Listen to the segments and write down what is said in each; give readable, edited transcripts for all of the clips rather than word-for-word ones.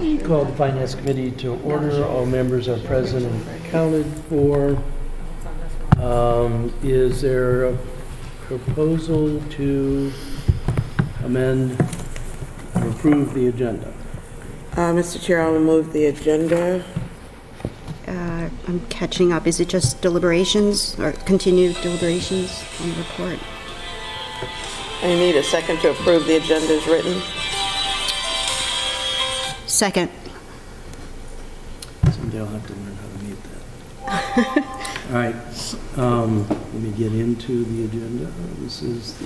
Call the Finance Committee to order. All members are present and accounted for. Is there a proposal to amend or approve the agenda? Mr. Chair, I will move the agenda. I'm catching up. Is it just deliberations or continued deliberations on the report? I need a second to approve the agenda as written. Second. Someday I'll have to learn how to mute that. All right, let me get into the agenda. This is the,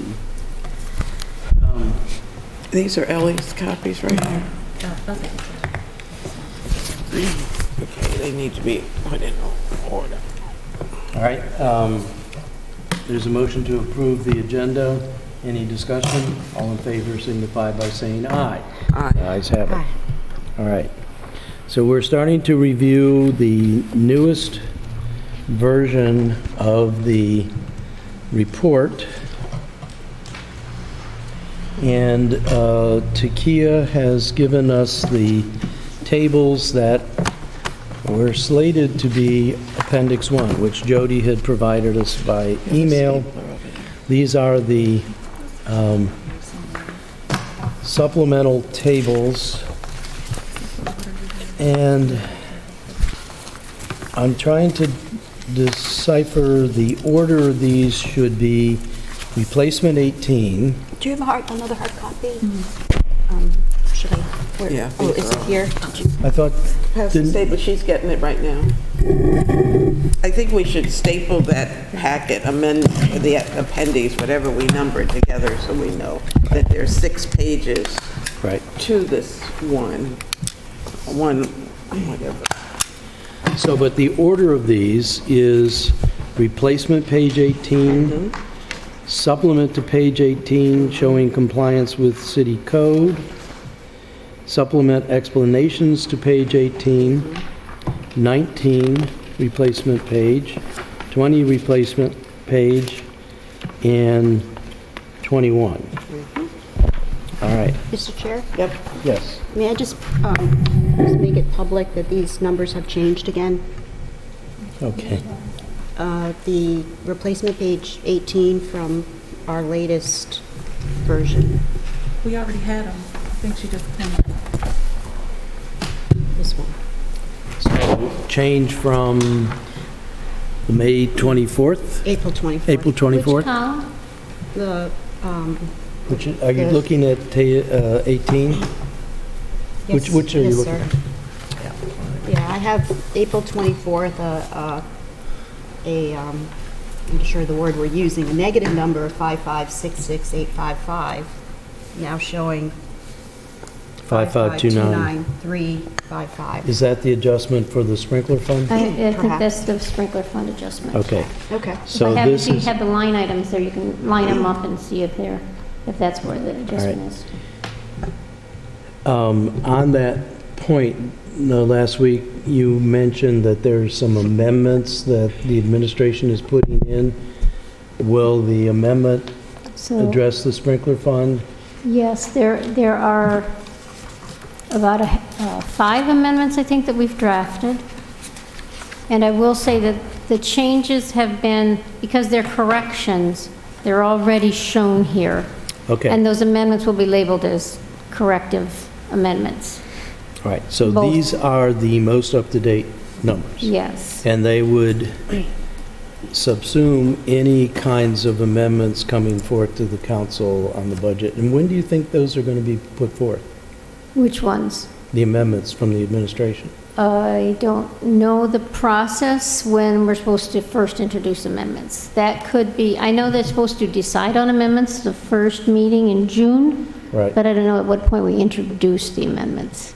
These are Ellie's copies right here. Okay, they need to be put in order. all right, there's a motion to approve the agenda. Any discussion? All in favor signify by saying aye. Aye. Ayes have it. Aye. All right. So we're starting to review the newest version of the report. And Takia has given us the tables that were slated to be Appendix 1, which Jody had provided us by email. These are the supplemental tables, and I'm trying to decipher the order of these should be replacement 18. Do you have another hard copy? Should I? Where? Yeah, Oh, these is are it all- here? I thought, Has to didn't, staple, she's getting it right now. I think we should staple that packet, amend the appendix, whatever we number it together, so we know that there's 6 pages right. to this one, whatever. So, but the order of these is replacement page 18, supplement to page 18 showing compliance with city code, supplement explanations to page 18, 19 replacement page, 20 replacement page, and 21. All right. Mr. Chair, Yep. Yes. may I just make it public that these numbers have changed again? Okay. The replacement page 18 from our latest version, We already had them. I think she just printed them. this one. So change from the May 24th, April 24th. April 24th? Which column? The, Which, are you looking at 18? yes, Which are you yes, looking sir. at? Yeah, I have April 24th, I'm sure the word we're using, a negative number of 5566855, now showing 5529. 5529355. Is that the adjustment for the sprinkler fund? I think Perhaps. that's the sprinkler fund adjustment. Okay, Okay. so If this you is, have the line items there, you can line them up and see if that's where the adjustment is. on that point, last week, you mentioned that there's some amendments that the administration is putting in. Will the amendment So, address the sprinkler fund? yes, there are about 5 amendments, I think, that we've drafted. And I will say that the changes have been, because they're corrections, they're already shown here. Okay, And those amendments will be labeled as corrective amendments. all right, so both. these are the most up-to-date numbers? Yes. And they would subsume any kinds of amendments coming forth to the council on the budget. And when do you think those are going to be put forth, Which ones? the amendments from the administration? I don't know the process when we're supposed to first introduce amendments. That could be, I know they're supposed to decide on amendments the first meeting in June, Right. but I don't know at what point we introduce the amendments.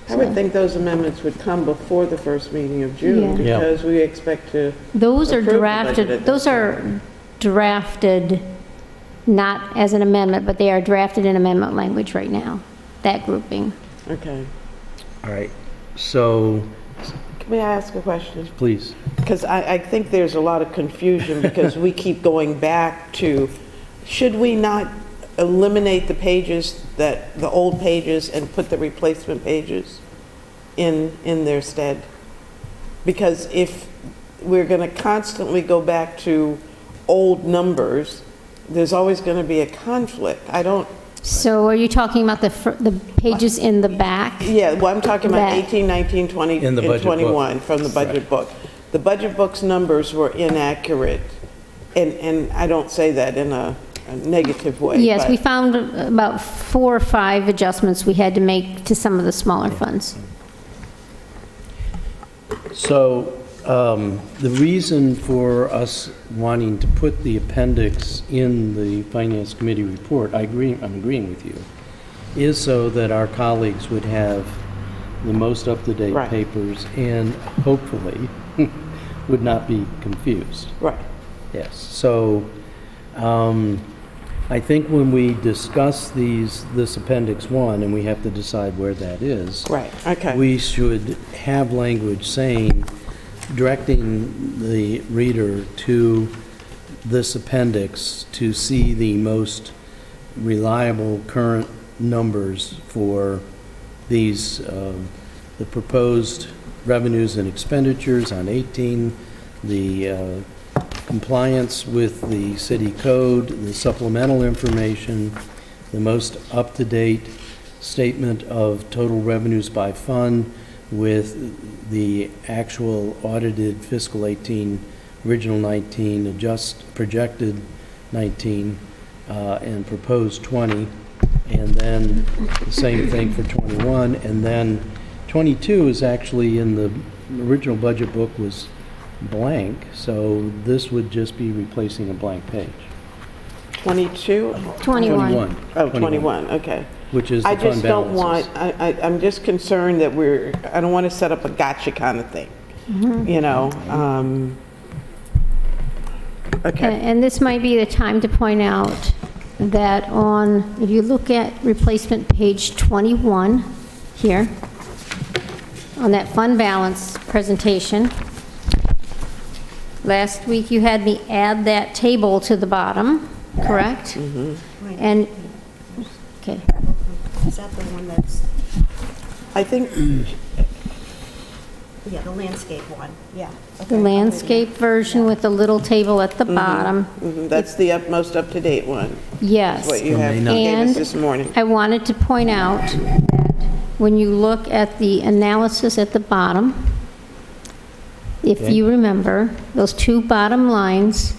I would think those amendments would come before the first meeting of June, Yeah. Yeah. because we expect to, Those are Approve the budget at drafted, that those are drafted not as an amendment, but they are drafted in amendment language right now, that grouping. okay. All right, so, May I ask a question? please. Because I think there's a lot of confusion because we keep going back to, should we not eliminate the pages the old pages and put the replacement pages in their stead? Because if we're going to constantly go back to old numbers, there's always going to be a conflict. I don't, So are you talking about the pages in the back? yeah, well, I'm talking about That- 18, 19, 20, In the and budget book. 21 from the budget book. The budget book's numbers were inaccurate, and I don't say that in a negative way. Yes, but- we found about 4 or 5 adjustments we had to make to some of the smaller funds. So the reason for us wanting to put the appendix in the Finance Committee report, I'm agreeing with you, is so that our colleagues would have the most up-to-date Right. papers and hopefully would not be confused. Right. Yes, so I think when we discuss this Appendix 1, and we have to decide where that is. Right, okay. We should have language saying, directing the reader to this appendix to see the most reliable current numbers for these, the proposed revenues and expenditures on 18, the compliance with the city code, the supplemental information, the most up-to-date statement of total revenues by fund with the actual audited fiscal 18, original 19, projected 19, and proposed 20, and then the same thing for 21, and then 22 is actually in the original budget book was blank, so this would just be replacing a blank page. 22? 21. Oh, 21, okay. Which is the I fund just don't balances. want, I'm just concerned that I don't want to set up a gotcha kind of thing, you know? Okay, And this might be the time to point out that if you look at replacement page 21 here, on that fund balance presentation, last week you had me add that table to the bottom, correct? And, okay. Is that the one that's, I think, yeah, the landscape one, yeah. The landscape version with the little table at the bottom. that's the most up-to-date one, Yes. what you have, may not- gave us And this morning. I wanted to point out that when you look at the analysis at the bottom, if Okay. you remember, those 2 bottom lines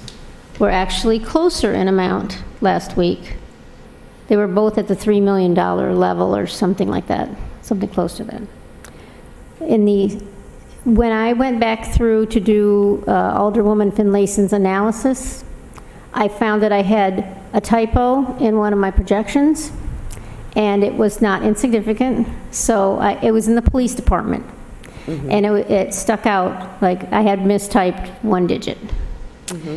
were actually closer in amount last week. They were both at the $3 million level or something like that, something close to that. When I went back through to do Alderwoman Finlayson's analysis, I found that I had a typo in one of my projections, and it was not insignificant, so it was in the police department. And it stuck out, like I had mistyped 1 digit.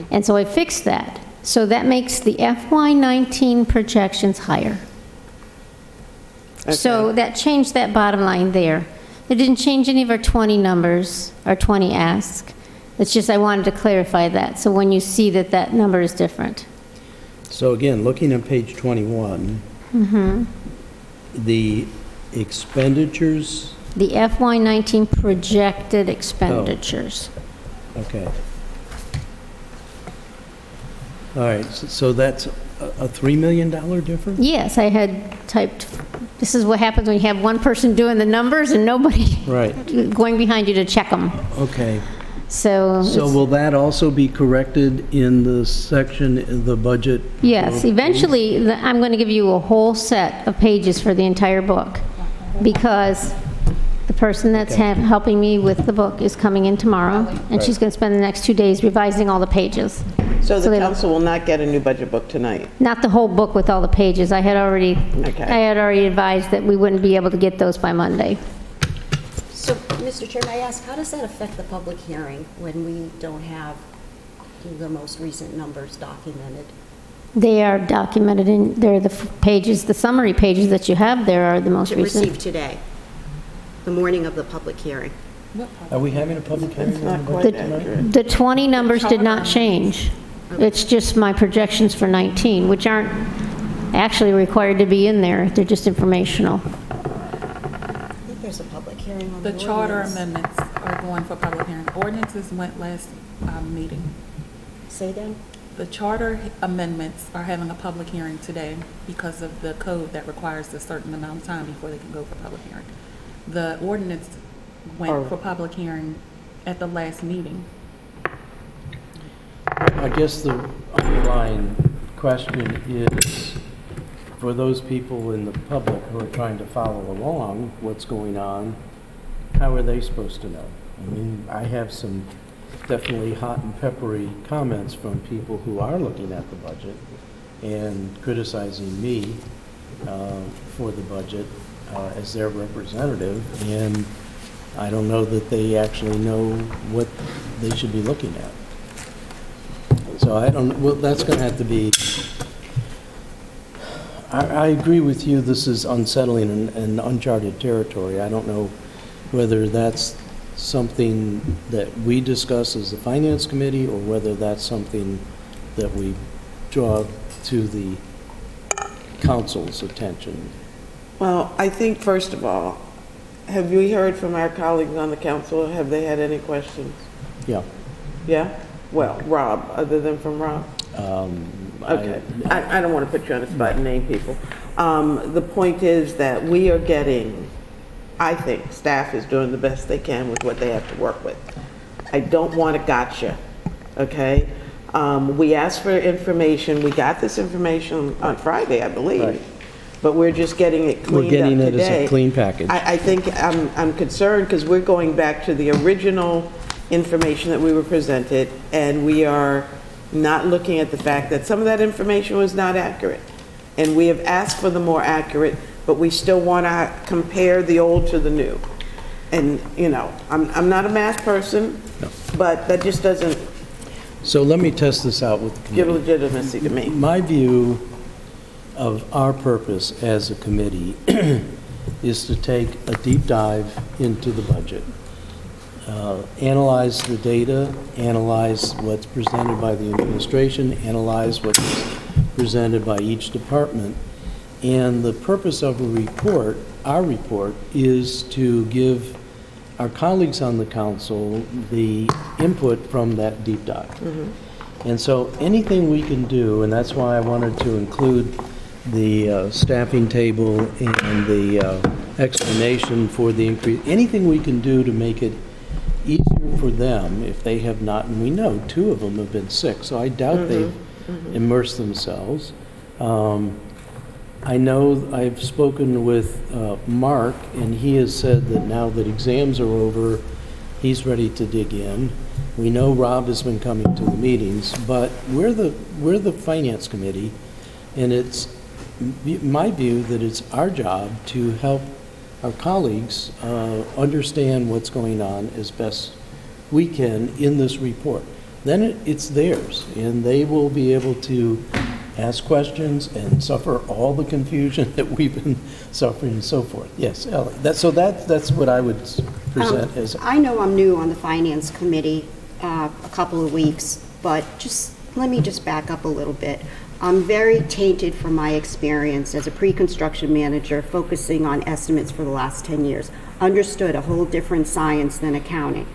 And so I fixed that. So that makes the FY19 projections higher. So that changed that bottom line there. It didn't change any of our 20 numbers, our 20 asks. It's just I wanted to clarify that, so when you see that that number is different. So again, looking at page 21, the expenditures, The FY19 projected expenditures. okay. All right, so that's a $3 million difference? Yes, I had typed, this is what happens when you have one person doing the numbers and nobody Right, going behind you to check them. okay. So, So it's- will that also be corrected in the section, the budget? yes, eventually, I'm going to give you a whole set of pages for the entire book, because the person that's helping me with the book is coming in tomorrow, and she's going to spend the next 2 days revising all the pages. So So the they- council will not get a new budget book tonight? Not the whole book with all the pages. I had already Okay. advised that we wouldn't be able to get those by Monday. So, Mr. Chair, may I ask, how does that affect the public hearing when we don't have the most recent numbers documented? They are documented in, they're the pages, the summary pages that you have there are the most To recent. receive today, the morning of the public hearing? Are we having a public hearing on the Not quite budget tonight? accurate. The 20 numbers did not change. It's just my projections for 19, which aren't actually required to be in there. They're just informational. I think there's a public hearing on the The charter ordinance. amendments are going for public hearing. Ordinances went last meeting. Say then? The charter amendments are having a public hearing today because of the code that requires a certain amount of time before they can go for public hearing. The ordinance went for public hearing at the last meeting. I guess the underlying question is, for those people in the public who are trying to follow along what's going on, how are they supposed to know? I mean, I have some definitely hot and peppery comments from people who are looking at the budget and criticizing me for the budget as their representative, and I don't know that they actually know what they should be looking at. So I don't, well, that's going to have to be, I agree with you, this is unsettling and uncharted territory. I don't know whether that's something that we discuss as the Finance Committee or whether that's something that we draw to the council's attention. Well, I think, first of all, have we heard from our colleagues on the council? Have they had any questions? Yeah. Yeah? Well, Rob, other than from Rob? Okay. I don't want to put you on the spot and name people. The point is that we are getting, I think, staff is doing the best they can with what they have to work with. I don't want a gotcha, okay? We asked for information. We got this information on Friday, I believe. Right. But we're just getting it cleaned up We're getting it today. as a clean package. I think I'm concerned because we're going back to the original information that we were presented, and we are not looking at the fact that some of that information was not accurate. And we have asked for the more accurate, but we still want to compare the old to the new. And, you know, I'm not a math person, but that just doesn't So let me test this out with the give committee. legitimacy to me. My view of our purpose as a committee is to take a deep dive into the budget, analyze the data, analyze what's presented by the administration, analyze what's presented by each department. And the purpose of a report, our report, is to give our colleagues on the council the input from that deep dive. And so anything we can do, and that's why I wanted to include the staffing table and the explanation for the increase, anything we can do to make it easier for them if they have not, and we know 2 of them have been sick, so I doubt they've immersed themselves. I know I've spoken with Mark, and he has said that now that exams are over, he's ready to dig in. We know Rob has been coming to the meetings, but we're the Finance Committee, and it's my view that it's our job to help our colleagues understand what's going on as best we can in this report. Then it's theirs, and they will be able to ask questions and suffer all the confusion that we've been suffering and so forth. Yes, Ellie, that's what I would present as. I know I'm new on the Finance Committee, a couple of weeks, but let me just back up a little bit. I'm very tainted from my experience as a pre-construction manager focusing on estimates for the last 10 years. Understood a whole different science than accounting.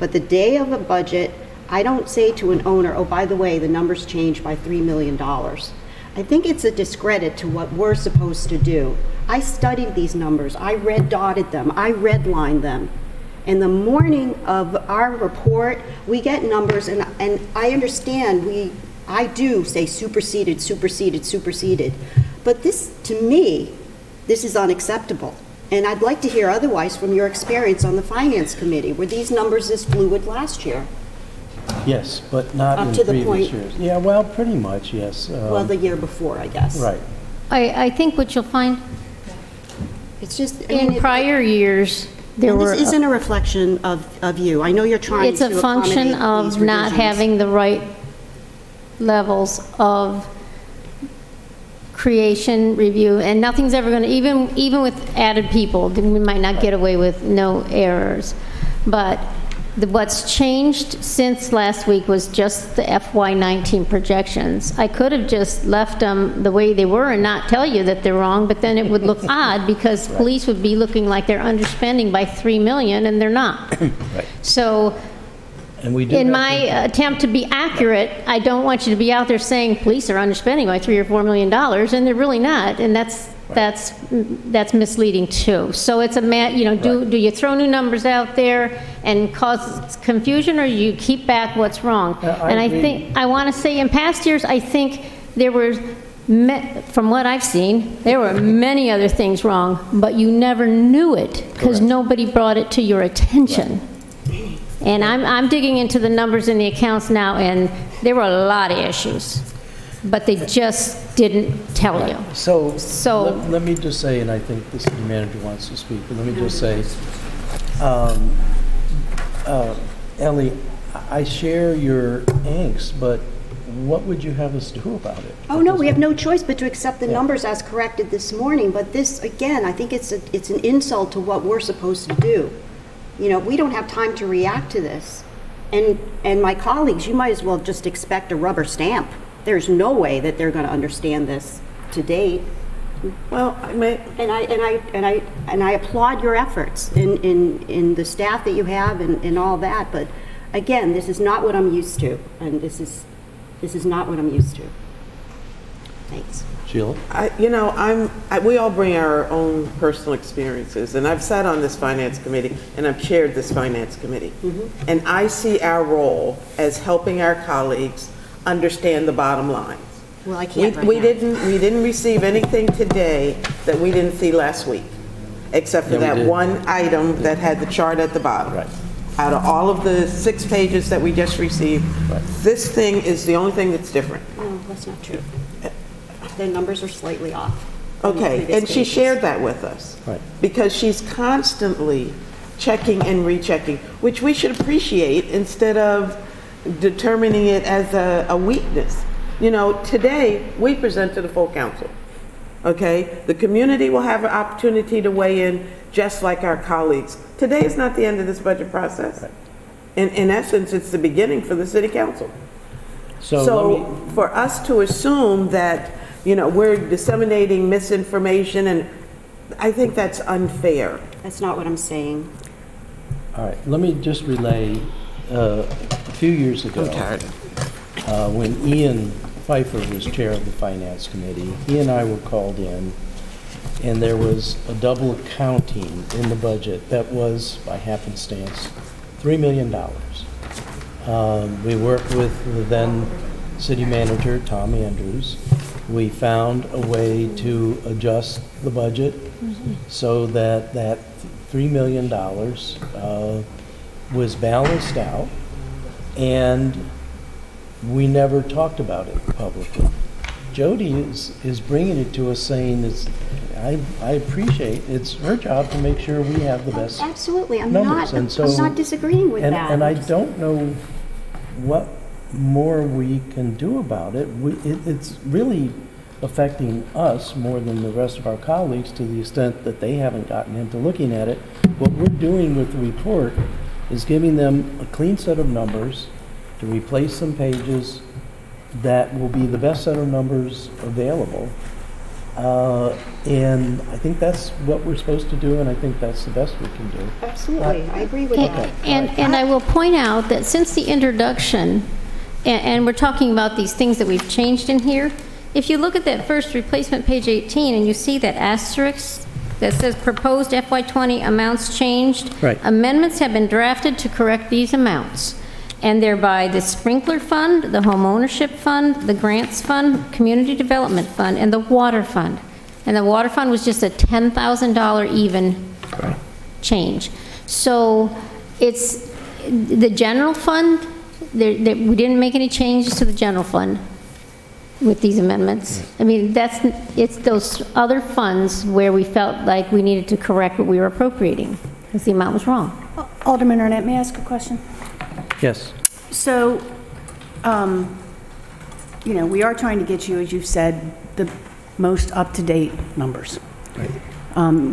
But the day of a budget, I don't say to an owner, oh, by the way, the numbers changed by $3 million. I think it's a discredit to what we're supposed to do. I studied these numbers. I red dotted them. I redlined them. In the morning of our report, we get numbers, and I understand I do say superseded, superseded, superseded. But this, to me, this is unacceptable. And I'd like to hear otherwise from your experience on the Finance Committee. Were these numbers this fluid last year? Yes, but not Up in to the previous point- years. Yeah, well, pretty much, yes. Well, the year before, I guess. Right. I think what you'll find It's just, I mean, in prior years, there and were, this isn't a reflection of you. I know you're trying it's to a accommodate function these of not revisions. having the right levels of creation, review, and nothing's ever going to, even with added people, then we might not get away with no errors. But What's changed since last week was just the FY19 projections. I could have just left them the way they were and not tell you that they're wrong, but then it would look odd because police would be looking like they're underspending by 3 million and they're not. Right. So And we do in have my to- attempt to be accurate, I don't want you to be out there saying police are underspending by $3 or $4 million, and they're really not, and that's misleading too. So it's do you throw new numbers out there and cause confusion, or you keep back what's wrong? I And I agree. think, I want to say, in past years, I think there were, from what I've seen, there were many other things wrong, but you never knew it, because Correct. nobody brought it to your attention. And I'm digging into the numbers in the accounts now, and there were a lot of issues, but they just didn't tell you. So, So- let me just say, and I think the city manager wants to speak, but let me just say, Ellie, I share your angst, but what would you have us do about it? Oh, no, we have no choice but to accept the numbers as corrected this morning, but this, again, I think it's an insult to what we're supposed to do. You know, we don't have time to react to this. And my colleagues, you might as well just expect a rubber stamp. There's no way that they're going to understand this to date. Well, I may, And I applaud your efforts in the staff that you have and all that, but again, this is not what I'm used to, and this is not what I'm used to. Thanks. Sheila? we all bring our own personal experiences, and I've sat on this finance committee, and I've chaired this finance committee. And I see our role as helping our colleagues understand the bottom lines. Well, I can't right We now. didn't receive anything today that we didn't see last week, except for Yeah, we that did. one item that had the chart at the bottom. Right. Out of all of the 6 pages that we just received, Right. this thing is the only thing that's different. No, that's not true. The numbers are slightly off. from the Okay, previous and she pages. shared that with us. Right. Because she's constantly checking and rechecking, which we should appreciate instead of determining it as a weakness. You know, today, we present to the full council, okay? The community will have an opportunity to weigh in just like our colleagues. Today is not the end of this budget process. In essence, it's the beginning for the city council. So let So me, for us to assume that, we're disseminating misinformation, and I think that's unfair. That's not what I'm saying. all right, let me just relay, a few years ago. When Ian Pfeiffer was chair of the finance committee, he and I were called in, and there was a double accounting in the budget that was, by happenstance, $3 million. We worked with the then city manager, Tom Andrews. We found a way to adjust the budget so that $3 million was balanced out, and we never talked about it publicly. Jody is bringing it to us saying, I appreciate, it's her job to make sure we have the best Absolutely, I'm numbers. not, And so- I'm not disagreeing with and, that. and I don't know what more we can do about it. It's really affecting us more than the rest of our colleagues to the extent that they haven't gotten into looking at it. What we're doing with the report is giving them a clean set of numbers to replace some pages that will be the best set of numbers available. And I think that's what we're supposed to do, and I think that's the best we can do. Absolutely, I agree with that. And I will point out that since the introduction, and we're talking about these things that we've changed in here, if you look at that first replacement, page 18, and you see that asterisk that says proposed FY20 amounts changed. Right. Amendments have been drafted to correct these amounts. And they're by the sprinkler fund, the home ownership fund, the grants fund, community development fund, and the water fund. And the water fund was just a $10,000 even change. So it's the general fund, we didn't make any changes to the general fund with these amendments. I mean, it's those other funds where we felt like we needed to correct what we were appropriating, because the amount was wrong. Alderman Arnett, may I ask a question? Yes. So, we are trying to get you, as you've said, the most up-to-date numbers,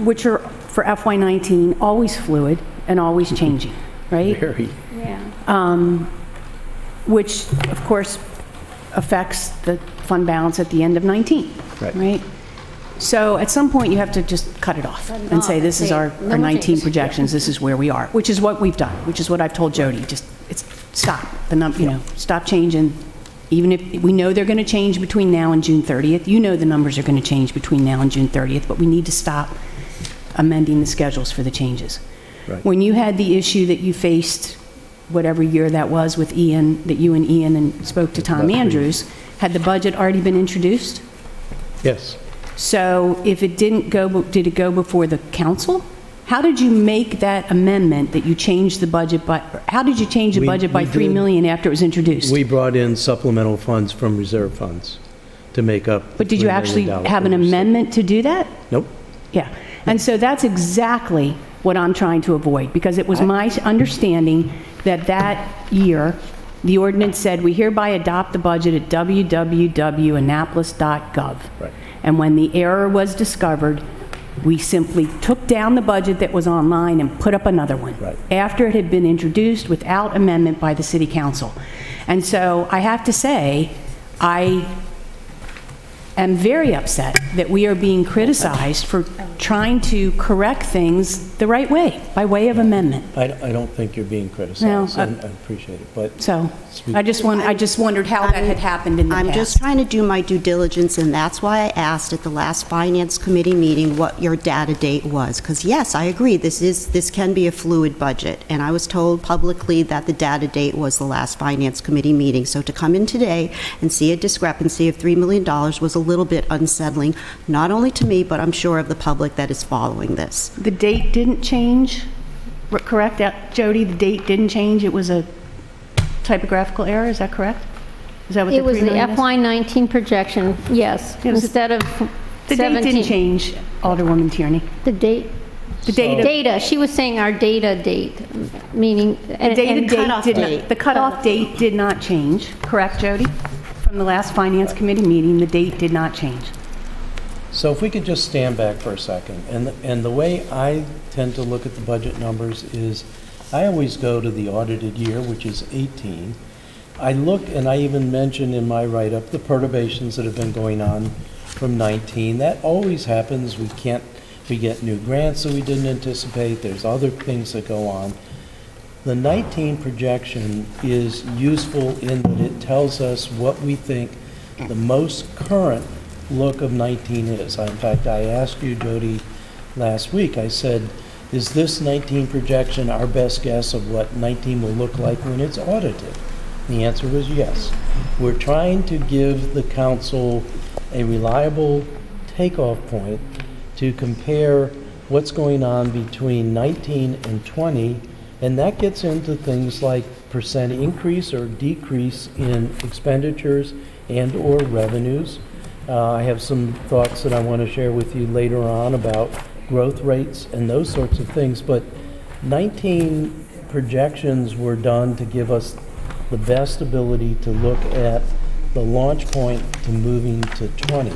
which are, for FY19, always fluid and always changing. right? Very. Yeah. Which, of course, affects the fund balance at the end of 19, Right. right? So at some point, you have to just cut it off Cut it and off say, and this is say, our no more 19 changes. projections, this is where we are, which is what we've done, which is what I've told Jody, just, stop, stop changing. Even if, we know they're going to change between now and June 30th, you know the numbers are going to change between now and June 30th, but we need to stop amending the schedules for the changes. Right. When you had the issue that you faced, whatever year that was with Ian, that you and Ian and spoke to Tom About 3 Andrews, had the budget already been introduced? Yes. So if it didn't go, did it go before the council? How did you make that amendment that you changed the budget by, how did you change the We- budget by we 3 did- million after it was introduced? We brought in supplemental funds from reserve funds to make up. the But did you $3 actually million have an oversight. amendment to do that? Nope. Yeah. And so that's exactly what I'm trying to avoid, because it was my understanding that that year, the ordinance said, we hereby adopt the budget at www.annapolis.gov. Right. And when the error was discovered, we simply took down the budget that was online and put up another one. Right. After it had been introduced without amendment by the city council. And so I have to say, I am very upset that we are being criticized for trying to correct things the right way, by way of amendment. I don't think you're being criticized, No, and I appreciate it, but So I just wondered how that had happened in the past. I'm just trying to do my due diligence, and that's why I asked at the last Finance Committee meeting what your data date was. Because yes, I agree, this can be a fluid budget, and I was told publicly that the data date was the last Finance Committee meeting. So to come in today and see a discrepancy of $3 million was a little bit unsettling, not only to me, but I'm sure of the public that is following this. The date didn't change, correct, Jody? The date didn't change, it was a typographical error, is that correct? Is that what the It was 3 the million is? FY19 projection, yes, It was- instead of The date 17. didn't change, Alderwoman Tierney. The date, The date, data, she was saying our data date, meaning. the date cutoff did date. not, the cutoff date did not change, correct, Jody? From the last Finance Committee meeting, the date did not change. So if we could just stand back for a second, and the way I tend to look at the budget numbers is, I always go to the audited year, which is 18. I look, and I even mentioned in my write-up, the perturbations that have been going on from 19. That always happens. We get new grants that we didn't anticipate. There's other things that go on. The 19 projection is useful in that it tells us what we think the most current look of 19 is. In fact, I asked you, Jody, last week, I said, is this 19 projection our best guess of what 19 will look like when it's audited? The answer was yes. We're trying to give the council a reliable takeoff point to compare what's going on between 19 and 20, and that gets into things like percent increase or decrease in expenditures and/or revenues. I have some thoughts that I want to share with you later on about growth rates and those sorts of things, but 19 projections were done to give us the best ability to look at the launch point to moving to 20.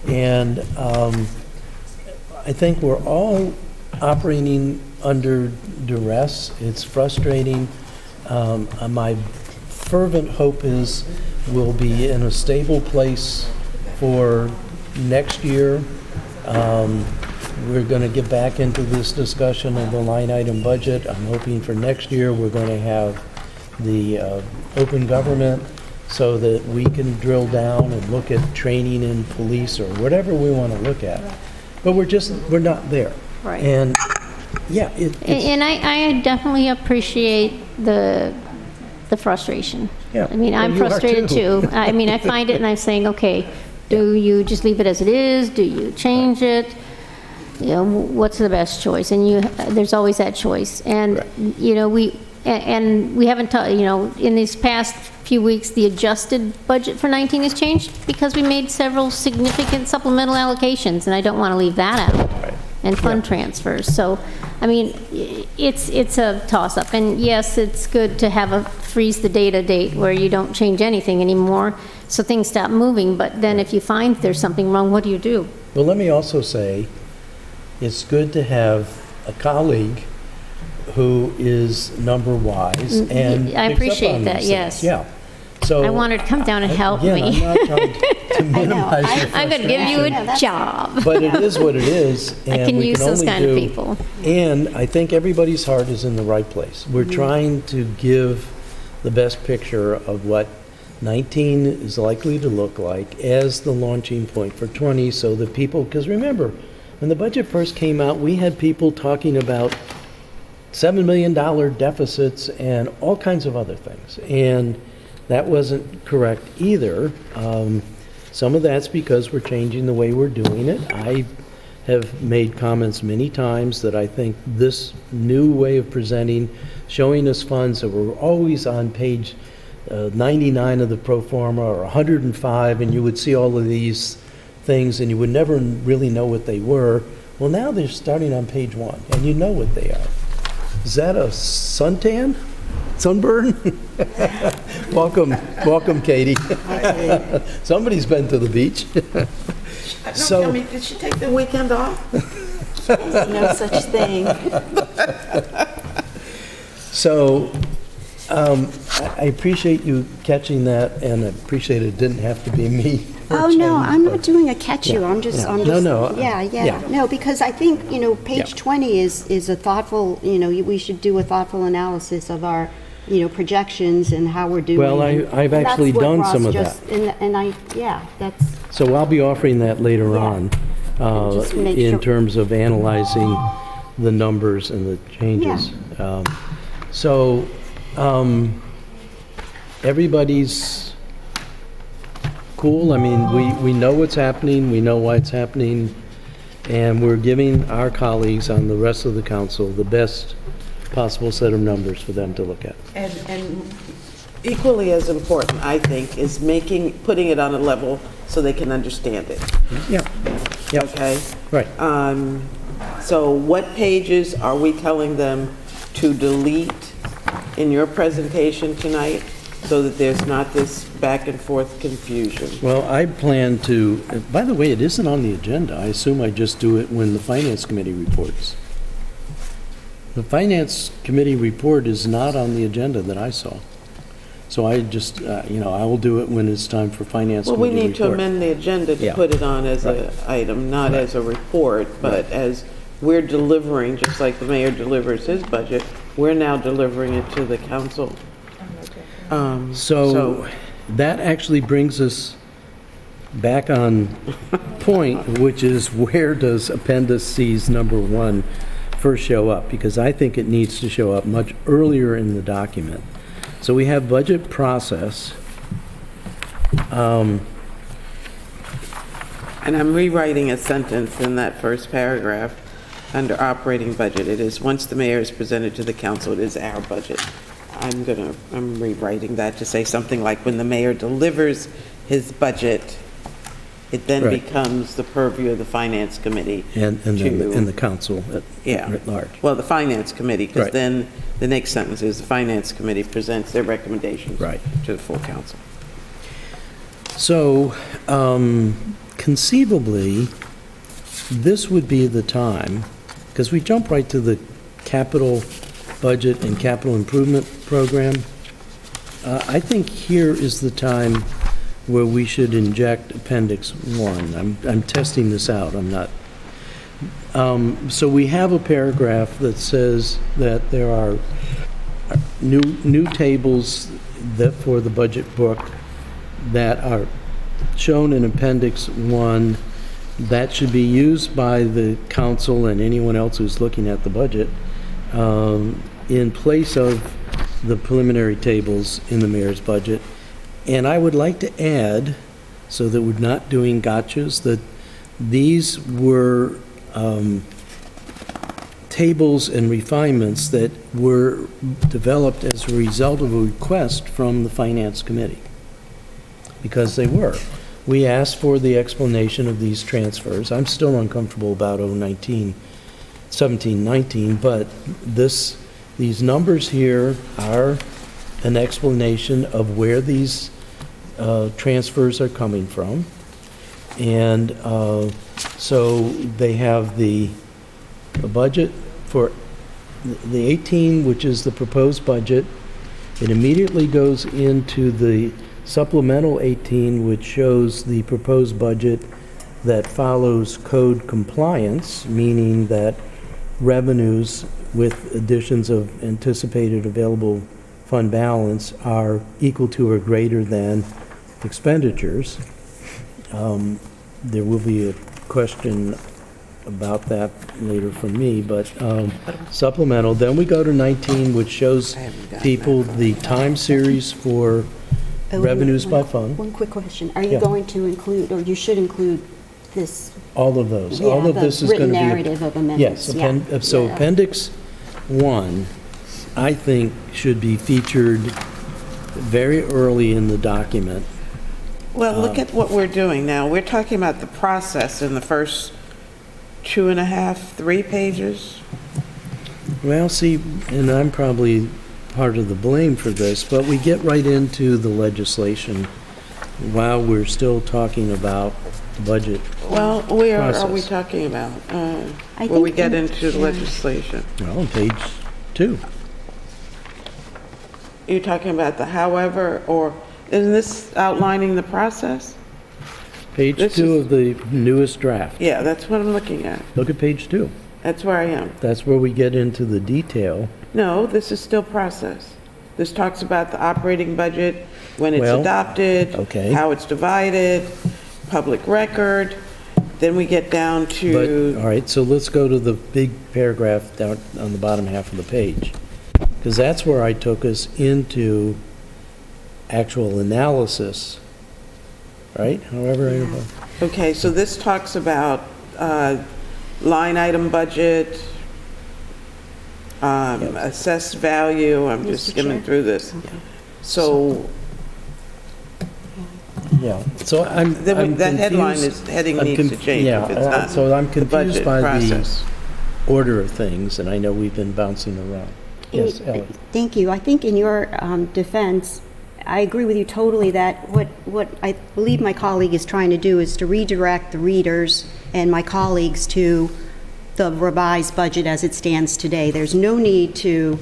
And I think we're all operating under duress. It's frustrating. My fervent hope is we'll be in a stable place for next year. We're going to get back into this discussion of the line item budget. I'm hoping for next year we're going to have the open government so that we can drill down and look at training in police or whatever we want to look at. But we're not there. Right. And yeah, it's, And I definitely appreciate the frustration. Yeah. I mean, I'm Well, you are frustrated too. too. I mean, I find it and I'm saying, okay, do you just leave it as it is? Do you change it? You know, what's the best choice? And there's always that choice. And, you know, we haven't, you know, in these past few weeks, the adjusted budget for 19 has changed because we made several significant supplemental allocations, and I don't want to leave that out. And fund transfers. So, I mean, it's a toss-up. And yes, it's good to have a freeze the data date where you don't change anything anymore, so things stop moving. But then if you find there's something wrong, what do you do? well, let me also say, it's good to have a colleague who is number wise and I picks up appreciate on that, these yes. things. Yeah. So I want her to come down and help again, me. I'm not trying to minimize your I'm going to give you frustration, a job. but it is what it is, I and can we use can those only kind of do- people. And I think everybody's heart is in the right place. We're trying to give the best picture of what 19 is likely to look like as the launching point for 20, so that people, because remember, when the budget first came out, we had people talking about $7 million deficits and all kinds of other things. And that wasn't correct either. Some of that's because we're changing the way we're doing it. I have made comments many times that I think this new way of presenting, showing us funds that were always on page 99 of the pro forma or 105, and you would see all of these things and you would never really know what they were. Well, now they're starting on page 1, and you know what they are. Is that a suntan? Sunburn? Welcome, Katie. Somebody's been to the beach. So- Tell me, did she take the weekend off? No such thing. So, I appreciate you catching that, and I appreciate it didn't have to be me. for a Oh, no, change, I'm but- not doing a catch you, I'm just, yeah. I'm No, just. no, Yeah, yeah. yeah, no, because I think, page Yeah. 20 is a thoughtful, we should do a thoughtful analysis of our, projections and how we're doing. Well, and- I've and that's actually what done Ross some of just- that's, So I'll be offering that later Yeah. on, just make in sure- terms of analyzing the numbers and the changes. So, everybody's cool. I mean, we know what's happening, we know why it's happening, and we're giving our colleagues on the rest of the council the best possible set of numbers for them to look at. And equally as important, I think, is putting it on a level so they can understand it, Yeah. Yeah, okay? right. So what pages are we telling them to delete in your presentation tonight so that there's not this back and forth confusion? Well, I plan to, by the way, it isn't on the agenda. I assume I just do it when the Finance Committee reports. The Finance Committee report is not on the agenda that I saw. So I just, I will do it when it's time for Finance Well, Committee we report. need to amend the agenda to Yeah. put it on as an Right. item, not as a report, but as we're delivering, just like the mayor delivers his budget, we're now delivering it to the council. So that actually brings us back on point, which is where does appendices number 1 first show up? Because I think it needs to show up much earlier in the document. So we have budget process. And I'm rewriting a sentence in that first paragraph under operating budget. It is, once the mayor is presented to the council, it is our budget. I'm rewriting that to say something like, when the mayor delivers his budget, it then Right. becomes the purview of the finance committee. And then to- in the council Yeah. at large. Well, the finance committee, because Right. then the next sentence is, the finance committee presents their recommendations Right. to the full council. So conceivably, this would be the time, because we jump right to the capital budget and capital improvement program. I think here is the time where we should inject Appendix 1. I'm testing this out, I'm not. So we have a paragraph that says that there are new tables that, for the budget book, that are shown in Appendix 1, that should be used by the council and anyone else who's looking at the budget in place of the preliminary tables in the mayor's budget. And I would like to add, so that we're not doing gotchas, that these were tables and refinements that were developed as a result of a request from the Finance Committee, because they were. We asked for the explanation of these transfers. I'm still uncomfortable about 17, 19, but these numbers here are an explanation of where these transfers are coming from. And so they have the budget for the 18, which is the proposed budget, it immediately goes into the supplemental 18, which shows the proposed budget that follows code compliance, meaning that revenues with additions of anticipated available fund balance are equal to or greater than expenditures. There will be a question about that later from me, but supplemental. Then we go to 19, which shows people the time series for revenues by fund. One quick question. Are you Yeah. going to include, or you should include this? All of those. Yeah, All of the this is going to be. written narrative of amendments, Yes. yeah. So Yeah. Appendix 1, I think, should be featured very early in the document. Well, look at what we're doing now. We're talking about the process in the first 2.5, 3 pages. Well, see, and I'm probably part of the blame for this, but we get right into the legislation while we're still talking about budget. Well, where are we Process. talking about? I Where we think get in- into the legislation. Well, on page 2. You're talking about the however, or isn't this outlining the process? Page This 2 is- of the newest draft. Yeah, that's what I'm looking at. Look at page 2. That's where I am. That's where we get into the detail. No, this is still process. This talks about the operating budget, when it's Well, adopted, okay. how it's divided, public record. Then we get down But, to, all right, so let's go to the big paragraph down on the bottom half of the page. Because that's where I took us into actual analysis, right? However, okay, so this talks about line item budget, assessed value. I'm just Mr. skimming Chair? through this. So yeah, so I'm that headline confused. heading I'm needs to conf- change yeah, if it's not so I'm the confused budget by the process. order of things, and I know we've been bouncing around. Yes, Ellie. Thank you. I think in your defense, I agree with you totally that what I believe my colleague is trying to do is to redirect the readers and my colleagues to the revised budget as it stands today. There's no need to,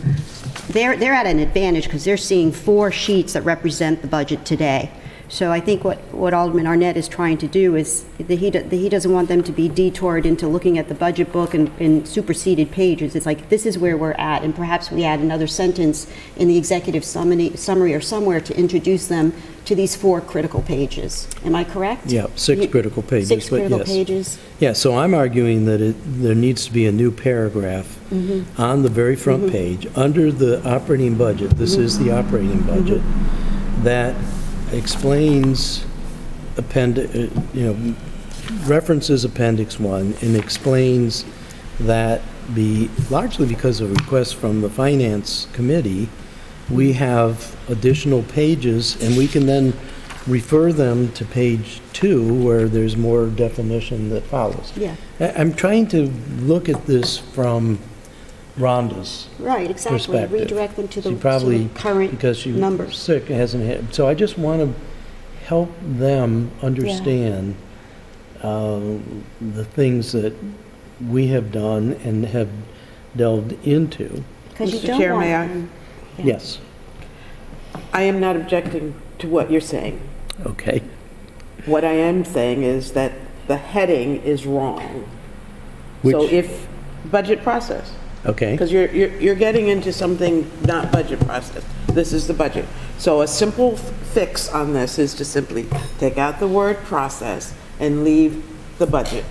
they're at an advantage because they're seeing 4 sheets that represent the budget today. So I think what Alderman Arnett is trying to do is that he doesn't want them to be detoured into looking at the budget book and superseded pages. It's like, this is where we're at, and perhaps we add another sentence in the executive summary or somewhere to introduce them to these 4 critical pages. Am I correct? Yeah, 6 critical pages, 6 but critical yes. pages. Yeah, so I'm arguing that there needs to be a new paragraph on the very front page, under the operating budget, this is the operating budget, that explains references Appendix 1 and explains that largely because of requests from the Finance Committee, we have additional pages, and we can then refer them to page 2, where there's more definition that follows. Yeah. I'm trying to look at this from Rhonda's Right, exactly. perspective. Redirect them to the She probably, sort of current because she was numbers. sick, hasn't had, so I just want to help them understand the things that we have done and have delved into. Because you Mr. don't Chair, want may I? them- Yes, I am not objecting to what you're saying. okay. What I am saying is that the heading is wrong. So Which- if, budget process, Okay, because you're getting into something not budget process. This is the budget. So a simple fix on this is to simply take out the word process and leave the budget.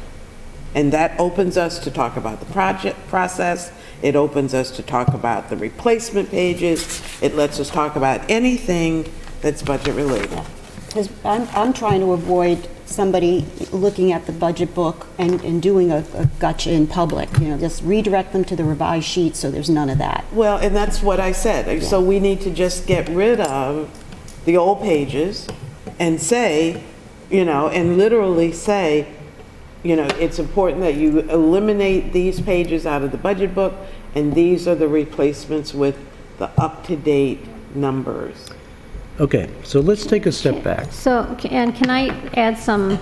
And that opens us to talk about the project process. It opens us to talk about the replacement pages. It lets us talk about anything that's budget related. Because I'm trying to avoid somebody looking at the budget book and doing a gotcha in public, just redirect them to the revised sheet so there's none of that. Well, and that's what I said. So we need to just get rid of the old pages and say, and literally say, it's important that you eliminate these pages out of the budget book, and these are the replacements with the up-to-date numbers. okay, so let's take a step back. So, and can I add some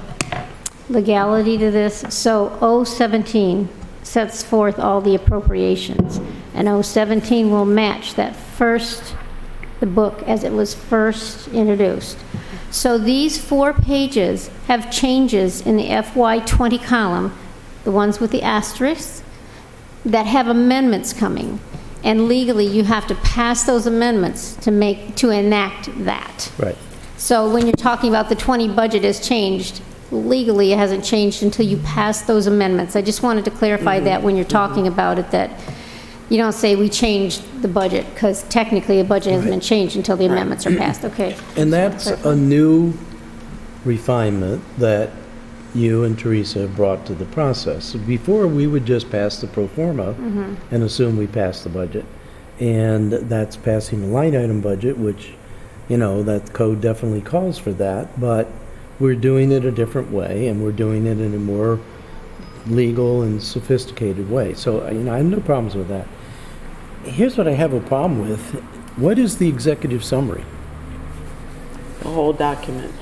legality to this? So O17 sets forth all the appropriations. and 017 will match that first, the book as it was first introduced. So these 4 pages have changes in the FY20 column, the ones with the asterisks, that have amendments coming. And legally, you have to pass those amendments to enact that. Right. So when you're talking about the 20 budget has changed, legally, it hasn't changed until you pass those amendments. I just wanted to clarify that when you're talking about it, that you don't say we changed the budget, because technically a budget hasn't been changed until the amendments are passed, okay? And that's a new refinement that you and Teresa brought to the process. Before, we would just pass the pro forma and assume we passed the budget. And that's passing the line item budget, which, you know, that code definitely calls for that, but we're doing it a different way, and we're doing it in a more legal and sophisticated way. So, you know, I have no problems with that. Here's what I have a problem with. What is the executive summary? The whole document.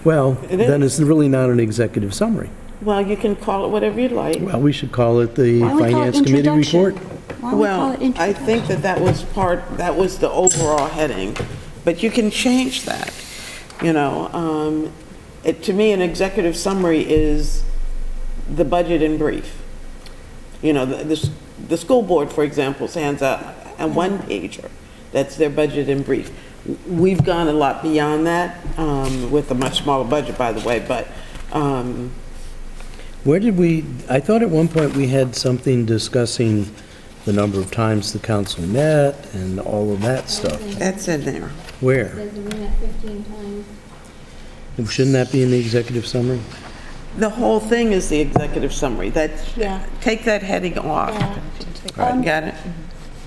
Well, It then is. it's really not an executive summary. Well, you can call it whatever you like. Well, we should call it the Why don't we call it Finance Committee introduction? report. Why don't we call Well, it I introduction? think that was the overall heading, but you can change that, you know. To me, an executive summary is the budget in brief. You know, the school board, for example, hands out a one-pager. That's their budget in brief. We've gone a lot beyond that, with a much smaller budget, by the way, but, Where did we, I thought at one point we had something discussing the number of times the council met and all of that stuff. that's in there. Where? Says we met 15 times. Shouldn't that be in the executive summary? The whole thing is the executive summary. That's, Yeah. take that heading off. Got it?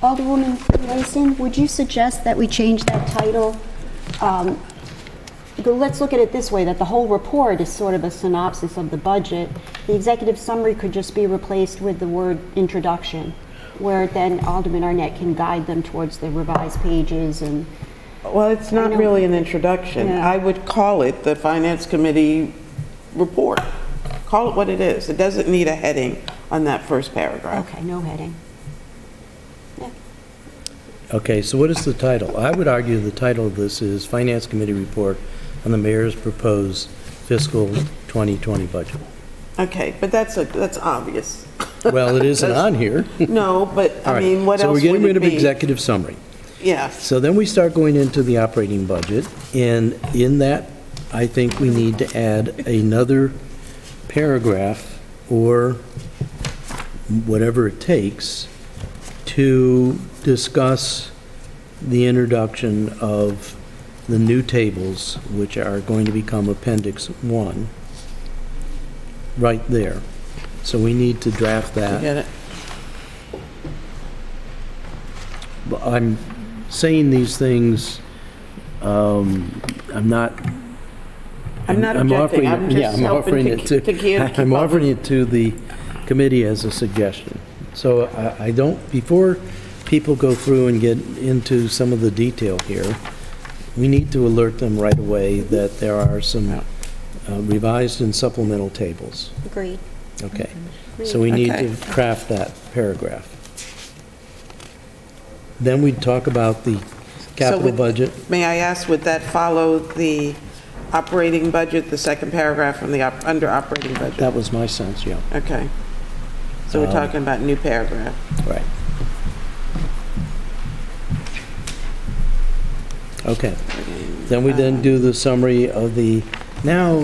Alderwoman Mason, would you suggest that we change that title? Let's look at it this way, that the whole report is sort of a synopsis of the budget. The executive summary could just be replaced with the word introduction, where then Alderman Arnett can guide them towards the revised pages and... Well, it's not know. really an introduction. Yeah. I would call it the Finance Committee report. Call it what it is. It doesn't need a heading on that first paragraph. Okay, no heading. Okay, so what is the title? I would argue the title of this is Finance Committee Report on the Mayor's Proposed Fiscal 2020 Budget. Okay, but that's obvious. Well, it isn't on here. No, but All I right, mean, what so else we're would getting rid it of be? executive summary. Yes. So then we start going into the operating budget, and in that, I think we need to add another paragraph or whatever it takes to discuss the introduction of the new tables, which are going to become Appendix 1, right there. So we need to draft that. Get it? I'm saying these things, I'm not... I'm not objecting. I'm just I'm offering helping it to keep I'm up. offering it to the committee as a suggestion. So I don't, before people go through and get into some of the detail here, we need to alert them right away that there are some revised and supplemental tables. Agreed. Okay. So we need Okay. to craft that paragraph. Then we talk about the capital would- budget. May I ask, would that follow the operating budget, the second paragraph from the under operating budget? That was my sense, yeah. Okay. So we're talking about new paragraph. Right. Okay. Then we then do the summary of the, now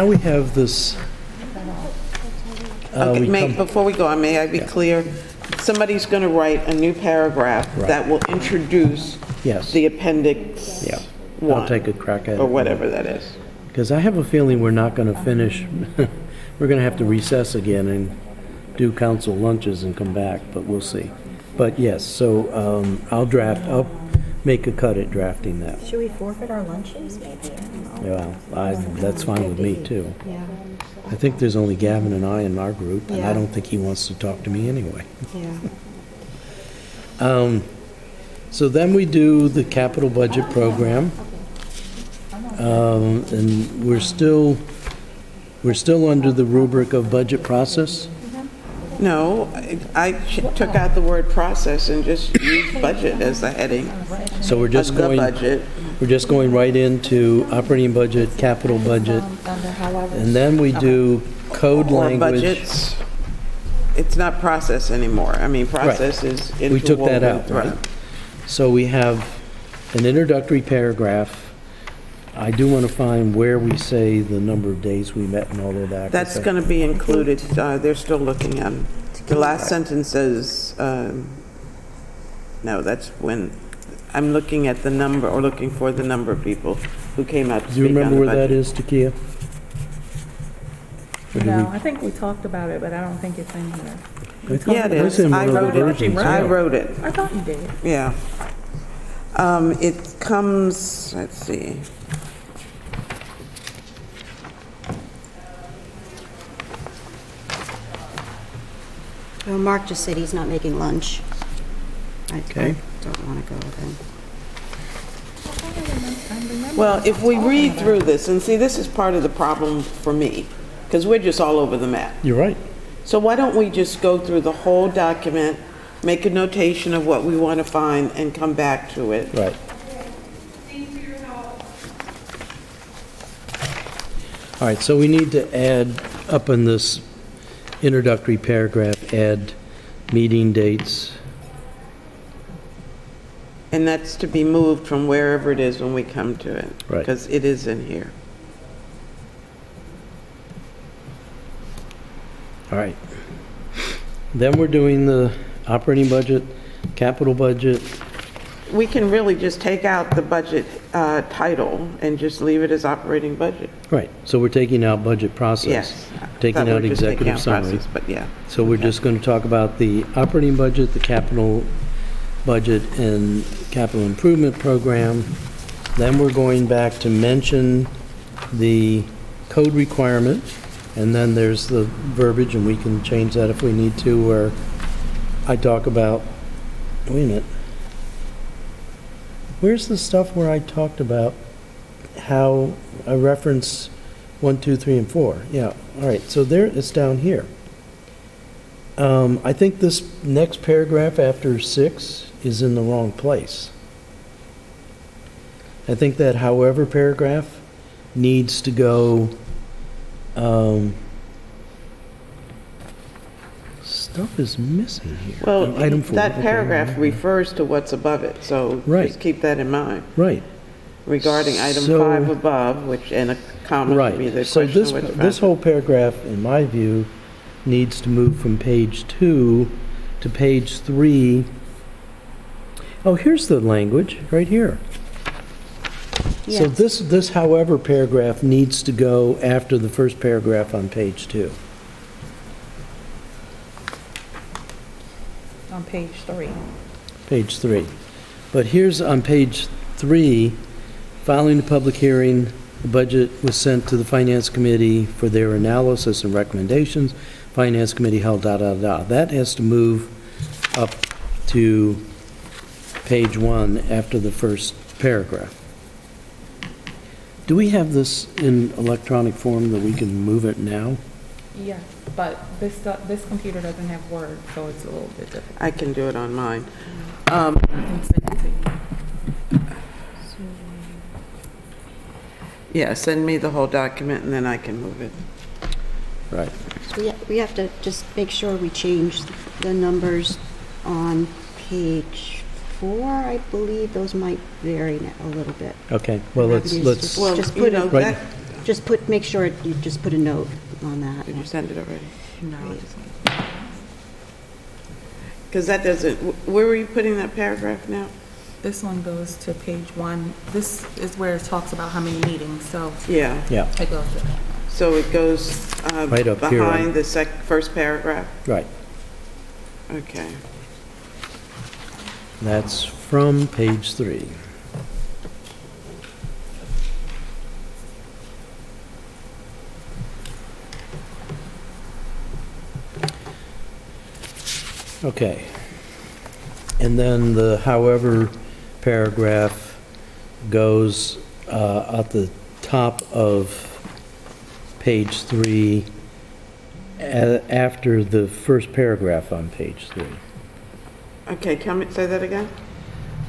we have this. Okay, we come- before we go on, may I be clear? Somebody's going to write a new paragraph Right. that will introduce Yes. the appendix Yeah. 1. I'll take a crack at Or it. whatever that is. Because I have a feeling we're not going to finish, we're going to have to recess again and do council lunches and come back, but we'll see. But yes, so I'll make a cut at drafting that. Should we forfeit our lunches, maybe? I don't know. Yeah, that's fine with me, too. I think there's only Gavin and I in our group, and I Yeah. don't think he wants to talk to me anyway. Yeah. So then we do the capital budget program. And we're still under the rubric of budget process? No, took out the word process and just used budget as the heading So we're of just the going, budget. we're just going right into operating budget, capital budget, Under however. and then we do code Or language. budgets. It's not process anymore. I mean, process is interwoven. We took that out, throughout. right? So we have an introductory paragraph. I do want to find where we say the number of days we met and all of that. That's going to be included. They're still looking at them. The last sentence says, no, that's when, I'm looking at the number, or looking for the number of people who came out to Do you speak on remember the where that budget. is, Takia? Or did No, we- I think we talked about it, but I don't think it's in here. Yeah, it It's is. in I one of the wrote it. versions, I yeah. wrote it, I thought you did. yeah. It comes, let's see. Well, Mark just said he's not making lunch. Okay. I don't want to go with him. Well, if we read through this, and see, this is part of the problem for me, because we're just all over the map. You're right. So why don't we just go through the whole document, make a notation of what we want to find, and come back to it? Right. All right, so we need to add, up in this introductory paragraph, add meeting dates. And that's to be moved from wherever it is when we come to it. Right. Because it is in here. All right. Then we're doing the operating budget, capital budget. We can really just take out the budget title and just leave it as operating budget. Right, so we're taking out budget process. Yes. Taking Thought we out were just taking executive out summary. process, but yeah. So we're just going to talk about the operating budget, the capital budget, and capital improvement program. Then we're going back to mention the code requirement, and then there's the verbiage, and we can change that if we need to, where I talk about, wait a minute. Where's the stuff where I talked about how I reference 1, 2, 3, and 4? Yeah, all right, so there, it's down here. I think this next paragraph after 6 is in the wrong place. I think that however paragraph needs to go, stuff is missing here. Well, Item 4, that okay. paragraph refers to what's above it, so Right. just keep that in mind. Right, Regarding item So- 5 above, which, and a comma would be the right. So question this, of which this whole paragraph, in my view, needs to move from page 2 to page 3. Oh, here's the language, right here. So Yes. this however paragraph needs to go after the first paragraph on page 2. On page 3. Page 3. But here's on page 3, following the public hearing, the budget was sent to the Finance Committee for their analysis and recommendations. Finance Committee held da-da-da. That has to move up to page 1 after the first paragraph. Do we have this in electronic form that we can move it now? Yes, but this computer doesn't have Word, so it's a little bit difficult. I can do it on mine. I can send it to you. Yeah, send me the whole document and then I can move it. Right. So we have to just make sure we change the numbers on page 4. I believe those might vary a little bit. Okay, well, let's, Well, Just you put know, it- Right. that, Make sure you just put a note on that. did you send it already? No, Because that doesn't, where were you putting that paragraph now? this one goes to page 1. This is where it talks about how many meetings, so Yeah, yeah, it goes to that. so it goes Right up here, behind right? the first paragraph? right. Okay. That's from page 3. Okay. And then the however paragraph goes at the top of page 3 after the first paragraph on page 3. Okay, say that again?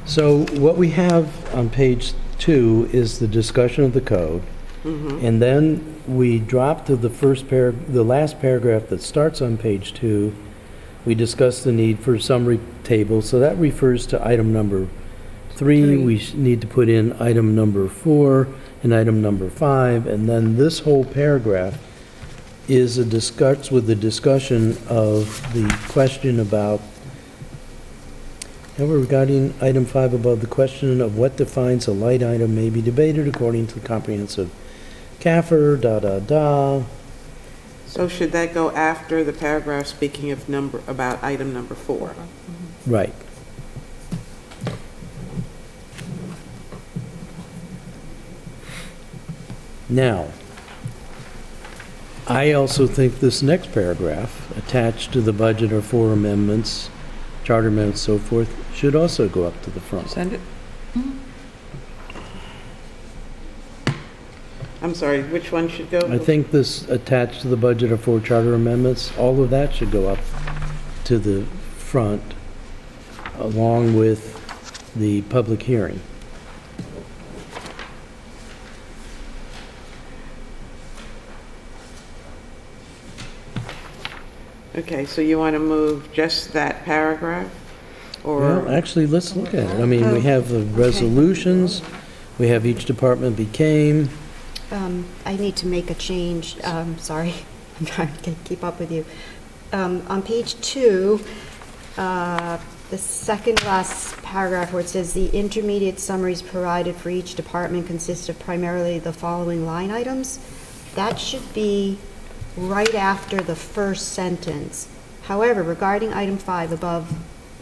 So what we have on page 2 is the discussion of the code, and then we drop to the last paragraph that starts on page 2. We discuss the need for summary tables, so that refers to item number 3. We need to put in item number 4 and item number 5, and then this whole paragraph starts with the discussion of the question about, and regarding item 5 above, the question of what defines a light item may be debated according to the comprehensive CAFR, da. So should that go after the paragraph speaking of about item number 4? Right. Now, I also think this next paragraph, attached to the budget are 4 amendments, charter amendments, so forth, should also go up to the front. Send it? I'm sorry, which one should go? I think this attached to the budget are 4 charter amendments, all of that should go up to the front, along with the public hearing. Okay, so you want to move just that paragraph? Or, Well, actually, let's look at it. I mean, we have the resolutions, we have each department became, I need to make a change, sorry, I'm trying to keep up with you. On page 2, the second last paragraph where it says, "The intermediate summaries provided for each department consist of primarily the following line items," that should be right after the first sentence. However, regarding item 5 above,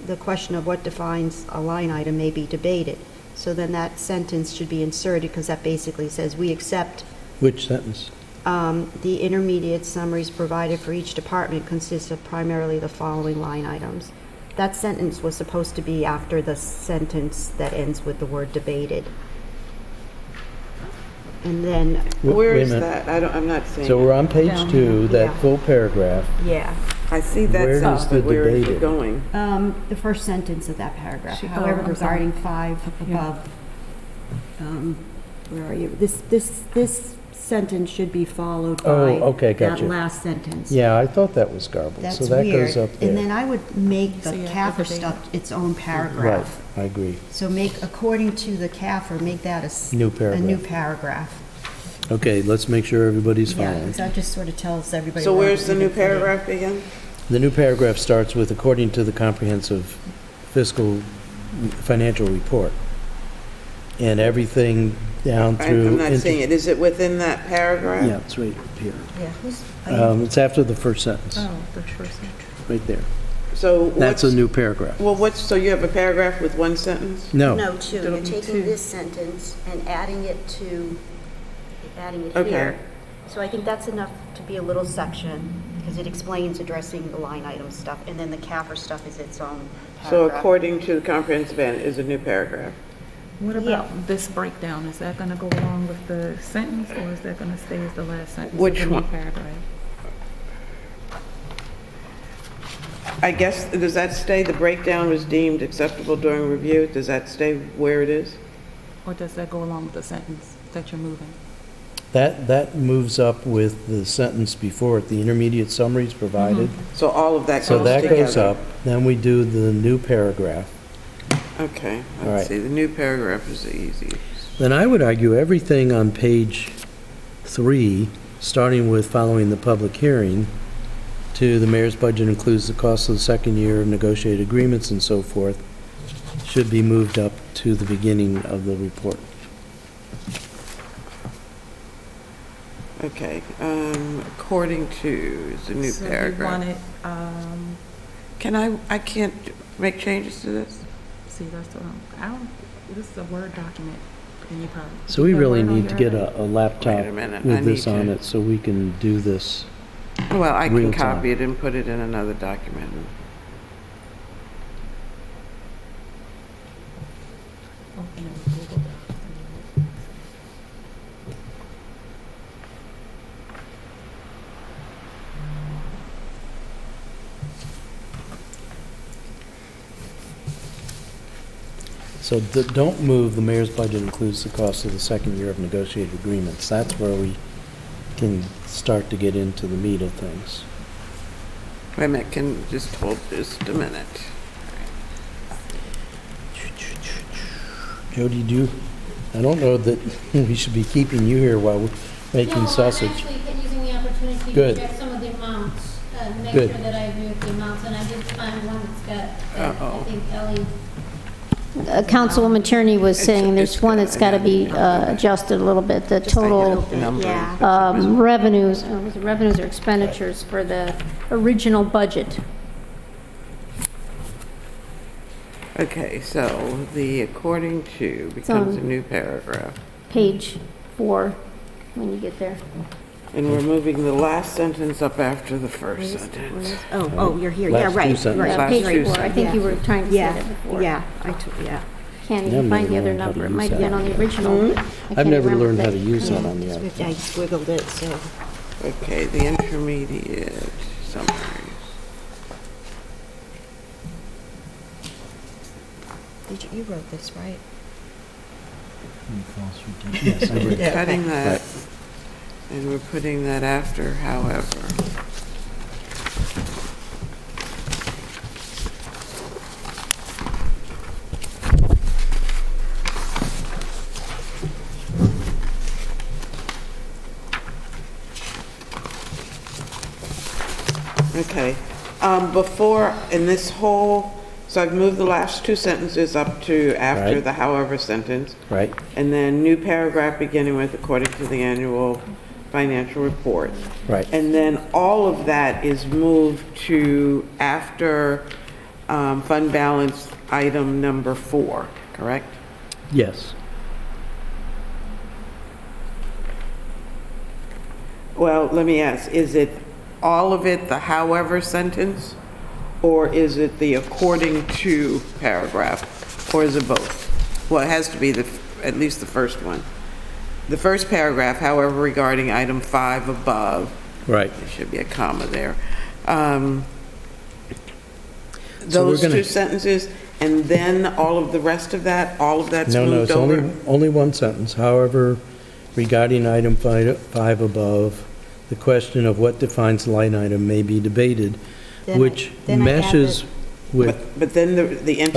the question of what defines a line item may be debated. So then that sentence should be inserted, because that basically says, "We accept which sentence? the intermediate summaries provided for each department consist of primarily the following line items." That sentence was supposed to be after the sentence that ends with the word debated. And then, where Wait a is minute. that? I'm not seeing So it. we're on page 2, that Yeah. full paragraph. yeah, I see that Where sentence, does the but where is debated? it going? the first sentence of that paragraph. She- However, I'm sorry. regarding 5 above, where are you? This sentence should be followed by okay, gotcha. that last sentence. Yeah, I thought that was garbled, That's so that weird. goes up And then there. I would make the So, yeah, CAFR debated. stuff its own Right, paragraph. I agree. So make, according to the CAFR, make that New a new paragraph. paragraph. Okay, let's make sure everybody's Yeah, following. 'cause that just sort of tells everybody. So where where's the we're new gonna put it. paragraph again? The new paragraph starts with, according to the comprehensive fiscal financial report. And everything down through. I'm not into- seeing it. Is it within that paragraph? Yeah, it's right up here. Yeah, who's, It's after the first sentence, Oh, the first one. right there. So That's what's, a new paragraph. well, so you have a paragraph with one sentence? No, No, 2. It'll You're be taking 2. this sentence and adding it Okay. here. So I think that's enough to be a little section, because it explains addressing the line item stuff, and then the CAFR stuff is its own So paragraph. according to the comprehensive plan is a new paragraph. What Yeah. about this breakdown? Is that gonna go along with the sentence, or is that gonna stay as the last sentence? Which of the new one? Paragraph. I guess, does that stay, the breakdown was deemed acceptable during review? Does that stay where it is? Or does that go along with the sentence that you're moving? that moves up with the sentence before it, the intermediate summaries provided. So all of that So comes together? that goes up, then we do the new paragraph. Okay, All right. let's see, the new paragraph is the easiest. Then I would argue everything on page 3, starting with following the public hearing, to the mayor's budget includes the cost of the second year of negotiated agreements and so forth, should be moved up to the beginning of the report. Okay, according to is the new So you paragraph. want it, I can't make changes to this? see, that's what this is a Word document, and you probably. So we you got really Word on need to your get iPad? a laptop Wait a minute, I with this need on to- it so we can do this. Well, I can Real time. copy it and put it in another document. Open it with Google Docs. So don't move, the mayor's budget includes the cost of the second year of negotiated agreements. That's where we can start to get into the meat of things. Wait a minute, can just hold just a minute. Jody, I don't know that we should be keeping you here while we're making sausage. No, I'm actually using the opportunity Good. to check some of the amounts, make Good. sure that I agree with the amounts, and I did find one that's got, Uh-oh. I think Ellie. Councilwoman Tierney was saying there's one that's got to be adjusted a little bit, the total Yeah. revenues, was it revenues or expenditures for the original budget. Okay, so the according to becomes a new paragraph. Page 4, when you get there. And we're moving the last sentence up after the first sentence. Oh, you're here, Last yeah, two right, sentences. right. Yeah, Last page two 4, I think you were trying to say Yeah, that before. yeah, Can't Yeah, even I've find the never other learned how to number, it use might have that. been on the original. but I I've can't never remember learned how to that. use that on the other. I squiggled it, so. Okay, the intermediate summaries. You wrote this, right? Yes, I agree. We're cutting that, and we're putting that after, however. Okay, before, in this whole, so I've moved the last two sentences up to after Right. the however sentence. Right, And then new paragraph beginning with according to the annual financial report. right. And then all of that is moved to after fund balance item number 4, correct? Yes. Well, let me ask, is it all of it the however sentence? Or is it the according to paragraph? Or is it both? Well, it has to be at least the first one. The first paragraph, however, regarding item 5 above, Right. there should be a comma there. So we're Those gonna- two sentences, and then all of the rest of that, all of that's No, moved it's over? only one sentence. However, regarding item 5 above, the question of what defines line item may be debated, Then I- which then I add meshes with, But then the oh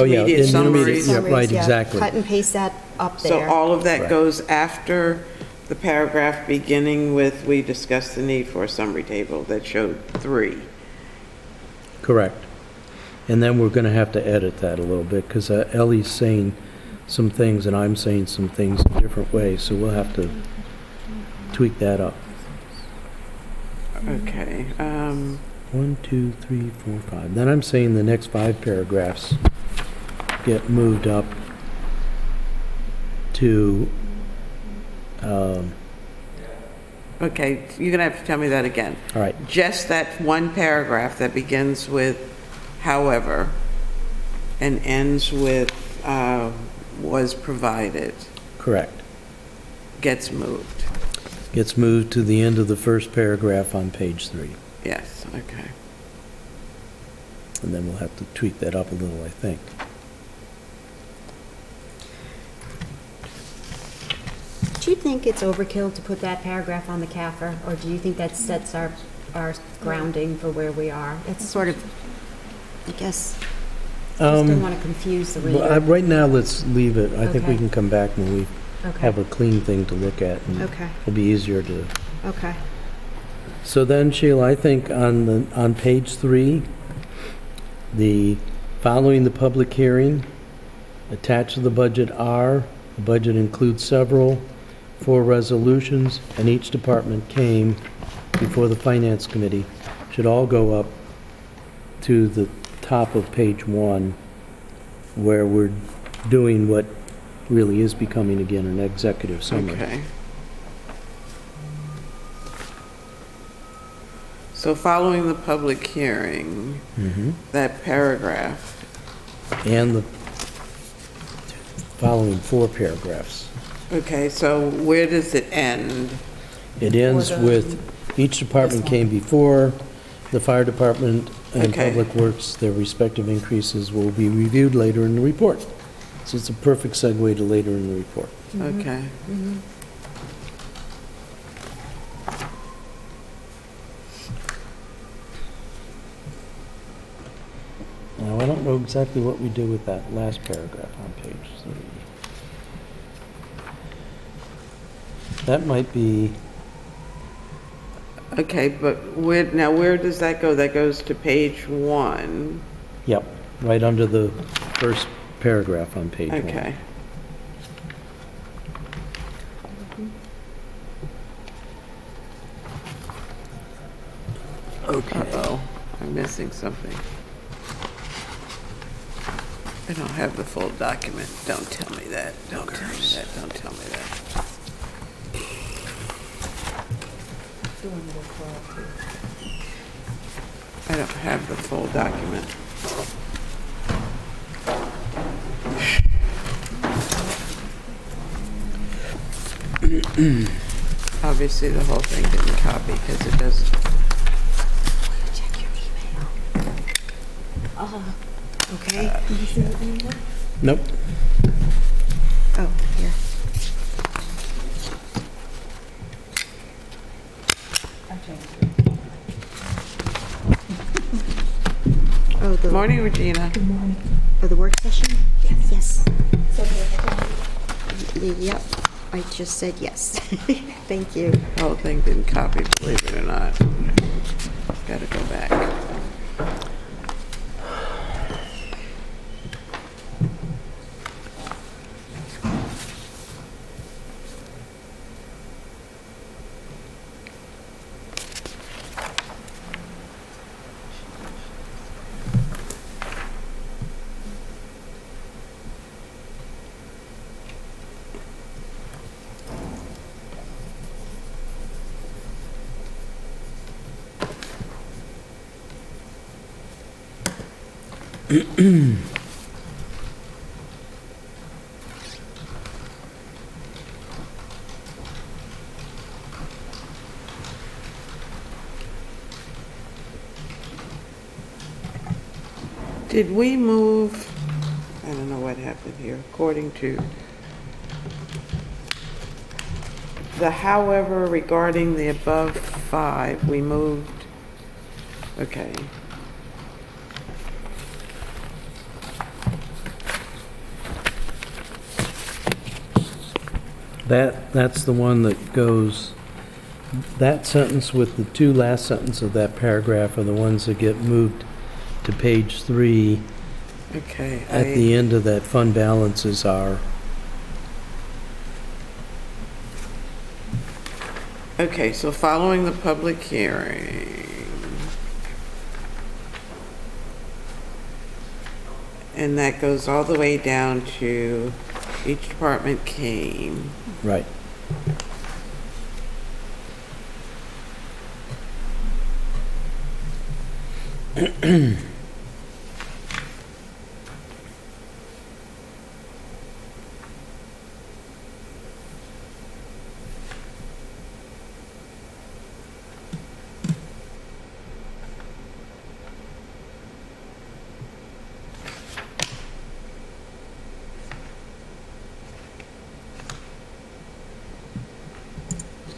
yeah, intermediate intermediate, summaries. yeah, right, exactly. Cut and paste that up So there. all of that Right. goes after the paragraph beginning with, we discussed the need for a summary table that showed 3. Correct. And then we're going to have to edit that a little bit, because Ellie's saying some things and I'm saying some things in different ways, so we'll have to tweak that up. Okay, 1, 2, 3, 4, 5. Then I'm saying the next 5 paragraphs get moved up to, okay, you're gonna have to tell me that again. all right, Just that one paragraph that begins with however and ends with was provided correct. gets moved. Gets moved to the end of the first paragraph on page 3. Yes, okay. And then we'll have to tweak that up a little, I think. Do you think it's overkill to put that paragraph on the CAFR, or do you think that sets our grounding for where we are? It's sort of, I guess, just don't want to confuse the Well, reader. right now, let's leave it. I think we Okay. can come back when we Okay. have a clean thing to look at. And Okay. it'll be easier to... Okay. So then, Sheila, I think on page 3, following the public hearing, attached to the budget are, the budget includes 4 resolutions, and each department came before the Finance Committee, should all go up to the top of page 1, where we're doing what really is becoming, again, an executive summary. Okay. So following the public hearing, Mhm. that paragraph, And the following 4 paragraphs. okay, so where does it end? It ends with, each department came before, the fire department and Okay. public works, their respective increases will be reviewed later in the report. It's a perfect segue to later in the report. Okay. Now, I don't know exactly what we do with that last paragraph on page 3. That might be, Okay, but where does that go? That goes to page 1. yep, right under the first paragraph on page 1. Okay. Okay. Uh-oh, I'm missing something. I don't have the full document. Don't tell me that. Don't tell me that. Don't tell me that. I don't have the full document. Obviously, the whole thing didn't copy because it doesn't. Check your email. Okay. Nope. Oh, here. Oh, Morning, Regina. the work session? Yes. Yep, I just said yes. Thank you. The whole thing didn't copy, believe it or not. Gotta go back. Did we move, I don't know what happened here, according to the however regarding the above 5, we moved, okay. That's the one that goes, that sentence with the 2 last sentences of that paragraph are the ones that get moved to page 3. Okay. At the end of that, fund balances are, Okay, so following the public hearing. And that goes all the way down to each department came. right.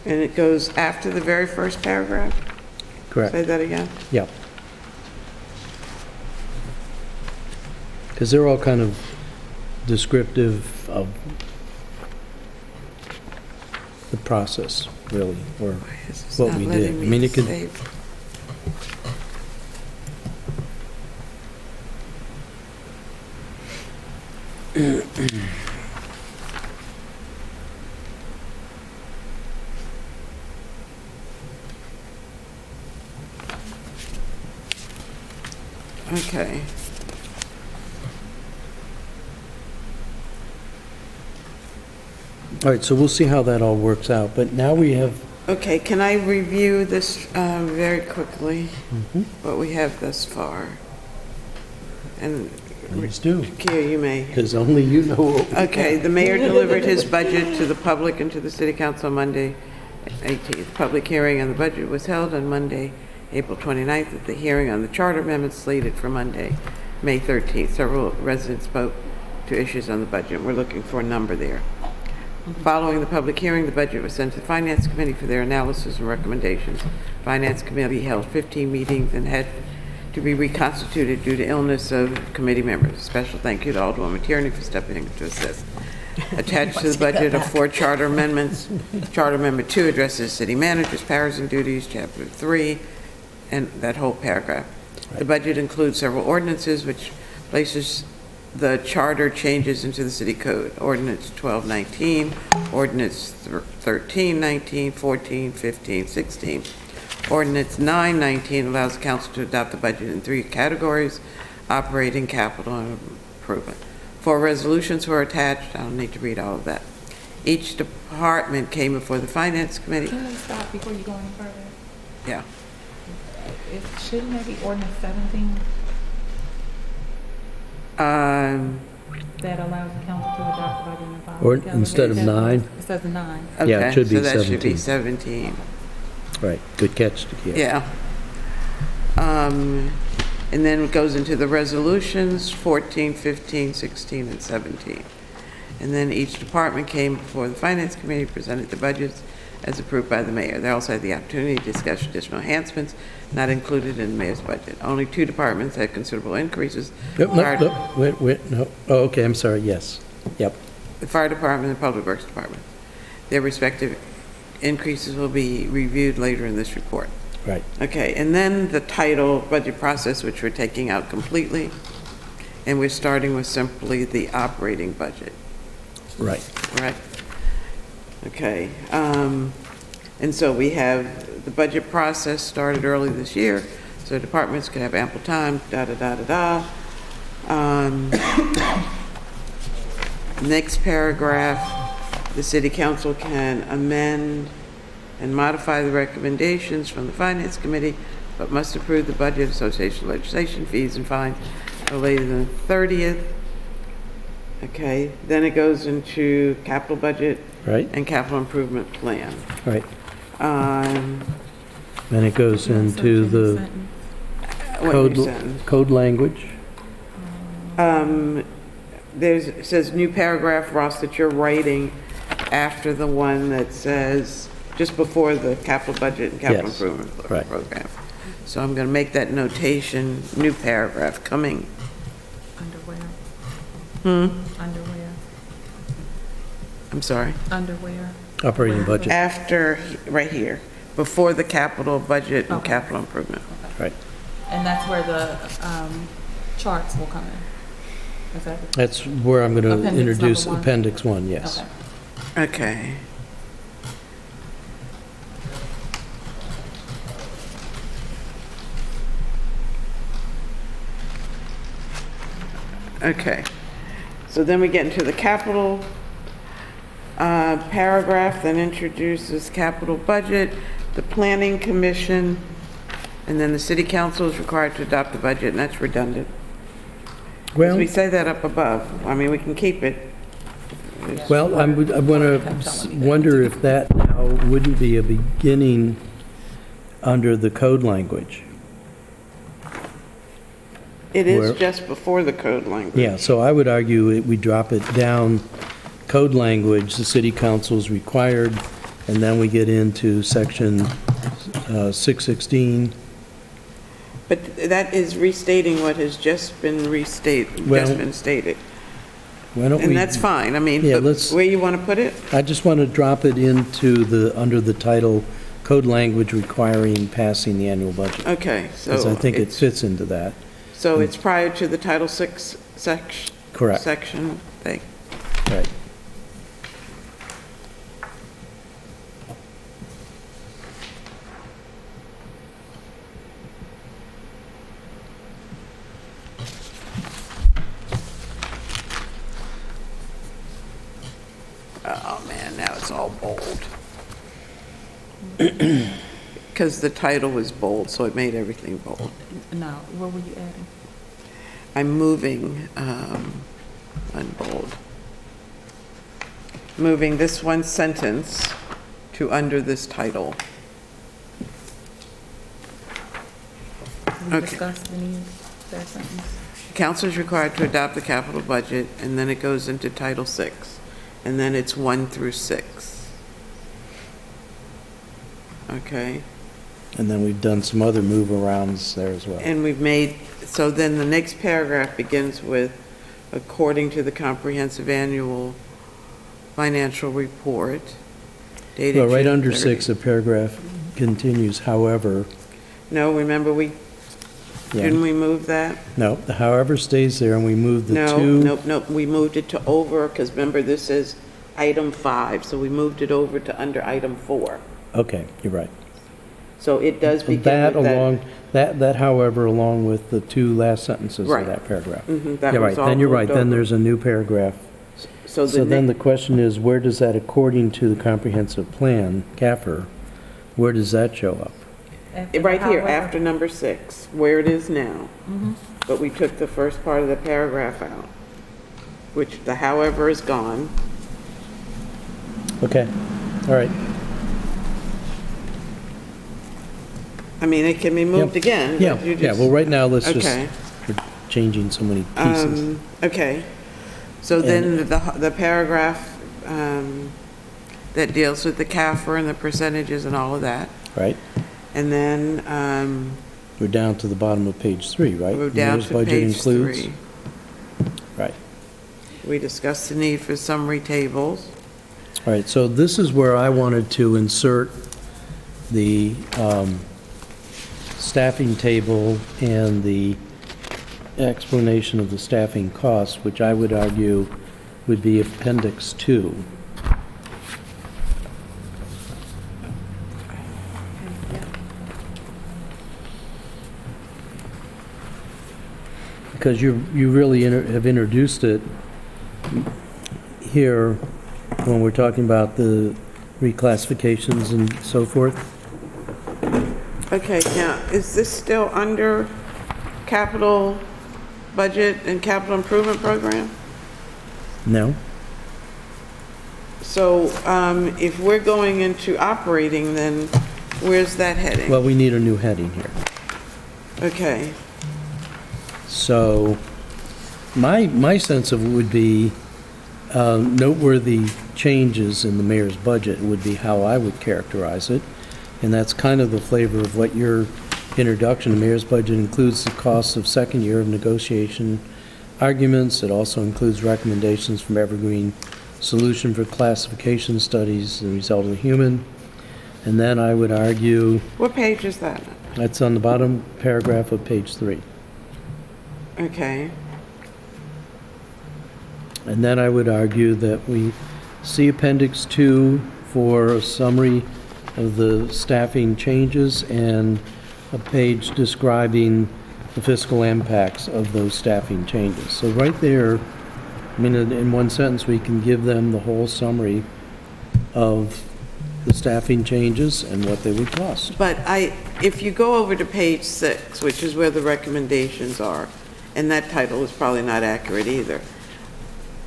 And it goes after the very first paragraph? Say Correct. that again? Yeah. Because they're all kind of descriptive of the process, really, or This is what not we letting did. I me mean, it could, save. Okay. all right, so we'll see how that all works out, but now we have, Okay, can I review this very quickly, Mm-hmm. what we have thus far? And, please do, Kia, you may. because only you know what we Okay, the mayor delivered his budget to the public and to the city council on Monday, 18th. Public hearing on the budget was held on Monday, April 29th, at the hearing on the charter amendment slated for Monday, May 13th. Several residents spoke to issues on the budget. We're looking for a number there. Following the public hearing, the budget was sent to the Finance Committee for their analysis and recommendations. Finance Committee held 15 meetings and had to be reconstituted due to illness of committee members. A special thank you to Alderwoman Tierney for stepping in to assist. Attached to the budget are 4 charter amendments. Charter Amendment 2 addresses city managers' powers and duties, Chapter 3, and that whole paragraph. The budget includes several ordinances which places the charter changes into the city code. Ordinance 1219, Ordinance 1319, 14, 15, 16. Ordinance 919 allows the council to adopt the budget in 3 categories: operating, capital, and improvement. 4 resolutions were attached. I don't need to read all of that. Each department came before the Finance Committee. Can we stop before you go any further? Yeah. Shouldn't there be ordinance 17 that allows the council to adopt the budget in the following Or calendar instead of year? 9? It says 9. Yeah, it Okay, should be so that should be 17. 17. Right, good catch, Takia. Yeah. And then it goes into the resolutions, 14, 15, 16, and 17. And then each department came before the Finance Committee, presented the budgets as approved by the mayor. They also had the opportunity to discuss additional enhancements not included in the mayor's budget. Only 2 departments had considerable increases. Nope, nope, nope, wait, no. Oh, okay, I'm sorry, yes. Yep, The Fire Department and Public Works Department. Their respective increases will be reviewed later in this report. right. Okay, and then the title, budget process, which we're taking out completely, and we're starting with simply the operating budget, Right. right? Okay, and so we have the budget process started early this year, so departments could have ample time, da-da-da-da-da. Next paragraph, the city council can amend and modify the recommendations from the Finance Committee, but must approve the budget, association legislation, fees, and fines no later than the 30th. Okay, then it goes into capital budget Right, and capital improvement plan. right. Um, Then it goes into the what code, new sentence? code language. It says new paragraph, Ross, that you're writing after the one that says, just before the capital budget and capital Yes, improvement right. program. So I'm going to make that notation, new paragraph coming. Underwear. Underwear. I'm sorry. Underwear. Operating budget, After, right here, before the capital budget and Okay. capital improvement. right. And that's where the charts will come in. Is that? That's where I'm going to Appendix introduce number 1. Appendix 1, yes. Okay. Okay. Okay, so then we get into the capital paragraph, that introduces capital budget, the planning commission, and then the city council is required to adopt the budget, and that's redundant. 'Cause Well, we say that up above. I mean, we can keep it. well, I want to wonder if that now wouldn't be a beginning under the code language. It is Where- just before the code language. Yeah, so I would argue we drop it down, code language, the city council is required, and then we get into section 616. But that is restating what has just been Well- stated. Why don't we? And that's fine, I mean, Yeah, but let's- where you want to put it? I just want to drop it into under the title, code language requiring passing the annual budget. Okay, so. Because I think it it's- fits into that. So it's prior to the Title VI section? Correct. Section thing. Right. Oh, man, now it's all bold. Because the title was bold, so it made everything bold. No, what were you adding? I'm moving, unbold. Moving this one sentence to under this title. We Okay. discussed the need of that sentence. council is required to adopt the capital budget, and then it goes into Title VI, and then it's 1 through 6. Okay, And then we've done some other move-arounds there as well. and we've made, so then the next paragraph begins with, according to the comprehensive annual financial report dated Well, right June under 30. 6, the paragraph continues, however, No, remember didn't we move that? no, the however stays there, and we move the No, two. nope, we moved it to over, because remember, this is item 5, so we moved it over to under item 4. Okay, you're right. So it does begin That with that. along, that however, along with the two last sentences of Right. that paragraph. That You're was right, all then you're right, moved then over. there's a new paragraph. So So then the the question is, where does that, according to the comprehensive plan, CAFR, where does that show up? right here, after number 6, where it is now. But we took the first part of the paragraph out, which the however is gone. Okay, all right. I mean, it can be moved Yep. again. Yeah, but you yeah, just- well, right now, let's just, Okay. we're changing so many pieces. Okay, so then the paragraph that deals with the CAFR and the percentages and all of that. Right? And then We're down to the bottom of page 3, right? we're down Mayor's to budget page includes- 3. Right. We discussed the need for summary tables. All right, so this is where I wanted to insert the staffing table and the explanation of the staffing costs, which I would argue would be Appendix 2. Because you really have introduced it here when we're talking about the reclassifications and so forth. Okay, now, is this still under capital budget and capital improvement program? No? So if we're going into operating, then where's that heading? Well, we need a new heading here. Okay, So my sense of it would be noteworthy changes in the mayor's budget would be how I would characterize it. And that's kind of the flavor of what your introduction, the mayor's budget includes the costs of second year of negotiation arguments. It also includes recommendations from Evergreen Solution for classification studies, the result of the human. And then I would argue, what page is that? that's on the bottom paragraph of page 3. Okay, And then I would argue that we see Appendix 2 for a summary of the staffing changes and a page describing the fiscal impacts of those staffing changes. So right there, I mean, in one sentence, we can give them the whole summary of the staffing changes and what they would cost. but if you go over to page 6, which is where the recommendations are, and that title is probably not accurate either,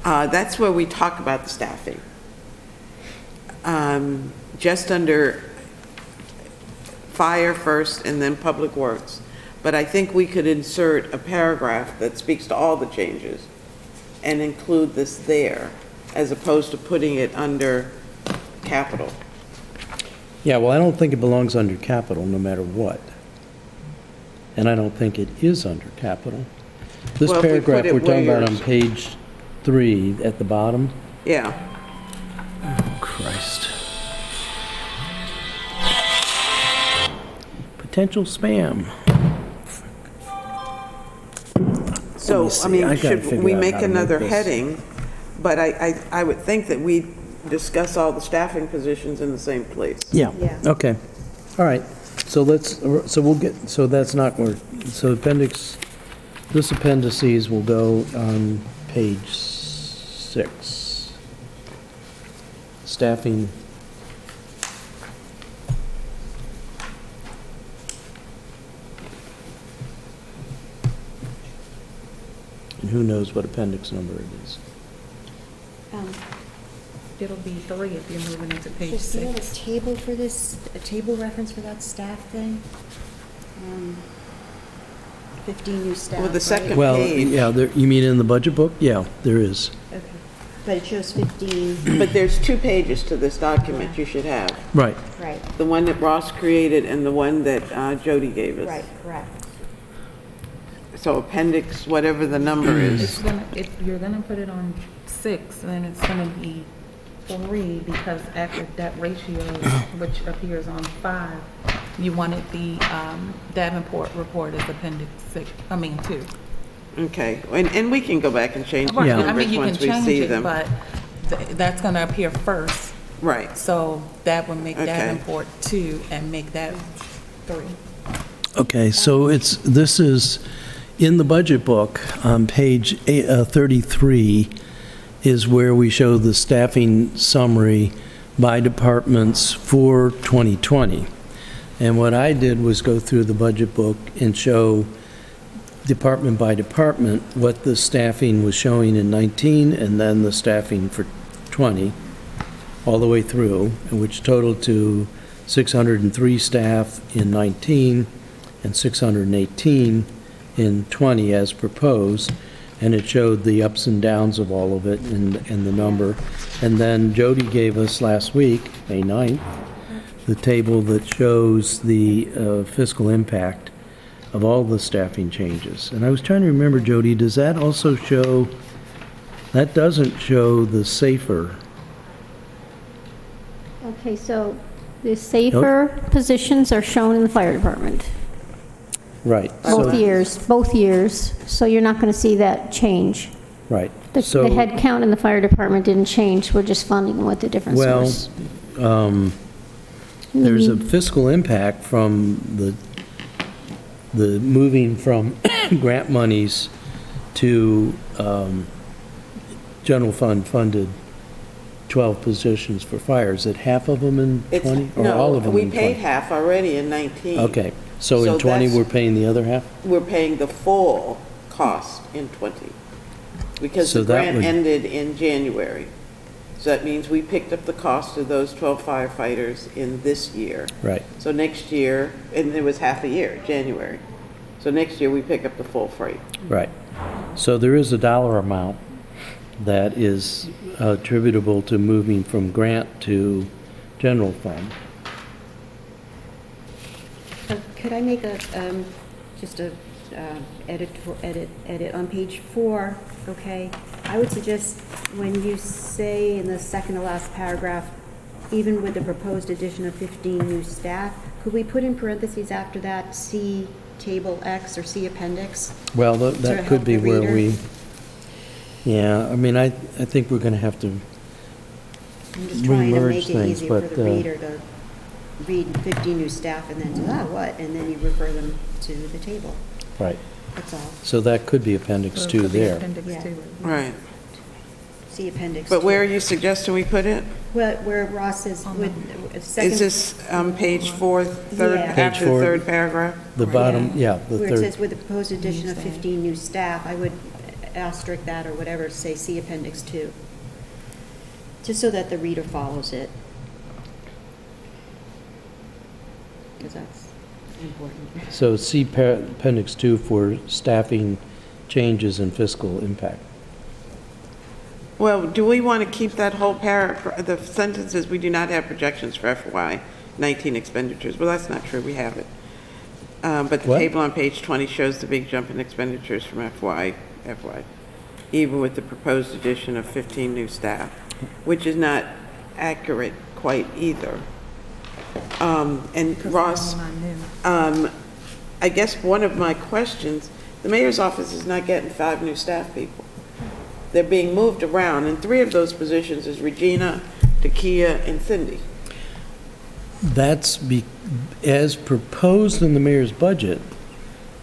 that's where we talk about the staffing. Just under fire first and then public works. But I think we could insert a paragraph that speaks to all the changes and include this there, as opposed to putting it under capital. Yeah, well, I don't think it belongs under capital, no matter what. And I don't think it is under capital. This Well, if we put paragraph it we're talking where about on yours- page 3 at the bottom. Yeah, Oh, Christ. Potential spam. so, see. I mean, I gotta should figure we out make how to make another this. heading? But I would think that we discuss all the staffing positions in the same place. Yeah. Yeah. Okay. All right. So we'll get, so that's not where, so this appendices will go on page 6. Staffing. And who knows what appendix number it is. It'll be 3 if you're moving into page Is there a 6. table for this, a table reference for that staff thing? 15 new staff, Well, the right? second Well, page. yeah, you mean in the budget book? Yeah, there is. Okay. But it shows 15, But there's 2 pages to this document you should have. Right. right, The one that Ross created and the one that Jody gave us. right, correct. So appendix, whatever the number is. If you're gonna put it on 6, then it's gonna be 3, because after debt ratios, which appears on 5, you wanted the Davenport report as appendix 2. Okay, and we can go back and change the Right, I numbers mean, you can once we change see it, them. but that's gonna appear first, Right, so that would make Okay. Davenport 2 and make that 3. Okay, so this is, in the budget book, on page 33, is where we show the staffing summary by departments for 2020. And what I did was go through the budget book and show department by department what the staffing was showing in 19 and then the staffing for 20, all the way through, which totaled to 603 staff in 19 and 618 in 20 as proposed, and it showed the ups and downs of all of it and the number. And then Jody gave us last week, May 9th, the table that shows the fiscal impact of all the staffing changes. And I was trying to remember, Jody, does that also show, that doesn't show the SAFER? Okay, so the safer positions are shown in the fire department, Right. both years, so you're not going to see that change. Right. The So, head count in the fire department didn't change, we're just funding what the difference well, was. there's a fiscal impact from the moving from grant monies to general fund funded 12 positions for fire. Is it half of them in it's, 20? Or all of no, them we in paid 20? half already in 19. Okay, so So in 20, that's- we're paying the other half? We're paying the full cost in 20, because So the that grant would- ended in January. So that means we picked up the cost of those 12 firefighters in this year. Right. So next year, and it was half a year, January. So next year, we pick up the full freight. Right. So there is a dollar amount that is attributable to moving from grant to general fund. Could I make a, just a edit on page 4, okay? I would suggest when you say in the second to last paragraph, even with the proposed addition of 15 new staff, could we put in parentheses after that, see table X or see appendix? Well, To that help could be the where reader? we, yeah, I mean, I think we're going to have to, I'm just trying to remerge make it things, easier for but, the reader to read 15 new staff and then say, what? And then you refer them to the table. right. That's all. So that could be Appendix 2 there. Yeah. Right. See appendix. But 2. where are you suggesting we put it? Where Ross is with second. Is this page 4, third, Yeah. Page after the 4. third paragraph? The bottom, yeah, the Where it third. says with the proposed addition of 15 new staff, I would asterisk that or whatever, say see appendix 2. Just so that the reader follows it. Because that's important. So see Appendix 2 for staffing changes and fiscal impact. Well, do we want to keep that whole paragraph, the sentences, we do not have projections for FY 19 expenditures? Well, that's not true, we have it. But the What? table on page 20 shows the big jump in expenditures from FY, even with the proposed addition of 15 new staff, which is not accurate quite either. And Ross, I guess one of my questions, the mayor's office is not getting 5 new staff people. They're being moved around, and 3 of those positions is Regina, Takia, and Cindy. That's as proposed in the mayor's budget,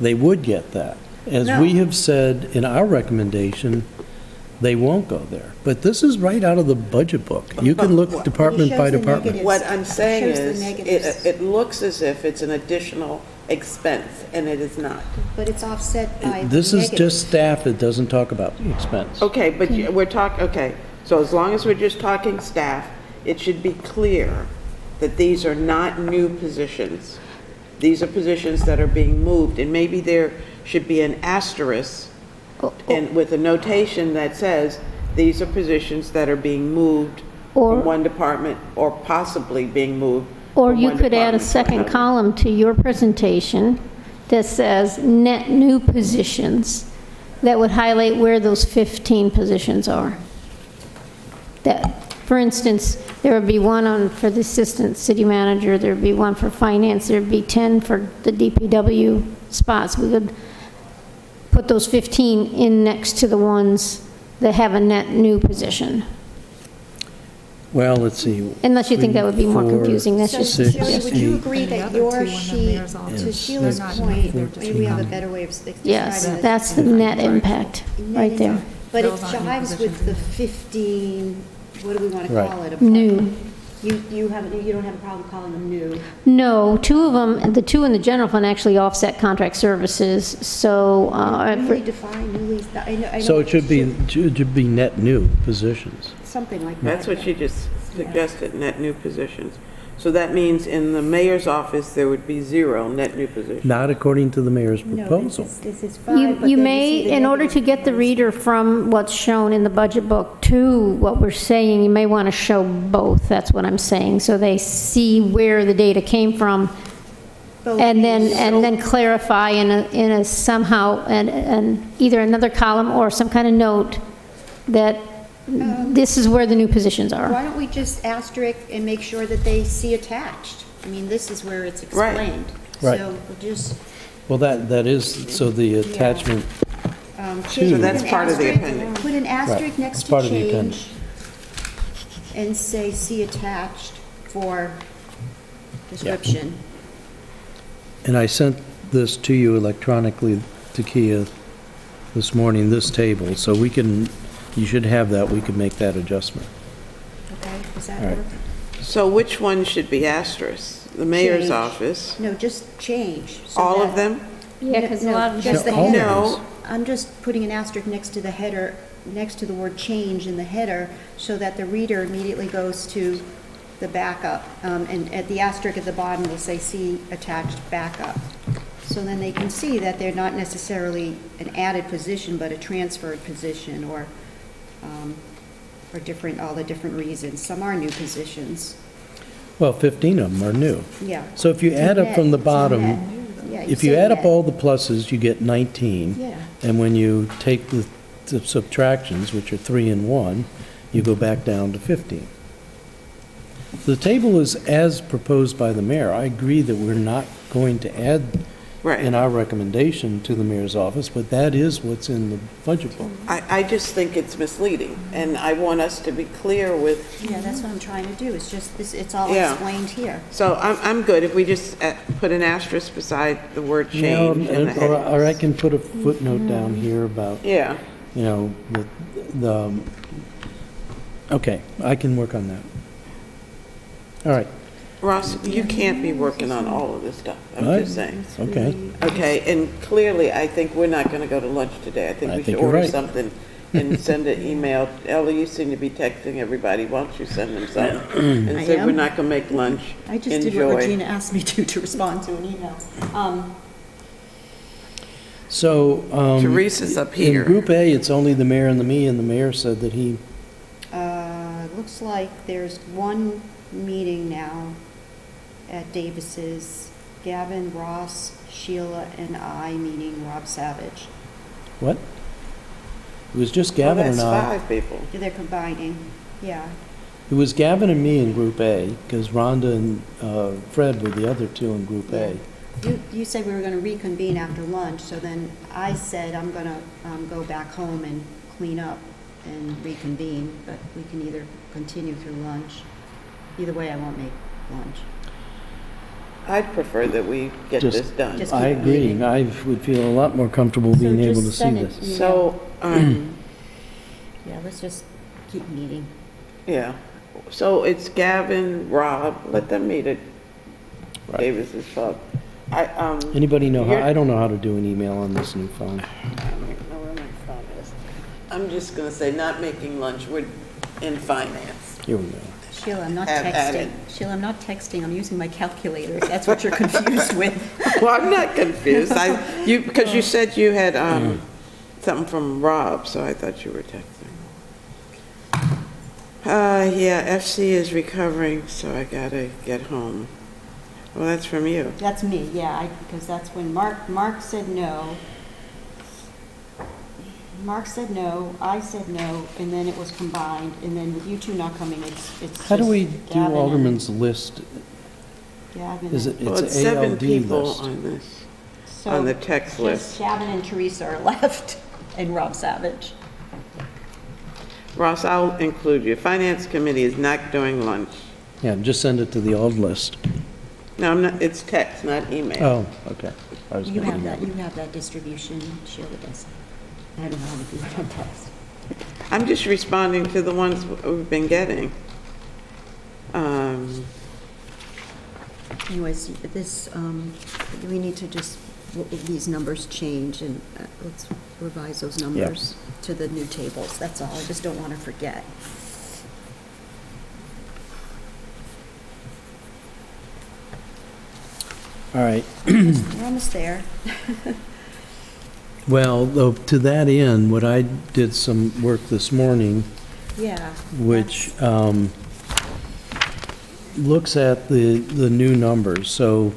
they would get that. As we No. have said in our recommendation, they won't go there. But this is right out of the budget book. You can look department by shows the department. negatives. What I'm saying Shows the is, negatives. it looks as if it's an additional expense, and it is not. But it's offset by the This is negative. just staff, it doesn't talk about the expense. Okay, but we're talking, okay, so as long as we're just talking staff, it should be clear that these are not new positions. These are positions that are being moved, and maybe they're should be an asterisk Oh, and with a notation that says, these are positions that are being moved Or- from one department or possibly being moved Or from you one could add a department to second another. column to your presentation that says net new positions, that would highlight where those 15 positions are. That, for instance, there would be one for the assistant city manager, there'd be one for finance, there'd be 10 for the DPW spots. We could put those 15 in next to the ones that have a net new position. Well, let's see. Unless you think that would be more 3, 4, confusing, that's So, just six, Jody, would you 8. agree And the that other your two in the sheet, mayor's office, to Yes, Sheila's they're not point, 14. maybe we have a better way of describing Yes, it. that's the net impact, right there. But it Those aren't new jives with the positions. 15, what do we want to Right. call it? New. You don't have a problem calling them new? No, two of them, the two in the general fund actually offset contract services, so, Newly defined, newly, I know. So it should be net new positions. Something like that. That's what she just suggested, net new positions. So that means in the mayor's office, there would be 0 net new positions. Not according to the mayor's No, proposal. this is 5, you but you then may, see the in order to negative get the ones. reader from what's shown in the budget book to what we're saying, you may want to show both, that's what I'm saying, so they see where the data came from, Both and views. then clarify in a somehow, and either another column or some kind of note that this is where the new positions are. Why don't we just asterisk and make sure that they see attached? I mean, this is where it's Right. explained. Right. So we'll just, Well, that is, so the attachment, change. So that's Put an part of the asterisk- appendix. Put an asterisk Right. next It's to part of the change. appendix. And say, see attached for description. and I sent this to you electronically, to Kia, this morning, this table, so we can, you should have that, we can make that adjustment. Okay, does that All right. work? So which one should be asterisk? The mayor's Change. office? No, just change. so All of that- them? Yeah, because a No, lot of just the Yeah, all of header. No. I'm just putting an asterisk next to the header, next to the word change in the header, so that the reader immediately goes to the backup. And at the asterisk at the bottom will say, see attached backup. So then they can see that they're not necessarily an added position, but a transferred position, or different, all the different reasons. Some are new positions, Well, 15 of them are new. yeah. So if you add up from the Net, bottom, net. Yeah, if you say add up net. all the pluses, you get 19. Yeah. And when you take the subtractions, which are 3 and 1, you go back down to 15. The table is as proposed by the mayor. I agree that we're not going to add in Right. our recommendation to the mayor's office, but that is what's in the budget book. I just think it's misleading, and I want us to be clear with, Yeah, that's what I'm trying to do, it's just, this. It's all Yeah. explained here. so I'm good if we just put an asterisk beside the word No, change in the or I headings. can put a footnote down here about, Yeah, you know, okay, I can work on that. All right, Ross, you can't be working on all of this stuff, I'm Right. just saying. okay. Okay, and clearly, I think we're not gonna go to lunch today. I think I we think should you're order right. something and send an email. Ellie, you seem to be texting everybody. Why don't you send them something? And I say, we're am. not gonna make lunch. I just did what Enjoy. Regina asked me to respond to an email. So, Teresa's up in here. Group A, it's only the mayor and the me, and the mayor said that he, Looks like there's one meeting now at Davis's, Gavin, Ross, Sheila, and I, meaning Rob Savage. what? It was just Oh, Gavin that's and I. 5 people. They're combining, yeah. It was Gavin and me in Group A, because Rhonda and Fred were the other two in Group A. You said we were going to reconvene after lunch, so then I said I'm going to go back home and clean up and reconvene, but we can either continue through lunch. Either way, I won't make lunch. I'd prefer that we get Just- this done. Just- I agree. meeting. I would feel a lot more comfortable being So able just to see send it this. So, Yeah, let's just keep meeting. yeah, so it's Gavin, Rob, let them meet at Right. Davis's Pub. Anybody know how, You're- I don't know how to do an email on this new phone. I don't even know where my phone is. I'm just gonna say, not making lunch, we're in finance. Here we go. Sheila, I'm not Have at it. texting. Sheila, I'm not texting, I'm using my calculator, if that's what you're confused with. Well, I'm not confused. Because you said you had something from Rob, so I thought you were texting. Yeah, FC is recovering, so I gotta get home. Well, that's from you. That's me, yeah, because that's when Mark said no. Mark said no, I said no, and then it was combined, and then with you two not coming, it's How do just we do Gavin and- Alderman's list? Gavin Is and- it, Well, it's it's an 7 ALD people list? on this, So on the text just list. Gavin and Teresa are left, and Rob Savage. Ross, I'll include you. Finance Committee is not doing lunch. Yeah, just send it to the old list. No, I'm not, it's text, not email. Oh, okay. I was You gonna have email. that, you have that distribution, Sheila does. I don't know how to do it on text. I'm just responding to the ones we've been getting. Anyways, this, we need to just, these numbers change, and let's revise those numbers to the new tables, that's all, I just don't want to forget. All right. We're almost there. Well, though, to that end, what I did some work this morning, Yeah. which looks at the new numbers. So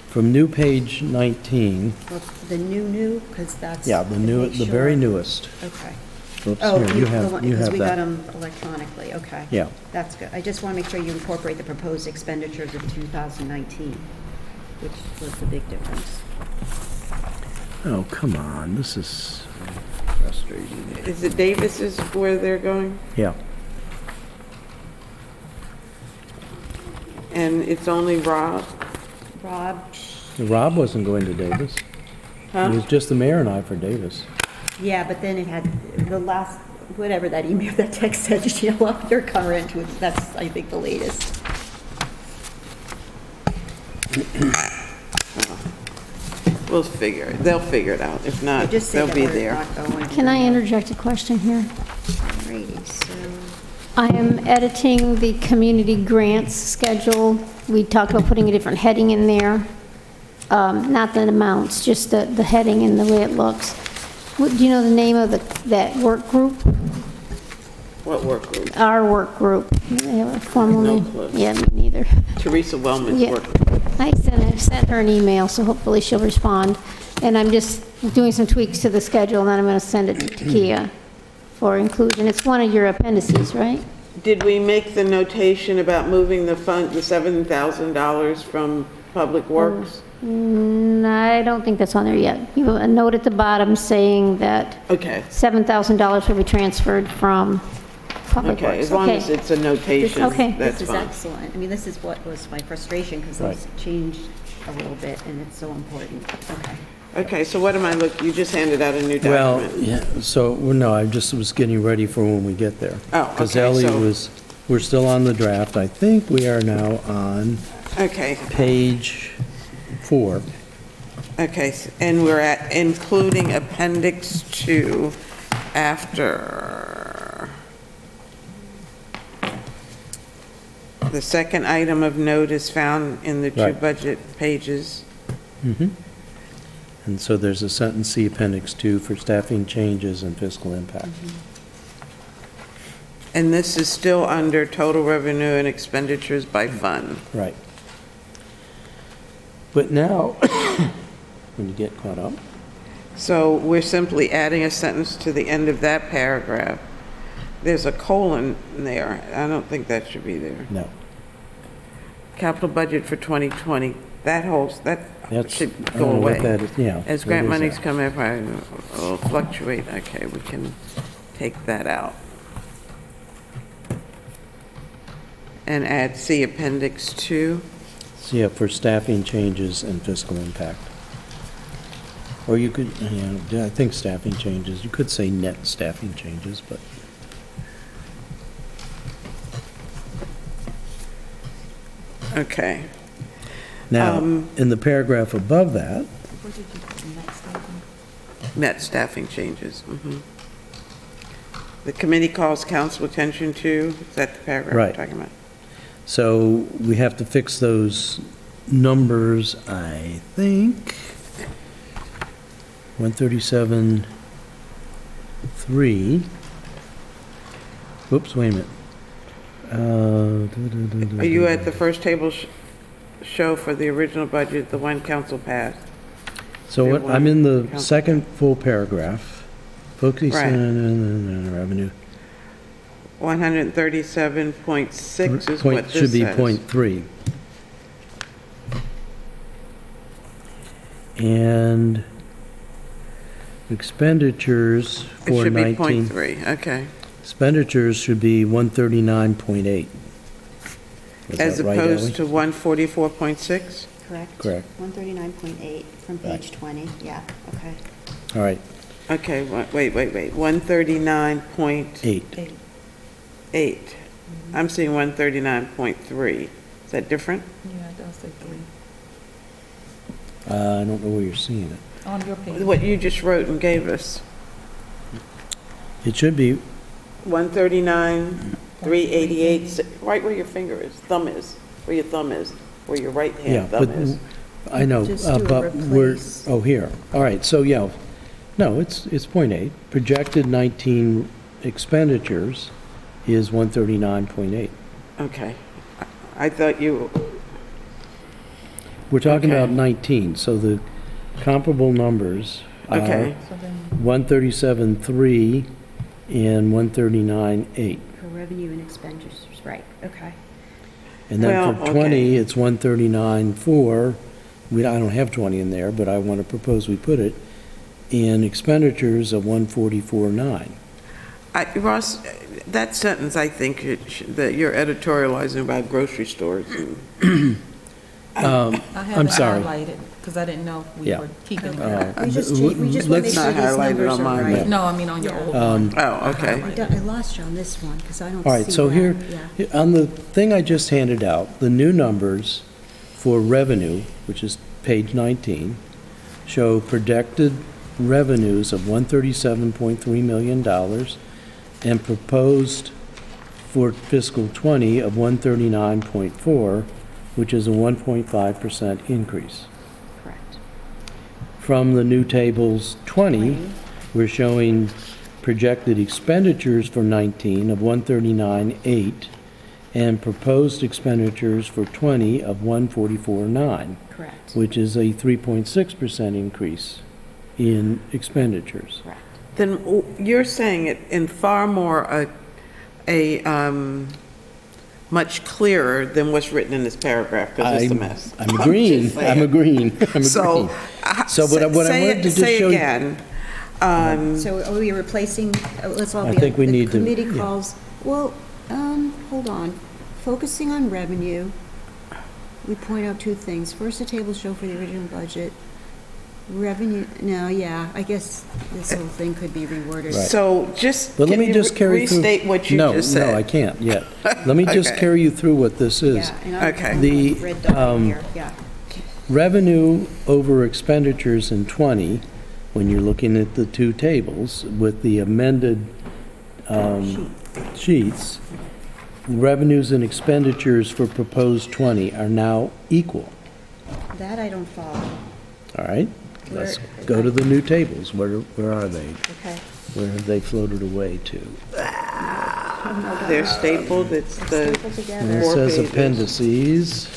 from new page 19, Well, the new, because that's. yeah, the new, make the very sure. newest. Okay. Oops, Oh, here, you the have, one- you because have we got that. them electronically, okay. Yeah. That's good. I just want to make sure you incorporate the proposed expenditures of 2019, which was the big difference. Oh, come on, this is frustrating. Is it Davis's where they're going? Yeah. And it's only Rob? Rob, Rob wasn't going to Davis. It was just the mayor and I for Davis. yeah, but then it had the last, whatever that email, that text said, Sheila, you're current with, that's, I think, the latest. We'll figure it. They'll figure it out. If I not, just said they'll that be we're there. not going. Can I interject a question here? Alrighty, so, I am editing the community grants schedule. We talked about putting a different heading in there. Not the amounts, just the heading and the way it looks. Do you know the name of that work group? What work group? Our work group. They have a formal No name. clue. Yeah, me neither. Teresa Wellman's Yeah. work group. I sent her an email, so hopefully she'll respond. And I'm just doing some tweaks to the schedule, and then I'm going to send it to Kia for inclusion. It's one of your appendices, right? Did we make the notation about moving the fund, the $7,000 from Public Works? I don't think that's on there yet. You have a note at the bottom saying that Okay, $7,000 will be transferred from Public Works. okay, as long as it's a notation, Okay. that's this is fine. excellent. I mean, this is what was my frustration, because those changed a little bit, and it's so important. Okay. Okay, so what am I looking, you just handed out a new Well, document? yeah, so, well, no, I just was getting ready for when we get there. Oh, Because okay, Ellie so- we're still on the draft. I think we are now on Okay, page 4. okay, and we're at including Appendix 2 after the second item of note is found in the two Right. budget pages. And so there's a sentence C, Appendix 2, for staffing changes and fiscal impact. And this is still under total revenue and expenditures by fund. Right. But now, when you get caught up, So we're simply adding a sentence to the end of that paragraph. There's a colon there. I don't think that should be there. no. Capital budget for 2020, that That's, should I go don't know what away. that is, yeah. As what grant is monies that? come in, will fluctuate. Okay, we can take that out. And add C, Appendix 2. So, yeah, for staffing changes and fiscal impact. Or you could, yeah, I think staffing changes, you could say net staffing changes, but. Okay. Now, in the paragraph above that, Where did you put the next statement? Net staffing changes. The committee calls council attention to, is that the paragraph we're Right. talking about? So we have to fix those numbers, I think. 137.3. Whoops, wait a minute. Are you at the first table show for the original budget, the one council passed? So what, I'm in the second full paragraph. Focusing Right. on revenue. 137.6 is what this Should be says. .3. And expenditures It for should be 19. .3, okay. Expenditures should be 139.8. Is As that right, Ally? opposed to 144.6? Correct? Correct. 139.8 from page 20, yeah, okay. All right, Okay, wait, 139.8. 8. I'm seeing 139.3. Is that different? Yeah, it does say 3 I don't know where you're seeing it. on your page. What you just wrote and gave us. It should be, 139,388, right where your finger is, thumb is, where your thumb is, where your right yeah, hand thumb but, is. I know, Just do a but we're, replace. oh, here. All right, so, yeah, no, it's .8. Projected 19 expenditures is 139.8. Okay. I thought you, We're talking Okay. about 19, so the comparable numbers are okay. So then, 137.3 and 139.8. For revenue and expenditures, right, okay. And then Well, for 20, okay. it's 139.4. I don't have 20 in there, but I want to propose we put it in expenditures of 144.9. Ross, that sentence, I think that you're editorializing about grocery stores. I have I'm it sorry. highlighted, because I didn't know if we Yeah. were keeping it. We just want to make sure Let's- these Not highlighted numbers on are mine, right. No, I mean on your old Um, one. Oh, okay. I lost you on this one, because I don't see All right, so that, here, yeah. on the thing I just handed out, the new numbers for revenue, which is page 19, show projected revenues of $137.3 million and proposed for fiscal '20 of 139.4, which is a 1.5% increase. Correct. From the new tables 20, we're showing projected expenditures for 19 of 139.8 and proposed expenditures for 20 of 144.9, Correct, which is a 3.6% increase in expenditures. correct. Then you're saying it in far more much clearer than what's written in this paragraph, because it's a mess. I'm agreeing, just saying. I'm agreeing. So, So, but what I wanted to just say show you- again, So are we replacing, let's all I be, think we need to- the committee yeah. calls, well, hold on. Focusing on revenue, we point out two things. First, the table show for the original budget. Revenue, no, yeah, I guess this whole thing could be reworded. Right. so just, But let can me you just carry through. restate what you just said? No, I can't yet. Let me just Okay. carry you through what this is. Yeah, and I'm- Okay. I'm The, red dot here, yeah. Revenue over expenditures in '20, when you're looking at the two tables with the amended sheets, revenues and expenditures for proposed '20 are now equal, That I don't follow, all right? Let's Where- go to the new tables. Where are they? okay. Where have they floated away to? They're stapled, it's the Stapled And together. it 4 says pages. appendices.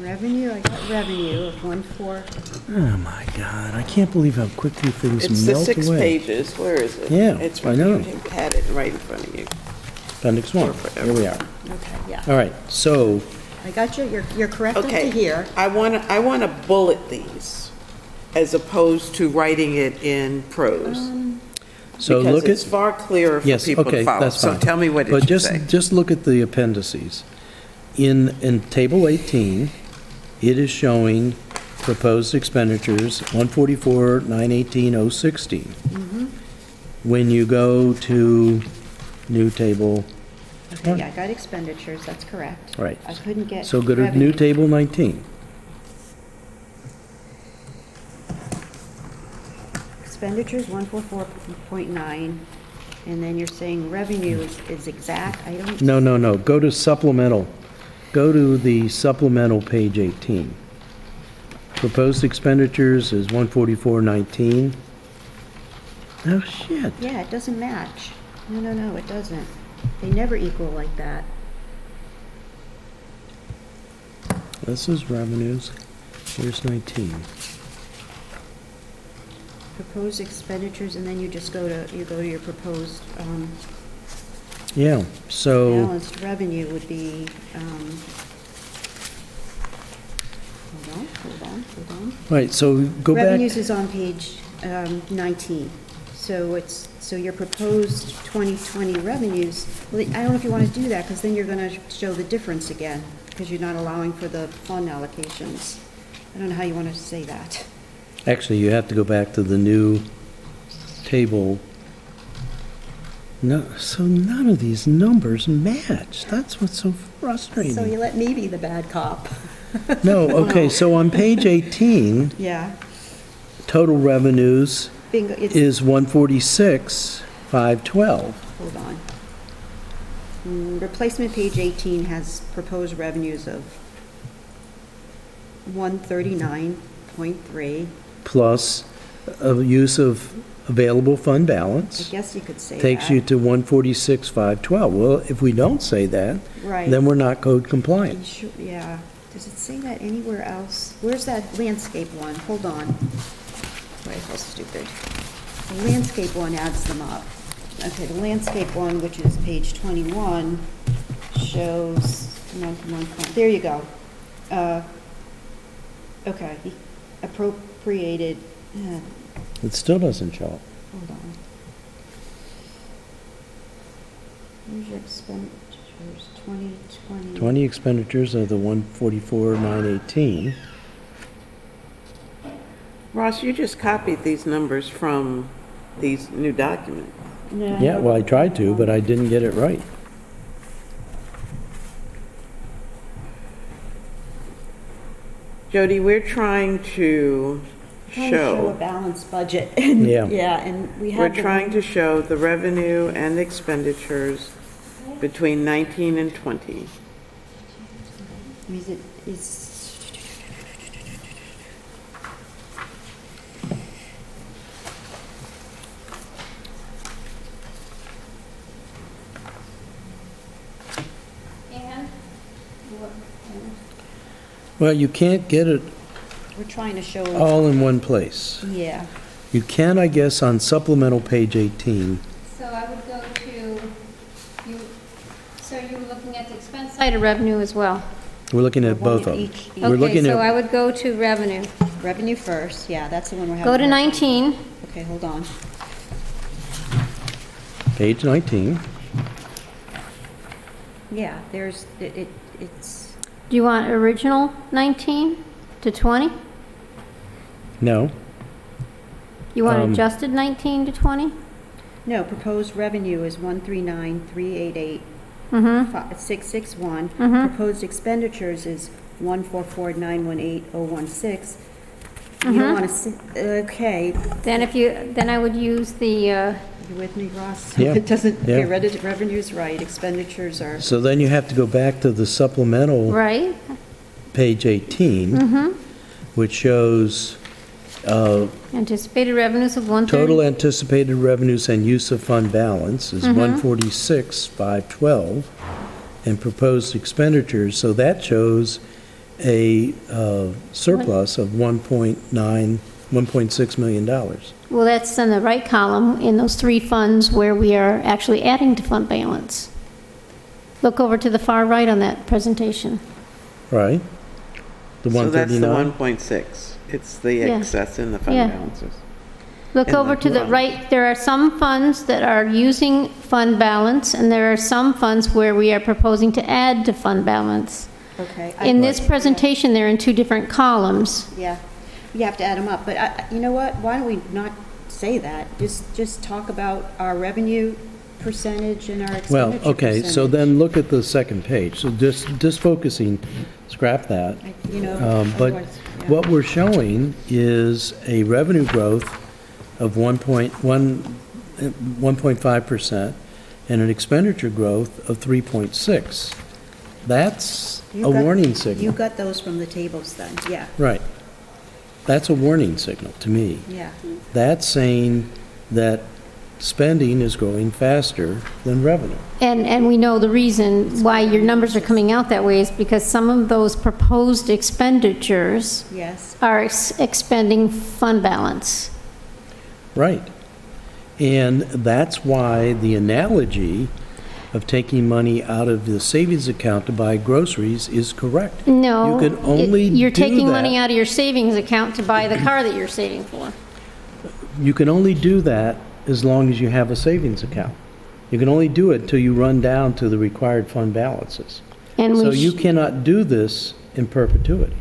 Revenue, I got revenue of 1.4, Oh, my God, I can't believe how quickly things It's the melt 6 away. pages, where is it? Yeah, It's I know. You had it right in front of you. Appendix 1, here we are. okay, yeah. All right, so, I got you, you're correct up to Okay. here. I want to bullet these as opposed to writing it in prose. so Because look at... it's far clearer for Yes, people okay, to follow. that's fine. So tell me what But did you say? just look at the appendices. In Table 18, it is showing proposed expenditures, 144,918,016. When you go to new table, Okay, yeah, I got expenditures, that's correct. Right. I couldn't get so go to new revenue. table 19. Expenditures, 144.9, and then you're saying revenue is exact, I don't. No, go to supplemental. go to the supplemental, page 18. Proposed expenditures is 144.19. Oh, shit. Yeah, it doesn't match. No, it doesn't. They never equal like that. This is revenues. Here's 19. Proposed expenditures, and then you just go to your proposed, Yeah, so, balanced revenue would be, hold on. right, so go back. Revenues is on page 19. So your proposed 2020 revenues, well, I don't know if you want to do that, because then you're going to show the difference again, because you're not allowing for the fund allocations. I don't know how you want to say that. Actually, you have to go back to the new table. No, so none of these numbers match. That's what's so So you frustrating. let me be the bad cop. No, okay, so on page 18, Yeah. total revenues Bingo, it's, is 146,512. hold on. Replacement page 18 has proposed revenues of 139.3. Plus use of available fund I balance guess you could say that. takes you to 146,512. Well, if we don't say that, Right. then we're not code compliant. Yeah. Does it say that anywhere else? Where's that landscape one? Hold on. Why I feel stupid. The landscape one adds them up. Okay, the landscape one, which is page 21, shows, come on, there you go. Okay, appropriated, It still doesn't show up. hold on. Where's your expenditures, 2020? 20 expenditures of the 144,918. Ross, you just copied these numbers from these new documents. No, Yeah, well, I tried to, but I didn't get it right. Jody, we're trying to trying to show a show, balanced budget. and- Yeah. Yeah, and we have. we're the- trying to show the revenue and expenditures between 19 and 20. Is it, is, Well, you can't get it we're trying to show, all in one place. yeah. You can, I guess, on supplemental page 18. So I would go to, so you were looking at the expense side of revenue as well? We're looking at One both of them. each- We're Okay, looking so I at, would go to revenue. Revenue first, yeah, that's the one we're having. Go to a hard time. 19. Okay, hold on. page 19. Yeah, there's, it's, Do you want original 19 to 20? No, You want Um, adjusted 19 to 20? no, proposed revenue is 139,388. Mm-hmm. 661. Mhm. Proposed expenditures is 144,918,016. You Mm-hmm. don't want to, okay, Then I would use the, you with me, Ross? Yeah. It doesn't, Yeah. okay, revenue's right, expenditures are, so then you have to go back to the supplemental, right? page 18, Mm-hmm. which shows Anticipated revenues of 130. total anticipated revenues and use of fund balance is 146,512, and proposed expenditures, so that shows a surplus of $1.6 million. Well, that's in the right column in those three funds where we are actually adding to fund balance. Look over to the far right on that presentation. Right? The So that's the 139? 1.6. It's the Yeah. excess in the fund Yeah. balances. Look And over the to the run. right, there are some funds that are using fund balance, and there are some funds where we are proposing to add to fund balance. okay. In this presentation, they're in two different columns. Yeah, you have to add them up, but you know what, why don't we not say that? Just talk about our revenue percentage and our Well, expenditure okay, so percentage. then look at the second page. So just focusing, scrap that. You know, But otherwise, yeah. what we're showing is a revenue growth of 1.5% and an expenditure growth of 3.6. That's You a got- warning You signal. got those from the tables then, yeah, Right. That's a warning signal to me. yeah. That's saying that spending is growing faster than revenue. And we know the reason why your numbers are coming out that way is because some of those proposed expenditures Yes, are expending fund balance. Right. And that's why the analogy of taking money out of the savings account to buy groceries is correct. No. You can only You're do taking that- money out of your savings account to buy the car that you're saving for. You can only do that as long as you have a savings account. You can only do it until you run down to the required fund balances. And So we, you cannot do this in perpetuity.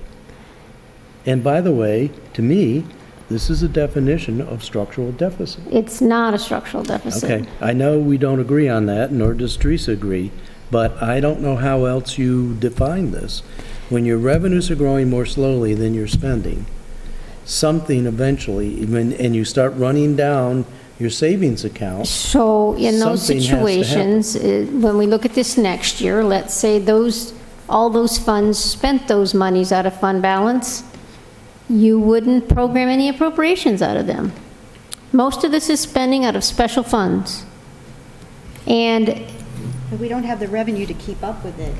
And by the way, to me, this is a definition of structural deficit. it's not a structural deficit. Okay, I know we don't agree on that, nor does Teresa agree, but I don't know how else you define this. When your revenues are growing more slowly than your spending, something eventually, and you start running down your savings account, So in those Something has to happen. situations, when we look at this next year, let's say all those funds spent those monies out of fund balance, you wouldn't program any appropriations out of them. Most of this is spending out of special funds. And But we don't have the revenue to keep up with it.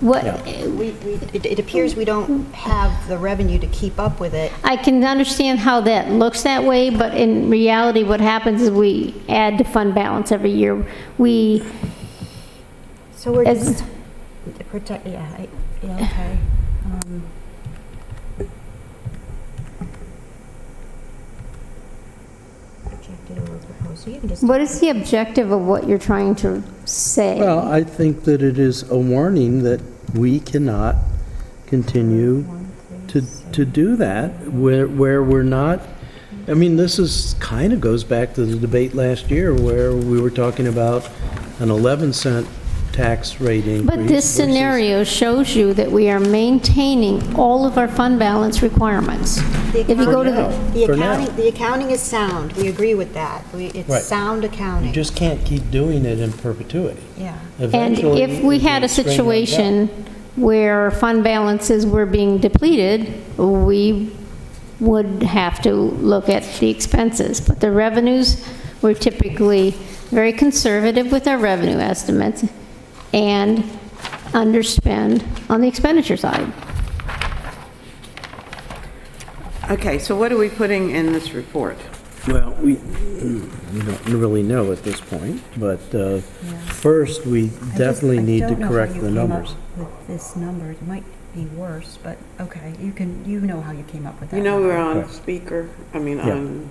what, It appears we don't have the revenue to keep up with it. I can understand how that looks that way, but in reality, what happens is we add to fund balance every year. We, So we're As- just, protect, yeah, okay. Projected or proposed, so you can just. what is the objective of what you're trying to say? well, I think that it is a warning that we cannot continue to do that where we're not, I mean, this is, kind of goes back to the debate last year where we were talking about an 11-cent tax rate increase. But this versus- scenario shows you that we are maintaining all of our fund balance requirements. If you go to the, For now. The accounting is sound, we agree with that. Right. It's sound You accounting. just can't keep doing it in perpetuity. Yeah. and Eventually, if we had a it's gonna strain runs out. situation where fund balances were being depleted, we would have to look at the expenses. But the revenues, we're typically very conservative with our revenue estimates and underspend on the expenditure side. Okay, so what are we putting in this report? Well, we don't really know at this point, but first, we definitely need to correct the numbers. With this number, it might be worse, but okay, you know how you came up with that. You know we're on Right. speaker, I mean, Yeah. on,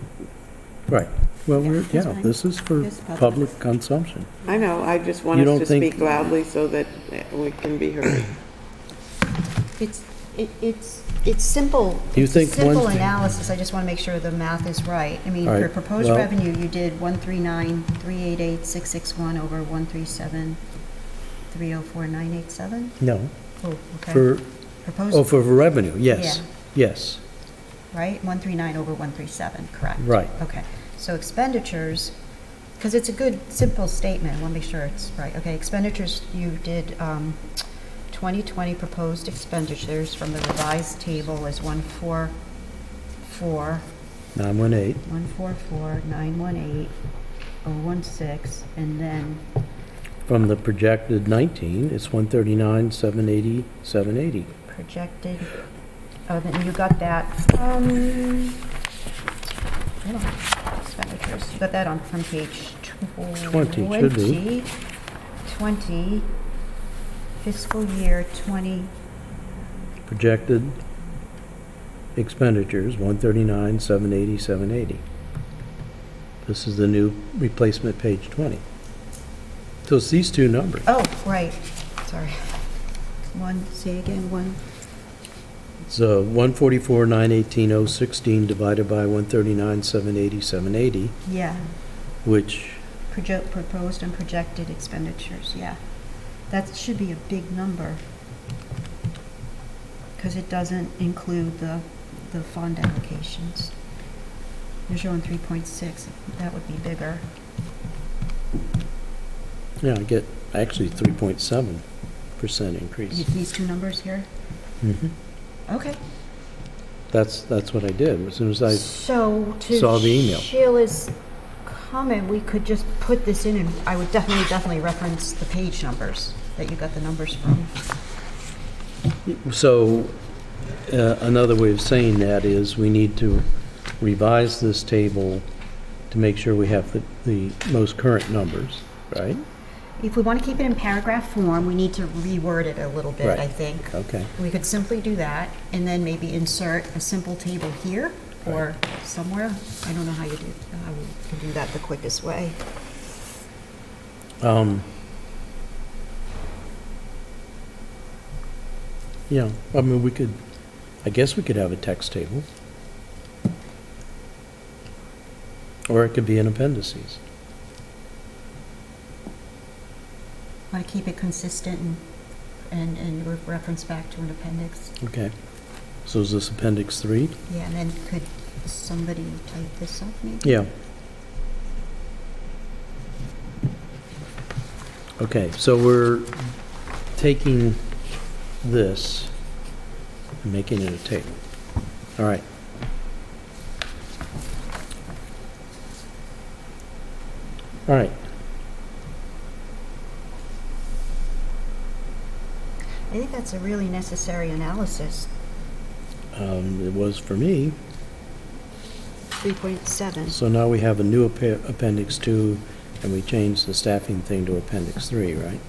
Right. Well, that's fine. this is for Just public. public consumption. I know, I just want You us don't to think- speak loudly so that we can be heard. It's simple. You It's a think one simple thing- analysis, I just want to make sure the math is right. I mean, All for right, proposed well- revenue, you did 139,388,661 over 137,304,987? No, Oh, okay. for, Proposed, for revenue, yes, Yeah. yes. right? 139 over 137, correct? Right. Okay, so expenditures, because it's a good, simple statement, I want to make sure it's right. Okay, expenditures, you did 2020 proposed expenditures from the revised table is 144, 918, 918, 016, and then, from the projected 19, it's 139, 780, 780. projected, oh, then you got that, hold on, expenditures, you got that from page 20, should be. 20, fiscal year 20, Projected expenditures, 139, 780, 780. This is the new replacement page 20. So it's these two numbers. oh, right, sorry. Say again, It's 144, 918, 016 divided by 139, 780, 780, yeah, which, proposed and projected expenditures, yeah. That should be a big number, because it doesn't include the fund allocations. You're showing 3.6, that would be bigger. yeah, I get actually 3.7 5% increase. These two numbers here? Mhm. Okay. That's what I did. As soon as I So saw the email. to Sheila's comment, we could just put this in, and I would definitely reference the page numbers that you got the numbers from. So, another way of saying that is we need to revise this table to make sure we have the most current numbers, right? If we want to keep it in paragraph form, we need to reword it a little bit, Right. I think. Okay. We could simply do that, and then maybe insert a simple table here or somewhere. I don't know how we can do that the quickest way. Yeah, I mean, I guess we could have a text table. Or it could be in appendices. Want to keep it consistent and reference back to an appendix. Okay. So is this Appendix 3? Yeah, and then could somebody type this up maybe? Yeah. Okay, so we're taking this and making it a table. All right. All right. I think that's a really necessary analysis. It was for me. 3.7. So now we have a new Appendix 2, and we changed the staffing thing to Appendix 3, right?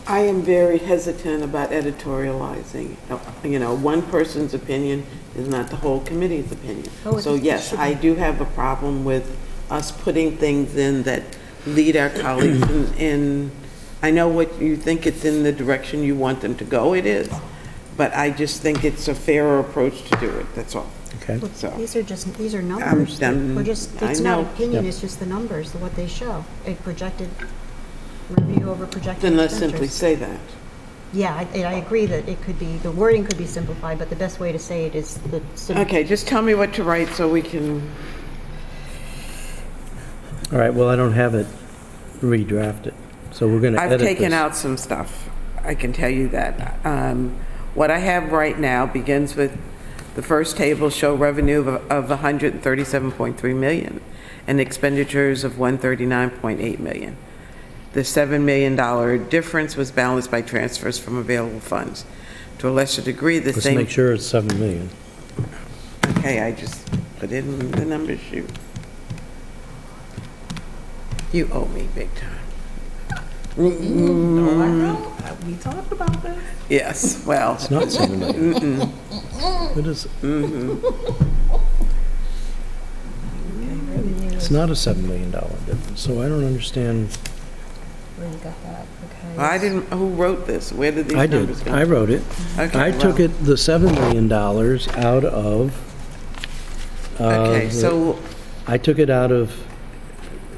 I am very hesitant about editorializing. You know, one person's opinion is not the whole committee's opinion. Oh, So it yes, should I be. do have a problem with us putting things in that lead our colleagues in, I know what you think it's in the direction you want them to go, it is, but I just think it's a fairer approach to do it, that's all. Okay. So, These are numbers. done. We're just, I it's not know. opinion, Yep. it's just the numbers, what they show. A projected revenue over projected then let's simply expenditures. say that. Yeah, I agree that it could be, the wording could be simplified, but the best way to say it is the. Okay, just tell me what to write so we can, All right, well, I don't have it redrafted, so we're going to edit I've this. taken out some stuff, I can tell you that. What I have right now begins with, the first table show revenue of 137.3 million and expenditures of 139.8 million. The $7 million difference was balanced by transfers from available funds. To a lesser degree, the Let's same... make sure it's 7 million. Okay, I just put it in the number sheet. You owe me big time. No, I know. We talked about this. Yes, well, It's not 7 million. What is it? It's not a $7 million difference, so I don't understand. Where you got that, okay. I didn't, who wrote this? Where did these I numbers did, come I from? wrote it. Okay, I took well. it, the $7 million out of. Okay, the- so I took it out of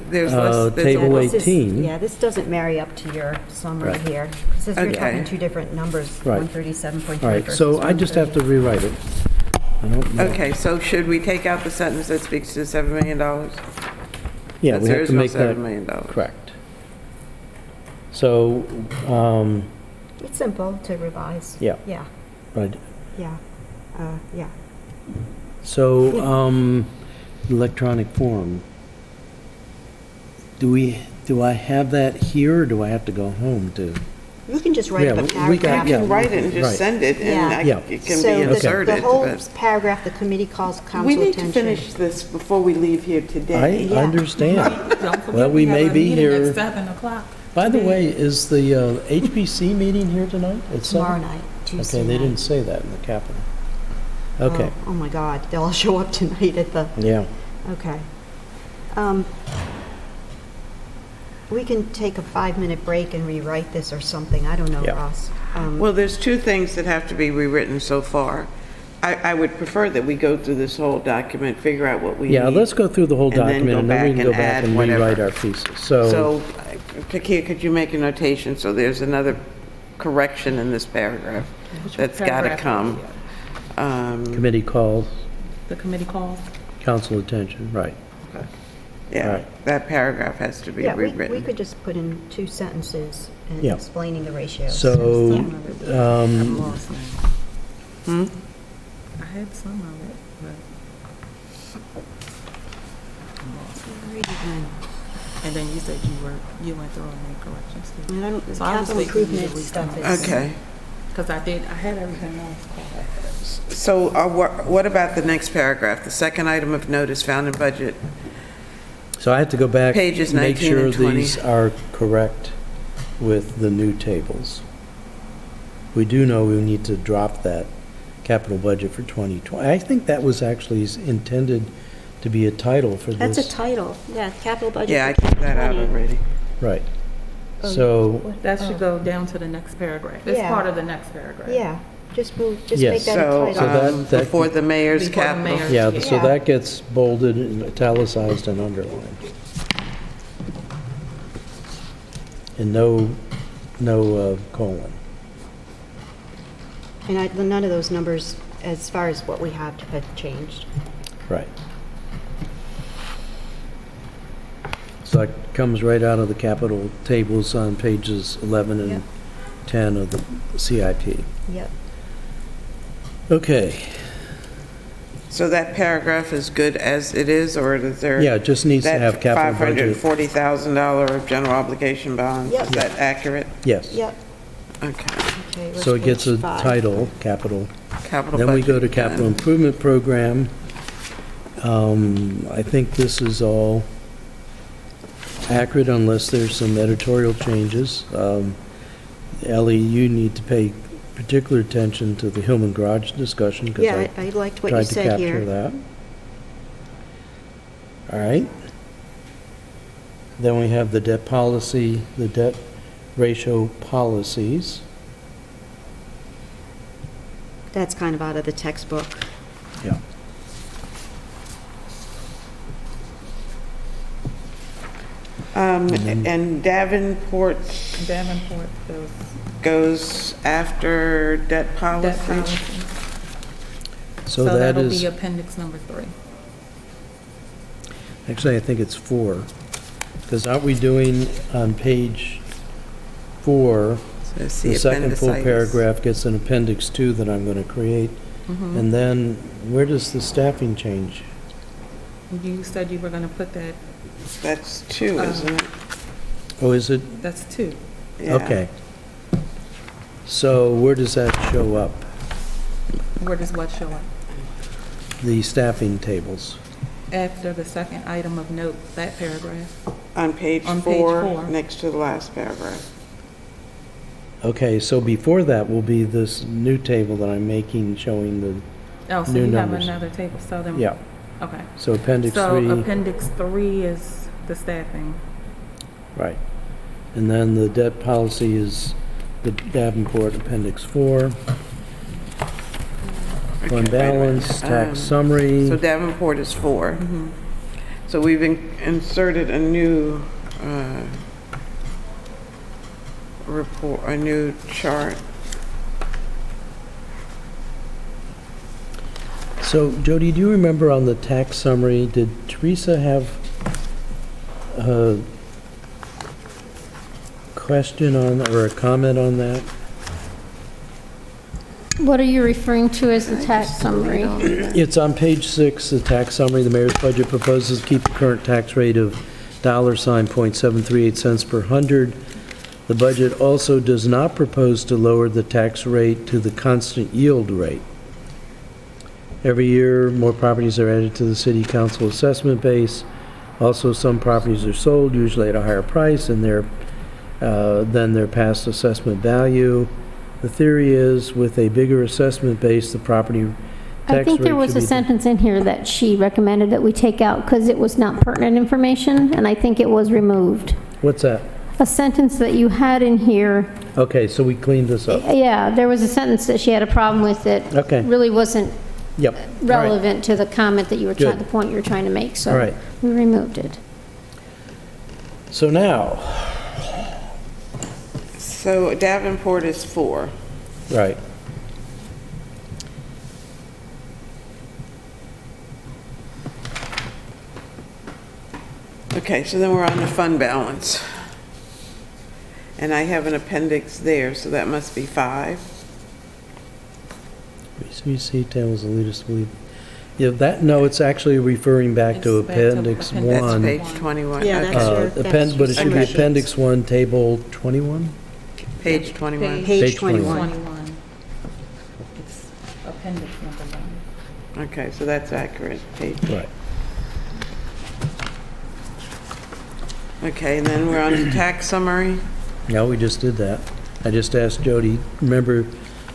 there's less, there's table almost- 18. Yeah, this doesn't marry up to your summary Right. here. Because you're Okay. talking two different numbers, Right. 137.3 All right, versus so I just have to 130. rewrite it. I don't know. Okay, so should we take out the sentence that speaks to $7 million? Yeah, Because we there have is to no make that. $7 million. Correct. So, It's simple to revise. Yeah. Yeah, right. yeah, yeah. So, electronic form. Do I have that here, or do I have to go home to? You can just write Yeah, up a we got- paragraph. You yeah, can write it and just right. send it, Yeah. and Yeah. it can So be the- inserted. the whole but- paragraph, the committee calls council We need attention. to finish this before we leave here I today. Yeah. understand. Don't forget Well, we have may a be meeting here- at 7 o'clock. By the today. way, is the HPC meeting here tonight? It's Tomorrow night, Tuesday Okay, they night. didn't say that in the Capitol. Okay, Oh my God, they'll all show up tonight at the, yeah. okay. We can take a 5-minute break and rewrite this or something, I don't know, Yeah. Ross. Well, there's two things that have to be rewritten so far. I would prefer that we go through this whole document, figure out what we need. Yeah, let's go through the whole and then document, go and then we back can go and back add and whatever. rewrite our pieces. So, So, Takia, could you make a notation, so there's another correction in this paragraph that's got to paragraph? come? committee calls, The committee calls. council attention, right. Yeah, Right. that paragraph has to be Yeah, we rewritten. could just put in 2 sentences and Yeah. explaining the ratios. So, I'm lost now. I had some of it, but I'm lost. Alrighty then. And then you said you went through and made corrections too. And I don't, So I was capital waiting for you to improvement read stuff them. is. Okay, Because I had everything else. so what about the next paragraph? The second item of note is found in budget. so I have to go back. Pages make 19 sure and 20. these are correct with the new tables. We do know we need to drop that capital budget for 2020. I think that was actually intended to be a title for this. That's a title, yeah, capital budget. Yeah, I for took that out 2020. already. Right. So, That should go down to the next paragraph. It's Yeah. part of the next paragraph. Yeah, just move, just Yes. make that a So, title. that- before the mayor's Before the capital. mayor's. yeah, so Yeah. that gets bolded and italicized and underlined. And no colon. And none of those numbers, as far as what we have changed. Right. So that comes right out of the capital tables on pages 11 and Yep. 10 of the CIP. Yep. Okay, So that paragraph is good as it is, or is there? yeah, it just needs to have That capital budget. $540,000 general obligation bond, Yep. is that accurate? Yes. Yep. Okay, Okay, where's So it gets a page 5? title, capital. capital Then we go to budget, capital then. improvement program. I think this is all accurate unless there's some editorial changes. Ellie, you need to pay particular attention to the Hillman Garage discussion because Yeah, I liked what you tried to said capture here. that. All right. Then we have the debt policy, the debt ratio policies. That's kind of out of the textbook. Yeah. And Davenport Davenport, those goes after debt debt policy? policy. So that that'll is, be appendix number 3. actually, I think it's 4. Because aren't we doing on page 4, So it's the second full appendicitis. paragraph gets an appendix 2 that I'm going to create. Mm-hmm. And then where does the staffing change? You said you were going to put that, That's 2, isn't it? Oh, is it? that's 2. Yeah. Okay. So where does that show up? Where does what show up? The staffing tables. After the second item of note, that paragraph. On page On page 4, 4. next to the last paragraph. Okay, so before that will be this new table that I'm making showing the, Oh, so New you numbers. have another table, so then. yeah. Okay. So appendix So 3, appendix 3 is the staffing. right. And then the debt policy is the Davenport appendix 4. Okay, Fund wait a minute. balance, tax So summary. Davenport is 4. So we've inserted a new report, a new chart. So Jody, do you remember on the tax summary, did Teresa have a question on, or a comment on that? What are you referring to as the tax summary? It's on page 6, the tax summary. The mayor's budget proposes to keep the current tax rate of $.738 cents per hundred. The budget also does not propose to lower the tax rate to the constant yield rate. Every year, more properties are added to the city council assessment base. Also, some properties are sold, usually at a higher price than their past assessment value. The theory is, with a bigger assessment base, the property tax rate I think there was should a be- sentence in here that she recommended that we take out because it was not pertinent information, and I think it was removed. What's that? A sentence that you had in here, Okay, so we cleaned this up. yeah, there was a sentence that she had a problem with that Okay. really wasn't Yep. All right. relevant to the comment that you were trying, Good. the point you were trying to make, so. All right. We removed it. So now, So Davenport is 4. right. Okay, so then we're on the fund balance. And I have an appendix there, so that must be 5. receipt tables will lead us to believe. Yeah, that, no, it's actually referring back to It's back to Appendix appendix. That's 1. page 21. Yeah, Okay. that's your- But it should be summary sheets. Appendix 1, Table 21? Page 21. Page 21. 21. It's appendix number 1. Okay, so that's accurate, page. Right. Okay, and then we're on the tax summary. No, we just did that. I just asked Jody, remember,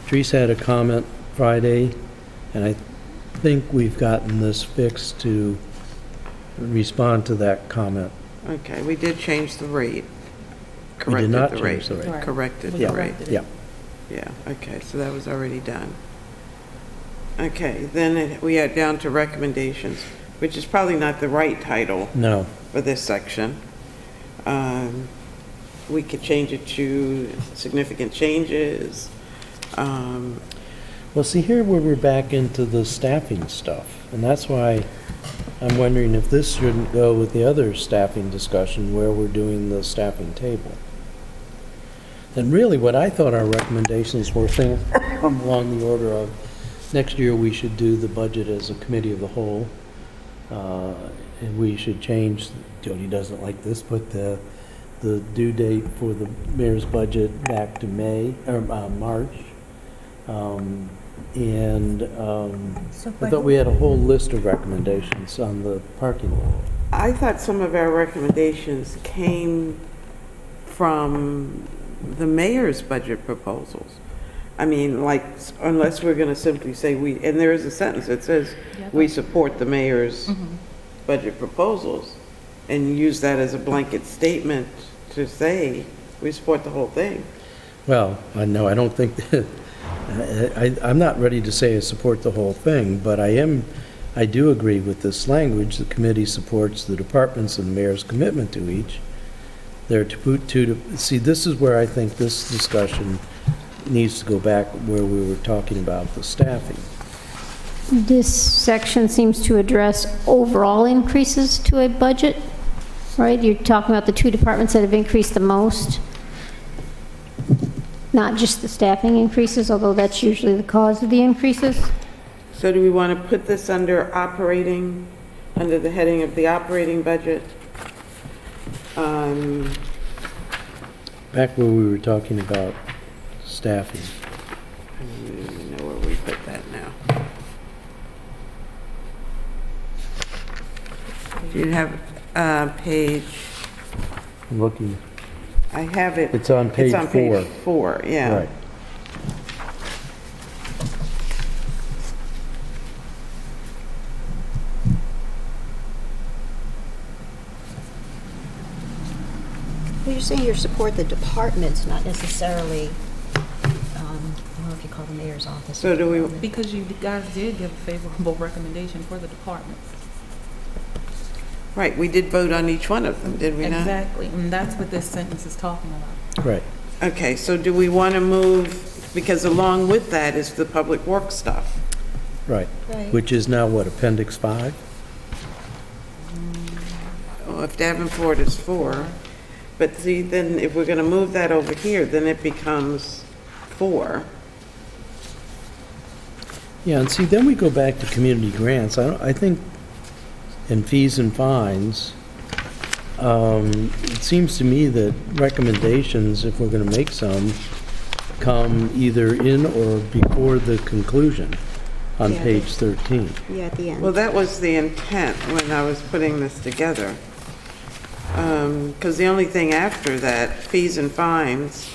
Teresa had a comment Friday, and I think we've gotten this fixed to respond to that comment. Okay, we did change the rate. We did not Corrected change the rate. Right. Corrected We the Yeah, rate. corrected it. yeah. Yeah, okay, so that was already done. Okay, then we are down to recommendations, which is probably not the right title No, for this section. We could change it to significant changes. well, see, here where we're back into the staffing stuff, and that's why I'm wondering if this shouldn't go with the other staffing discussion where we're doing the staffing table. And really, what I thought our recommendations were things along the order of, next year we should do the budget as a committee of the whole, and we should change, Jody doesn't like this, but the due date for the mayor's budget back to May, or March. I thought we had a whole list of recommendations on the parking lot. I thought some of our recommendations came from the mayor's budget proposals. I mean, like, unless we're going to simply say we, and there is a sentence that says, we support the mayor's budget proposals, and use that as a blanket statement to say, we support the whole thing. Well, I know, I don't think that, I'm not ready to say I support the whole thing, but I do agree with this language. The committee supports the departments and the mayor's commitment to each. There see, this is where I think this discussion needs to go back where we were talking about the staffing. This section seems to address overall increases to a budget, right? You're talking about the 2 departments that have increased the most, not just the staffing increases, although that's usually the cause of the increases. So do we want to put this under operating, under the heading of the operating budget? Back where we were talking about staffing. I don't even know where we put that now. Do you have page, I'm looking, I have it. it's on page 4. It's on page 4, yeah. Right. Well, you're saying you support the departments, not necessarily, I don't know if you call the mayor's office. So do we- Because you guys did give a favorable recommendation for the departments. Right, we did vote on each one of them, did we not? Exactly, and that's what this sentence is talking about. Right. Okay, so do we want to move, because along with that is the public works stuff. Right. Right. Which is now what, Appendix 5? Well, if Davenport is 4, but see, then if we're going to move that over here, then it becomes 4. Yeah, and see, then we go back to community grants. I think, and fees and fines, it seems to me that recommendations, if we're going to make some, come either in or before the conclusion on Yeah. page 13. Yeah, at the end. Well, that was the intent when I was putting this together. Because the only thing after that, fees and fines,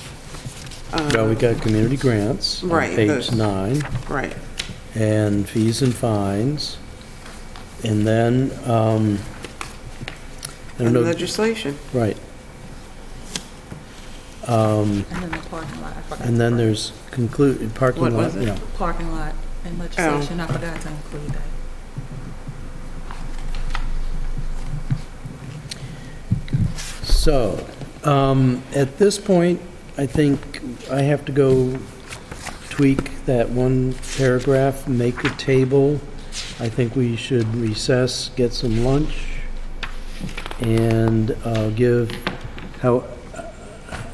Well, we got community grants on Right, page those. 9, right. and fees and fines, and then, I don't And know, legislation. right. And then the parking lot, I forgot. And then to- there's parking What lot, was it? yeah. Parking lot and legislation, I forgot to include that. So, at this point, I think I have to go tweak that one paragraph, make a table. I think we should recess, get some lunch, and give how,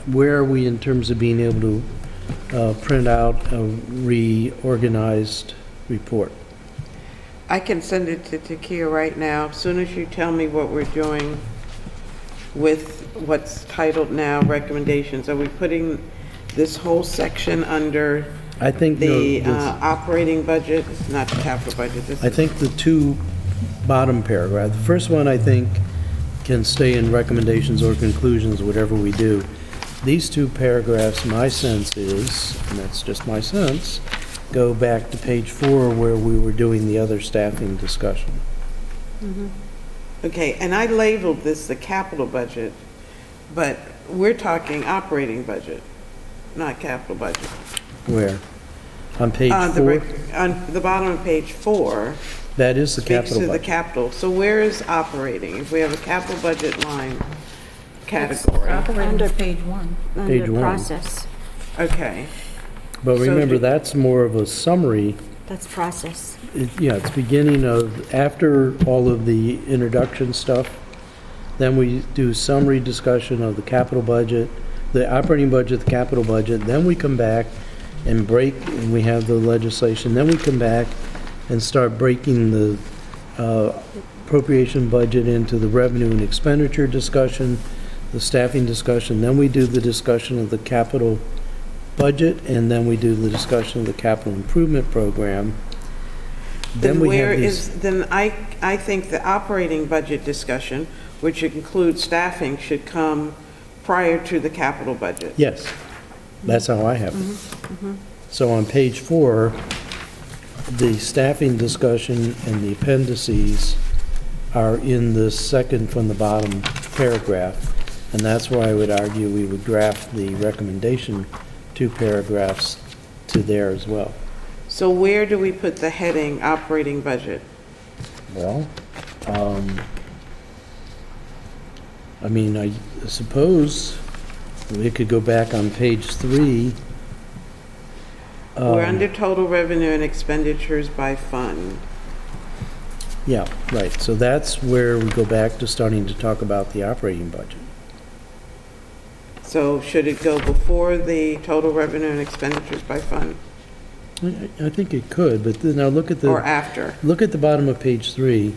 where are we in terms of being able to print out a reorganized report? I can send it to Takia right now. As soon as you tell me what we're doing with what's titled now recommendations, are we putting this whole section under I think the this- operating budget, not the capital budget? This I is- think the two bottom paragraph, the first one I think can stay in recommendations or conclusions, whatever we do. These two paragraphs, my sense is, and that's just my sense, go back to page 4 where we were doing the other staffing discussion. Okay, and I labeled this the capital budget, but we're talking operating budget, not capital budget. Where? On page The 4? On the bottom of page 4 That is the speaks capital to the budget. capital. So where is operating? If we have a capital budget line category, Operating is page 1. Page Under 1. process. okay. But So remember, do- that's more of a summary. That's process. Yeah, it's beginning of, after all of the introduction stuff, then we do summary discussion of the capital budget, the operating budget, the capital budget, then we come back and break, and we have the legislation, then we come back and start breaking the appropriation budget into the revenue and expenditure discussion, the staffing discussion, then we do the discussion of the capital budget, and then we do the discussion of the capital improvement program. Then we where have these, is, then I think the operating budget discussion, which includes staffing, should come prior to the capital budget. yes, that's how I have it. So on page 4, the staffing discussion and the appendices are in the second from the bottom paragraph, and that's why I would argue we would draft the recommendation 2 paragraphs to there as well. So where do we put the heading operating budget? Well, I mean, I suppose we could go back on page 3. We're under total revenue and expenditures by fund. Yeah, right, so that's where we go back to starting to talk about the operating budget. So should it go before the total revenue and expenditures by fund I think it could, but then now look at or the, after? look at the bottom of page 3.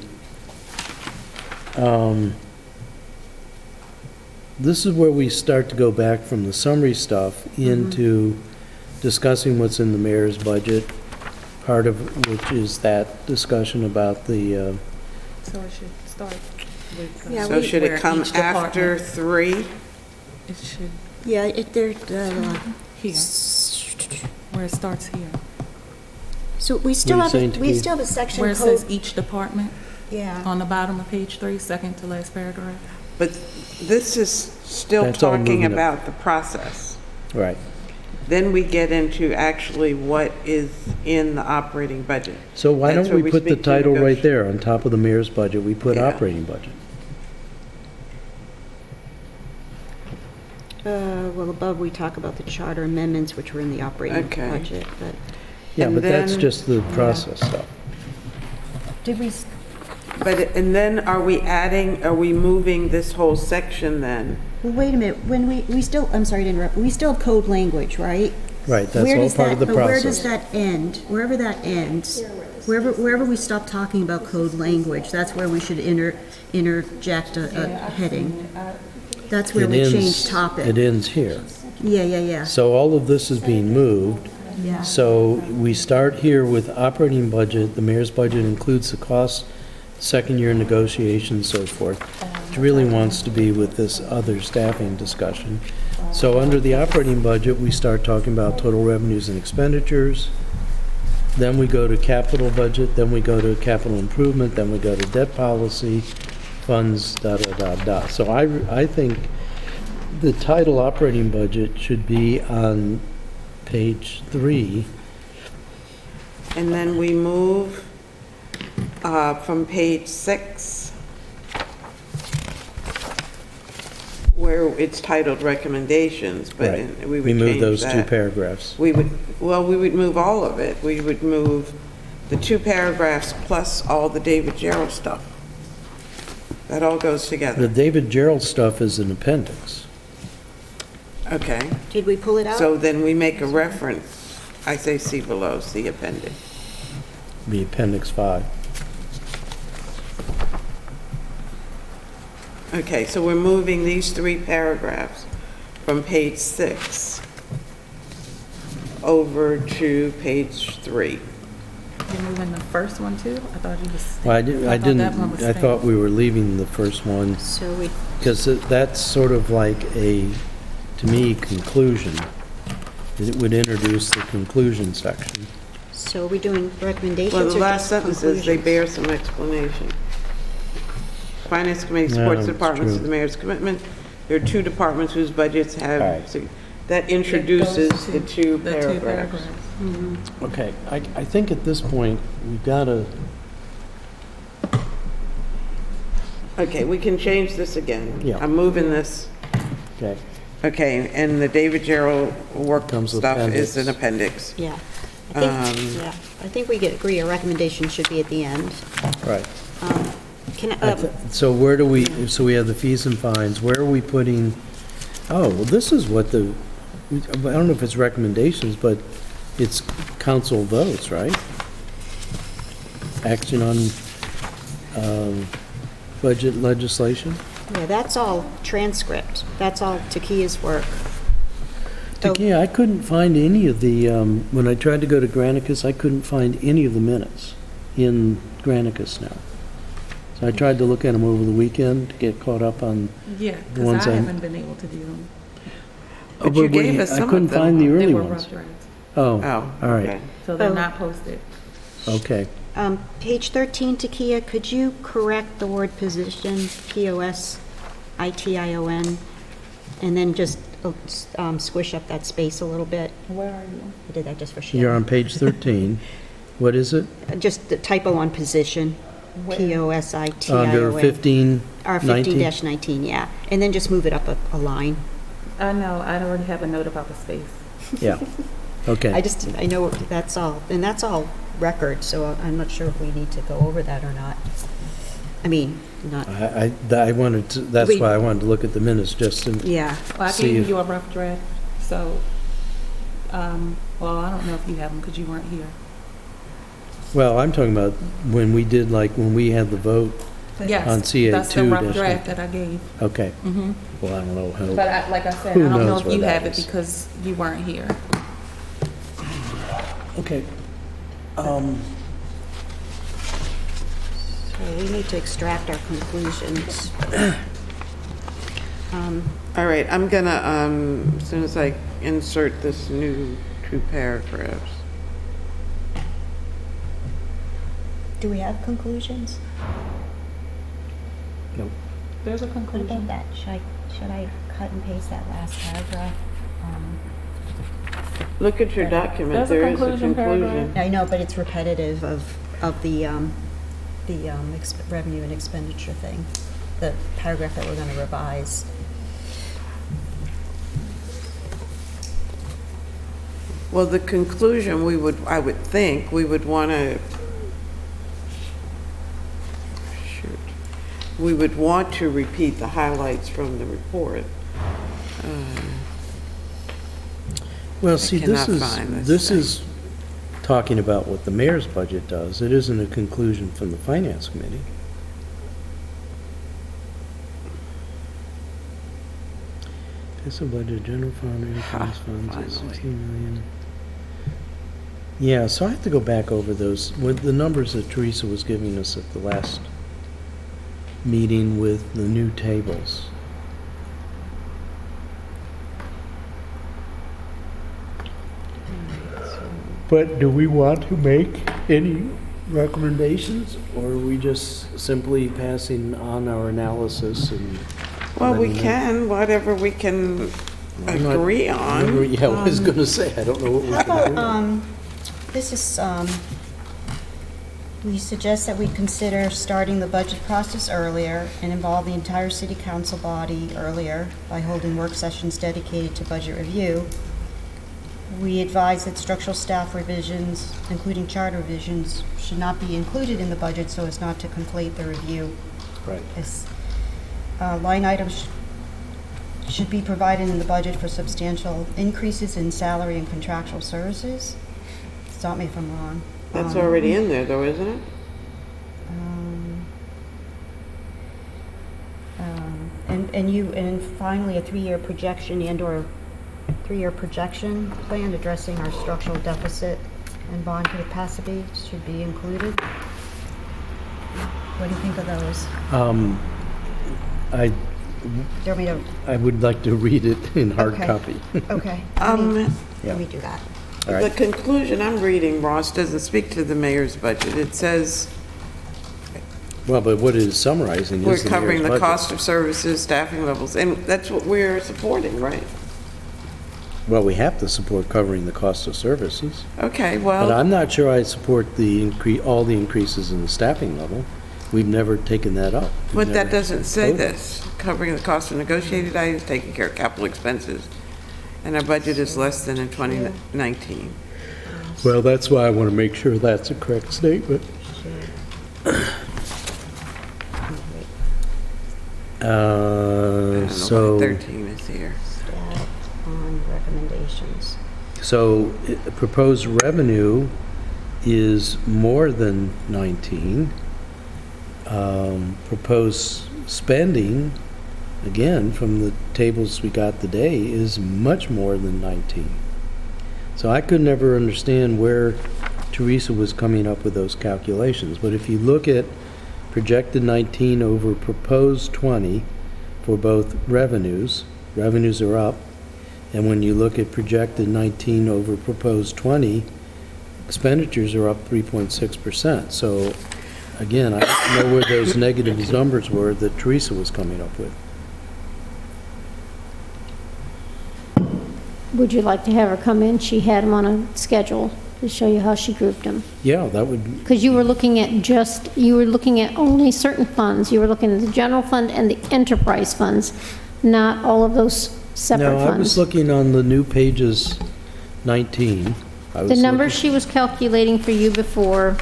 This is where we start to go back from the summary stuff into discussing what's in the mayor's budget, part of which is that discussion about the, So it should start with. Yeah, So should it where come each after department- 3? It should, Yeah, they're, here, where it starts here. so we still What are have, you saying, we Takee? still have a section Where it says code. each department, Yeah. on the bottom of page 3, second to last paragraph. But this is still That's all talking moving up. about the process. right. Then we get into actually what is in the operating budget. So why That's don't where we put the speak to title right negoti- there, on top of the mayor's budget, we put Yeah. operating budget. Well, above, we talk about the charter amendments, which were in the operating Okay. budget, but Yeah, And but that's then- just the process stuff. did we, But, and then are we moving this whole section then? Well, wait a minute, when we still, I'm sorry to interrupt, we still have code language, right? Right, that's Where all does part of the that- But where does process. that end? Wherever that ends, wherever we stop talking about code language, that's where we should interject a heading. That's where It we ends- change topic. It ends here. Yeah. So all of this is being moved. Yeah. So we start here with operating budget. The mayor's budget includes the cost, second-year negotiations, so forth, which really wants to be with this other staffing discussion. So under the operating budget, we start talking about total revenues and expenditures. Then we go to capital budget, then we go to capital improvement, then we go to debt policy, funds, da. So I think the title operating budget should be on page 3. And then we move from page 6, where it's titled recommendations, but Right. we We would move change those 2 that. paragraphs. We would move all of it. We would move the 2 paragraphs plus all the David Gerald stuff. That all goes The together. David Gerald stuff is an appendix. Okay, Did we pull it out? so then we make a reference. I say see below, see appendix. The appendix 5. Okay, so we're moving these 3 paragraphs from page 6 over to page 3. You're moving the first one too? I thought you was. Well, I thought that one was I thought staying. we were leaving the first one, So we, because that's sort of like a, to me, conclusion. It would introduce the conclusion section. so are we doing recommendations Well, or the last just sentence is, they conclusions? bear some explanation. Finance Committee Yeah, supports the that's departments true. of the mayor's commitment. There are 2 departments whose budgets have, Right. that introduces the 2 The two paragraphs. Okay, I think at this point, we've got to, Okay, we can change this again. Yeah. I'm moving this. okay, Okay, and the David Gerald work Comes with stuff is appendix. an appendix. Yeah. I think we could agree a recommendation should be at the end. right. So where do we, so we have the fees and fines, where are we putting, oh, well, this is what the, I don't know if it's recommendations, but it's council votes, right? Action on budget legislation? Yeah, that's all transcript. That's all Takia's work. Yeah, I couldn't find any of the, when I tried to go to Granicus, I couldn't find any of the minutes in Granicus now. So I tried to look at them over the weekend to get caught up on, Yeah, The ones because I I- haven't been able to do them. But you gave us some I of couldn't them. find the They early were ones. rough drafts, Oh, Oh, all right, okay. so they're Oh. not posted. okay. Page 13, Takia, could you correct the word position, P-O-S-I-T-I-O-N, and then just squish up that space a little bit? Where are you? I did that just for You're Sheila. on page 13. What is it? Just the typo on position, P-O-S-I-T-I-O-N. Under 15, Or 19? 15-19, yeah. And then just move it up a line. I know, I already have a note about the space. Yeah, okay. I know that's all, and that's all record, so I'm not sure if we need to go over that or not. I mean, not, I wanted to, that's We- why I wanted to look at the minutes, just to, yeah. Well, I See gave if- you a rough draft, so, well, I don't know if you have them because you weren't here. well, I'm talking about when we did, like, when we had the vote. Yes, On CA2 that's the rough dash draft that I gave. Okay, Mhm. well, I don't know how. But like I said, Who I don't know knows if where you that have it is. because you weren't here. Okay. So we need to extract our conclusions. All right, I'm gonna, as soon as I insert this new 2 paragraphs. Do we have conclusions? Nope. There's a What conclusion. about that? Should I cut and paste that last paragraph? Look at your document, There's a there is a conclusion paragraph. conclusion. I know, but it's repetitive of the revenue and expenditure thing, the paragraph that we're going to revise. Well, the conclusion, I would think, we would want to, we would want to repeat the highlights from the report. Well, see, cannot find this this thing. is talking about what the mayor's budget does. It isn't a conclusion from the finance committee. Fiscal budget, general fund, enterprise funds is finally. 16 million. Yeah, so I have to go back over those, with the numbers that Teresa was giving us at the last meeting with the new tables. But do we want to make any recommendations, or are we just simply passing on our analysis and? Well, we letting them- can, whatever we can I'm not- agree on. Yeah, I was gonna say, I don't know what we How can agree about, on. this is, we suggest that we consider starting the budget process earlier and involve the entire city council body earlier by holding work sessions dedicated to budget review. We advise that structural staff revisions, including charter revisions, should not be included in the budget so as not to conflate the review. Right. line items should be provided in the budget for substantial increases in salary and contractual services. Stop me if I'm wrong. That's already in there though, isn't it? And finally, a 3-year projection and/or 3-year projection plan addressing our structural deficit and bond capacity should be included. What do you think of those? I Do you want me to? I would like to read it in hard Okay. copy. Okay. Yeah. Let me do that. All The right. conclusion I'm reading, Ross, doesn't speak to the mayor's budget. It says Well, but what it is summarizing we're is the covering mayor's the budget. cost of services, staffing levels, and that's what we're supporting, right? Well, we have to support covering the cost of services. Okay, But well, I'm not sure I support the all the increases in the staffing level. We've never taken that up. We've but that never doesn't say proposed it. this. Covering the cost of negotiated items, taking care of capital expenses, and our budget is less than in 2019. Well, that's why I want to make sure that's a correct statement. I don't know So, why 13 is here. Stat on recommendations. so proposed revenue is more than 19. Proposed spending, again, from the tables we got today, is much more than 19. So I could never understand where Teresa was coming up with those calculations. But if you look at projected 19 over proposed 20 for both revenues are up. And when you look at projected 19 over proposed 20, expenditures are up 3.6%. So again, I don't know where those negative numbers were that Teresa was coming up with. Would you like to have her come in? She had them on a schedule to show you how she grouped them. Yeah, that would, Because you were looking at only certain funds. You were looking at the general fund and the enterprise funds, not all of those separate no, funds. I was looking on the new pages 19. I was The numbers looking- she was calculating for you before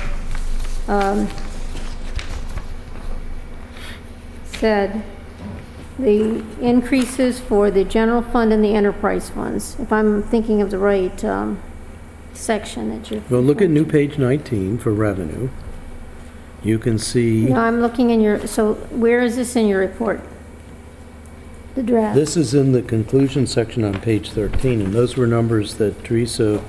said the increases for the general fund and the enterprise funds, if I'm thinking of the right section that you're... Well, look at new page 19 for revenue. You can see, No, I'm looking in your, so where is this in your report? The draft? this is in the conclusion section on page 13, and those were numbers that Teresa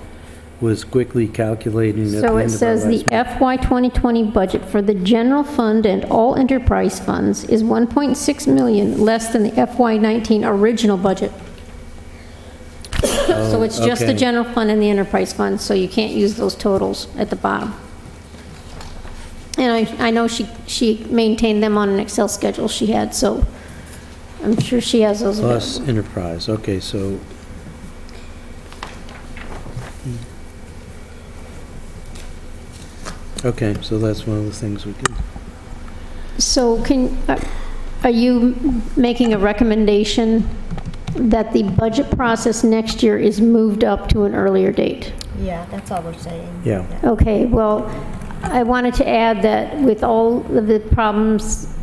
was quickly calculating at the end of So our it says the last meeting. FY 2020 budget for the general fund and all enterprise funds is 1.6 million less than the FY 19 original budget. So it's just the okay. general fund and the enterprise fund, so you can't use those totals at the bottom. And I know she maintained them on an Excel schedule she had, so I'm sure she has those Plus available. enterprise, okay, so. Okay, so that's one of the things we can, So are you making a recommendation that the budget process next year is moved up to an earlier date? Yeah, that's all we're saying. Yeah. Okay, well, I wanted to add that with all of the problems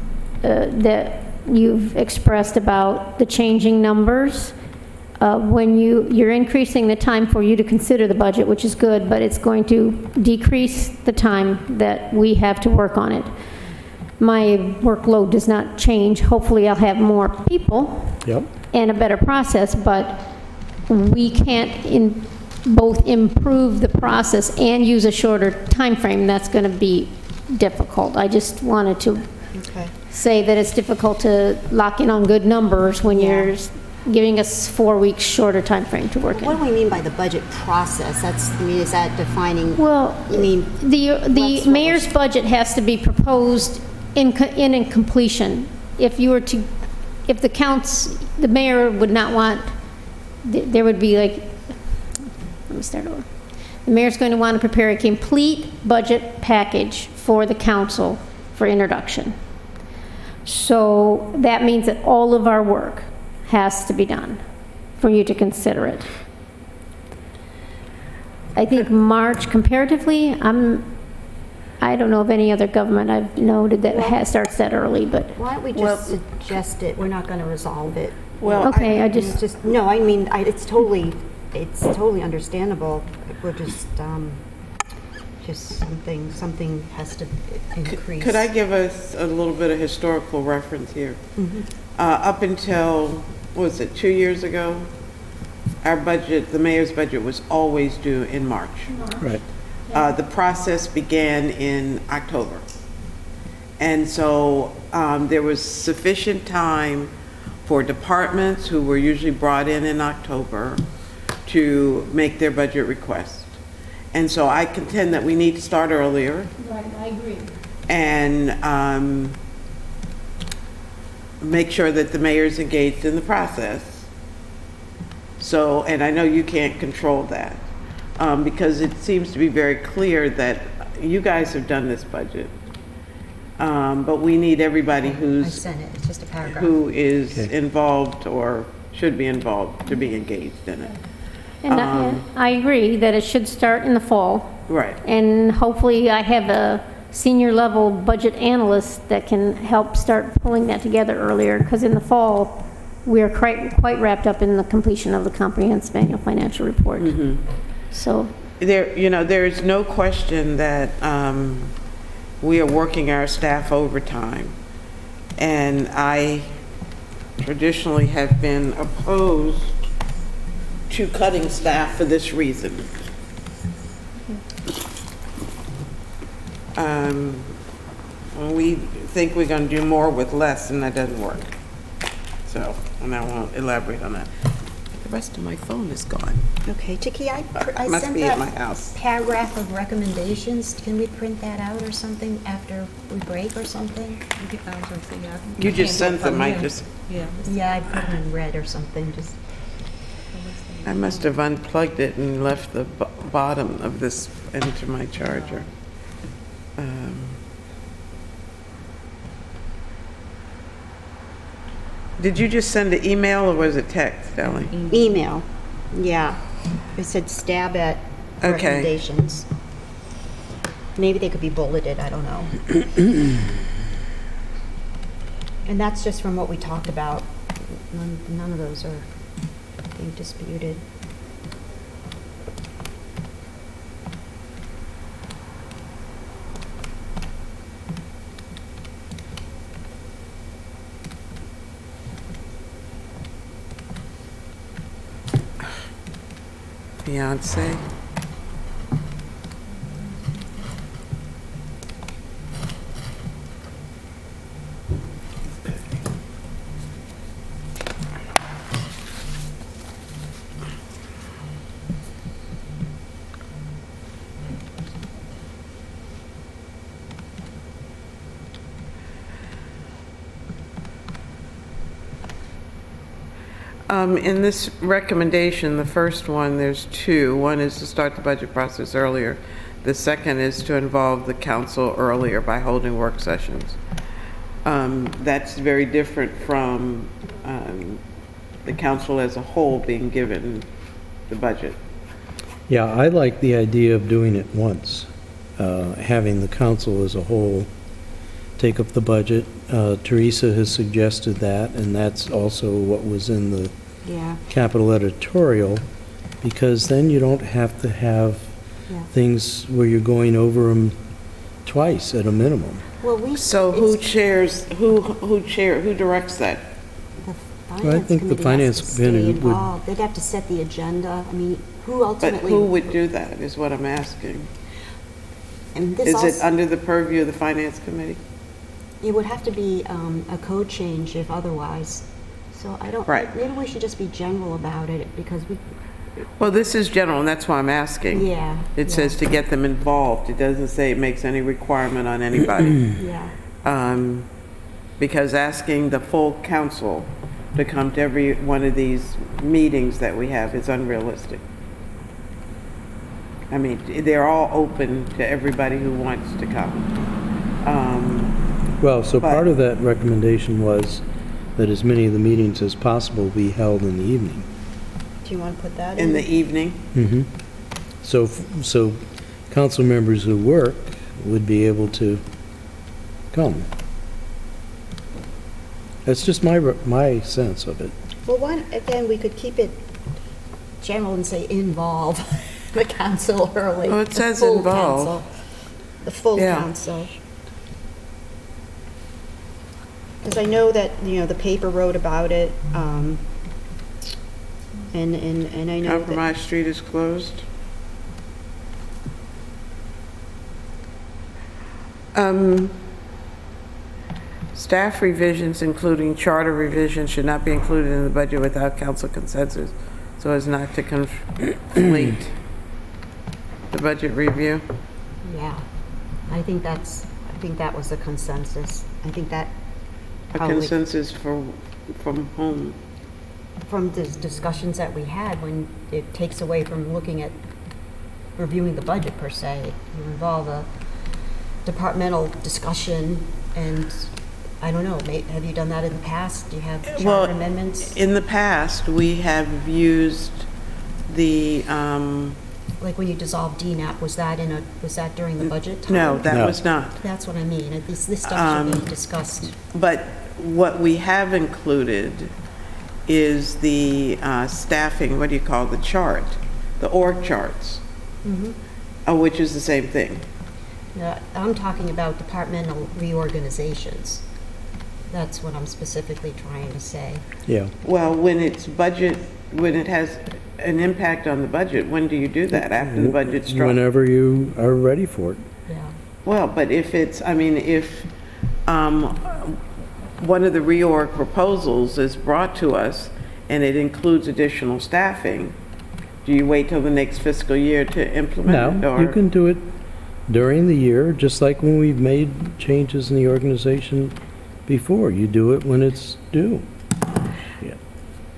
that you've expressed about the changing numbers, when you're increasing the time for you to consider the budget, which is good, but it's going to decrease the time that we have to work on it. My workload does not change. Hopefully, I'll have more people yep. and a better process, but we can't both improve the process and use a shorter time frame. That's going to be difficult. I just wanted to Okay. say that it's difficult to lock in on good numbers when you're giving us 4 weeks shorter time frame to work What in. do we mean by the budget process? Is that defining? Well, You mean, the What's- mayor's budget has to be proposed in completion. If you were to, if the mayor would not want, there would be like, let me start over. The mayor's going to want to prepare a complete budget package for the council for introduction. So that means that all of our work has to be done for you to consider it. I think March, comparatively, I'm I don't know of any other government I've noted that starts that early, but, Why don't we just suggest it, we're not going to resolve it. Well, okay, I It's just, just, no, I mean, it's totally understandable. We're just something has to increase. Could I give us a little bit of historical reference here? Up until, what was it, 2 years ago? Our budget, the mayor's budget was always due in March. Right. The process began in October. And so there was sufficient time for departments who were usually brought in October to make their budget request. And so I contend that we need to start earlier. right, I agree. And make sure that the mayor's engaged in the process. So, and I know you can't control that, because it seems to be very clear that you guys have done this budget. But we need everybody I who's, sent it, it's just a paragraph. who is Okay. involved or should be involved to be engaged in it. And I agree that it should start in the fall. Right. And hopefully I have a senior level budget analyst that can help start pulling that together earlier, because in the fall, we are quite wrapped up in the completion of the comprehensive annual financial report. So, There is no question that we are working our staff overtime. And I traditionally have been opposed to cutting staff for this reason. We think we're going to do more with less, and that doesn't work. So, and I won't elaborate on that. The rest of my phone is gone. Okay, Tiki, I Must sent be at my that house. paragraph of recommendations. Can we print that out or something after we break or something? You just sent them, I just, Yeah. Yeah, I put them in red or something, just. I must have unplugged it and left the bottom of this into my charger. Did you just send an email or was it text, Ellie? Email, yeah. It said stab at Okay. recommendations. Maybe they could be bulleted, I don't know. And that's just from what we talked about. None of those are being disputed. Beyonce. In this recommendation, the first one, there's two. One is to start the budget process earlier. The second is to involve the council earlier by holding work sessions. That's very different from the council as a whole being given the budget. Yeah, I like the idea of doing it once, having the council as a whole take up the budget. Teresa has suggested that, and that's also what was in the Yeah, capital editorial, because then you don't have to have yeah. things where you're going over them twice at a minimum. Well, we. So who chairs, who directs that? The I think the finance finance committee has to committee stay would- involved. They'd have to set the agenda. I mean, who But ultimately? who would do that is what I'm asking. And this Is it also, under the purview of the finance committee? it would have to be a code change if otherwise. So I don't, Right. maybe we should just be general about it because we, Well, this is general, and that's why I'm asking. yeah. It yeah, says to get them involved. It doesn't say it makes any requirement on anybody. Yeah, Because asking the full council to come to every one of these meetings that we have is unrealistic. I mean, they're all open to everybody who wants to come. Well, so part But- of that recommendation was that as many of the meetings as possible be held in the evening. do you want to put that in? In the evening, So council members who work would be able to come. That's just my sense of it. Well, one, again, we could keep it general and say involve the council early. Oh, it the says full involve. council. The full Yeah. council. Because I know that, the paper wrote about it, and I know that. Compromise Street is closed. Staff revisions, including charter revisions, should not be included in the budget without council consensus, so as not to conflate the budget review. Yeah, I think that was the consensus. I think that A probably, consensus from whom? from the discussions that we had, when it takes away from looking at reviewing the budget per se, you involve a departmental discussion, and I don't know, have you done that in the past? Do you have Well, charter amendments? in the past, we have used the, Like when you dissolved DNAP, was that during the budget time? no, that No. was not. That's what I mean. This stuff should be discussed. But what we have included is the staffing, what do you call the chart? The org charts, which is the same thing. I'm talking about departmental reorganizations. That's what I'm specifically trying to say. Yeah. Well, when it's budget, when it has an impact on the budget, when do you do that? After the budget's struck? Whenever you are ready for it. Yeah. Well, but if it's, I mean, if one of the reorg proposals is brought to us and it includes additional staffing, do you wait till the next fiscal year to implement it? No, or- you can do it during the year, just like when we've made changes in the organization before. You do it when it's due. Yeah.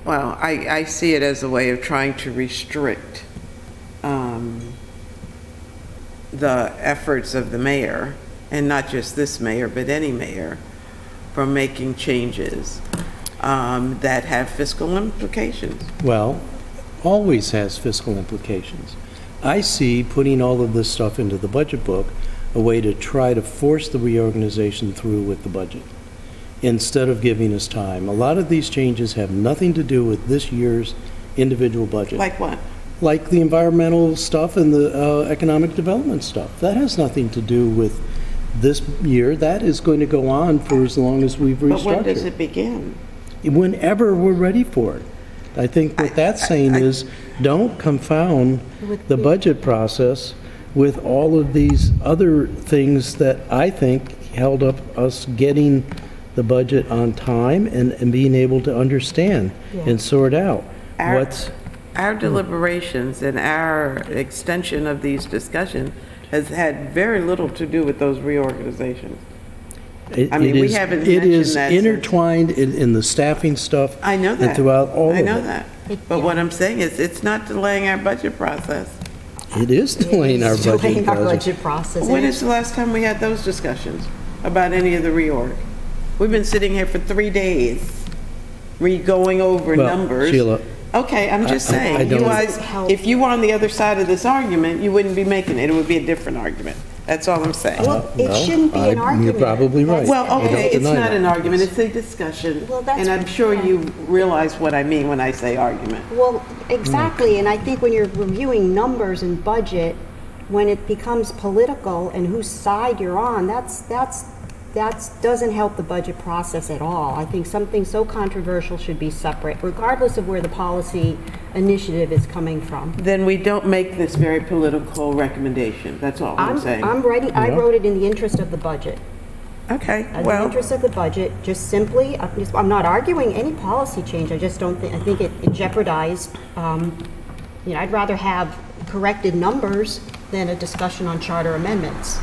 Well, I see it as a way of trying to restrict the efforts of the mayor, and not just this mayor, but any mayor, from making changes that have fiscal implications. Well, always has fiscal implications. I see putting all of this stuff into the budget book a way to try to force the reorganization through with the budget, instead of giving us time. A lot of these changes have nothing to do with this year's individual budget. Like what? Like the environmental stuff and the economic development stuff. That has nothing to do with this year. That is going to go on for as long as we've But when does restructured. it begin? Whenever we're ready for it. I think what that's saying is, don't confound the budget process with all of these other things that I think held up us getting the budget on time and being able to understand and sort out what's... Our deliberations and our extension of these discussions has had very little to do with those reorganizations. I mean, we haven't It is mentioned that since- intertwined in the staffing stuff. I know that. And throughout all of it. I know that. But what I'm saying is, it's not delaying our budget process. It is delaying our budget Delaying our process. budget process. When is the last time we had those discussions about any of the reorg? We've been sitting here for 3 days, going over Well, numbers. Sheila, Okay, I'm just I saying, you don't- guys, if you were on the other side of this argument, you wouldn't be making it. It would be a different argument. That's all I'm saying. Well, it well, shouldn't be an argument. You're probably right. Well, I don't okay, it's deny not that. an argument, it's a discussion. Well, that's And I'm what- sure you realize what I mean when I say argument. Well, exactly, and I think when you're reviewing numbers and budget, when it becomes political and whose side you're on, that doesn't help the budget process at all. I think something so controversial should be separate, regardless of where the policy initiative is coming from. Then we don't make this very political recommendation, that's all I'm saying. I wrote it in the interest of the budget. Okay, In the well, interest of the budget, just simply, I'm not arguing any policy change, I just don't think, I think it jeopardized, I'd rather have corrected numbers than a discussion on charter amendments.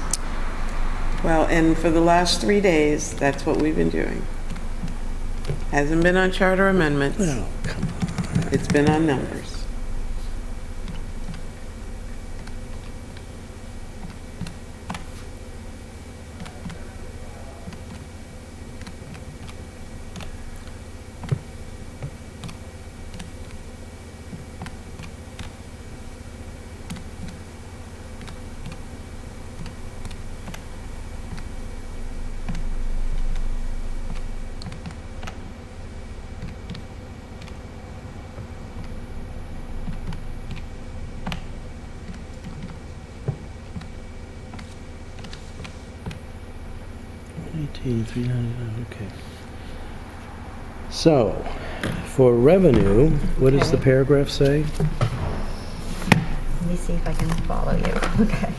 well, and for the last 3 days, that's what we've been doing. Hasn't been on charter amendments, Oh, come on. it's been on numbers. 19, 399, okay. So, for revenue, what does the Okay. paragraph say? Let me see if I can follow you. Okay.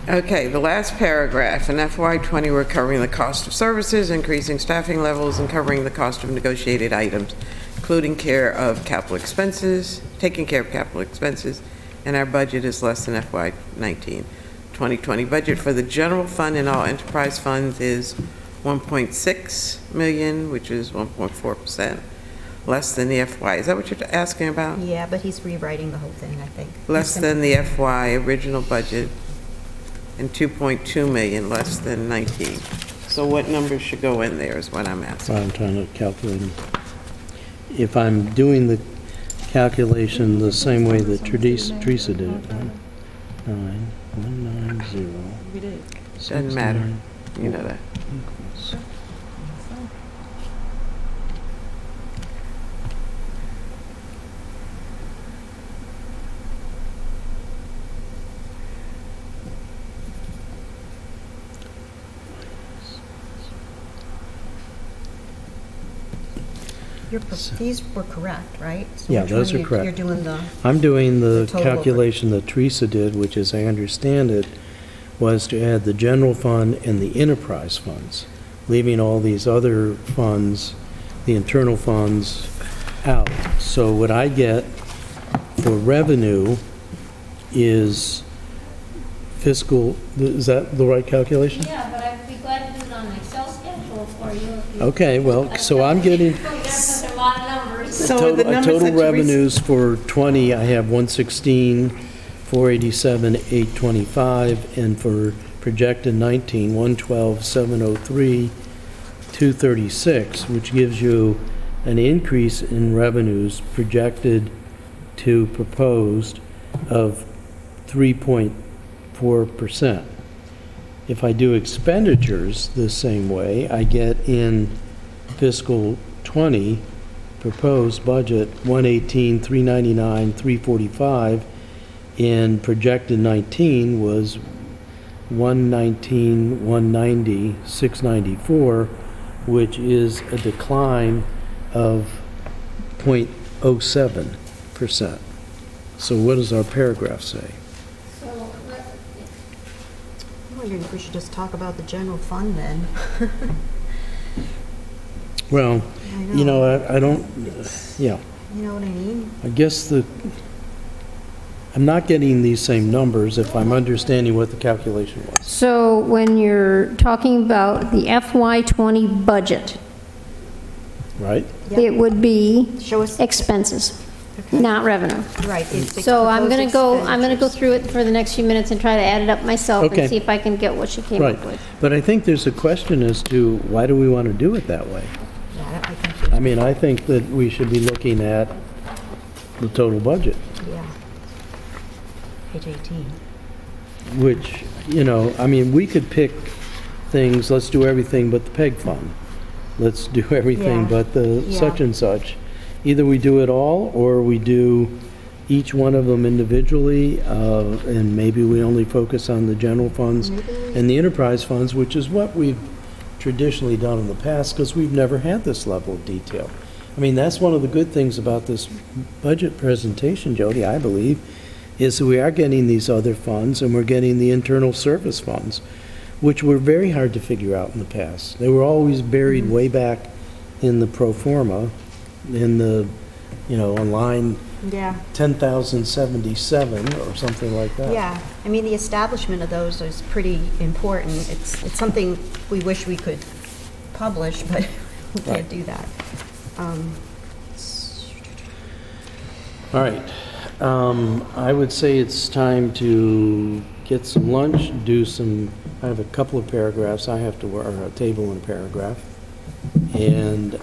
Okay, the last paragraph, in FY '20, we're covering the cost of services, increasing staffing levels, and covering the cost of negotiated items, including care of capital expenses, taking care of capital expenses, and our budget is less than FY '19. 2020 budget for the general fund and all enterprise funds is 1.6 million, which is 1.4%, less than the FY. Is that what you're asking about? Yeah, but he's rewriting the whole thing, I think. Less than the FY original budget, and 2.2 million less than 19. So what numbers should go in there is what I'm asking. I'm trying to calculate them. If I'm doing the calculation the same way that Teresa did it, 190. We did. Doesn't matter, you know that. equals. These were correct, right? So Yeah, which those one are correct. You're doing the, I'm doing the The total over. calculation that Teresa did, which, as I understand it, was to add the general fund and the enterprise funds, leaving all these other funds, the internal funds, out. So what I get for revenue is fiscal, is that the right calculation? Yeah, but I'd be glad to do it on an Excel schedule for you. if you- Okay, well, so I'm getting There's a lot of numbers. So the numbers total that Teresa- revenues for '20, I have 116, 487, 825, and for projected '19, 112, 703, 236, which gives you an increase in revenues projected to proposed of 3.4%. If I do expenditures the same way, I get in fiscal '20 proposed budget 118, 399, 345, and projected '19 was 119, 190, 694, which is a decline of 0.07%. So what does our paragraph say? So, I'm wondering if we should just talk about the general fund then. Well, I you know, I don't, yeah, You know what I mean? I guess I'm not getting these same numbers if I'm understanding what the calculation was. So when you're talking about the FY '20 budget, Right? Yep. it would be Show us, expenses, Okay. not revenue. right. it's So I'm going to proposed I'm going to go expenditures. through it for the next few minutes and try to add it up myself Okay. and see if I can get what she came Right. up with. But I think there's a question as to why do we want to do it that way? Yeah, I think, I mean, I think that we should be looking at the total budget, yeah. Page 18. which, you know, I mean, we could pick things, let's do everything but the PEG fund. Let's do everything Yeah. but the Yeah. such and such. Either we do it all, or we do each one of them individually, and maybe we only focus on the general funds and the enterprise funds, which is what we've traditionally done in the past, because we've never had this level of detail. I mean, that's one of the good things about this budget presentation, Jody, I believe, is that we are getting these other funds, and we're getting the internal service funds, which were very hard to figure out in the past. They were always buried way back in the pro forma, in the, you know, on line Yeah, 10,077 or something like that. yeah. I mean, the establishment of those is pretty important. It's something we wish we could publish, but we Right. can't do that. All right. I would say it's time to get some lunch, I have a couple of paragraphs I have to, or a table and a paragraph. And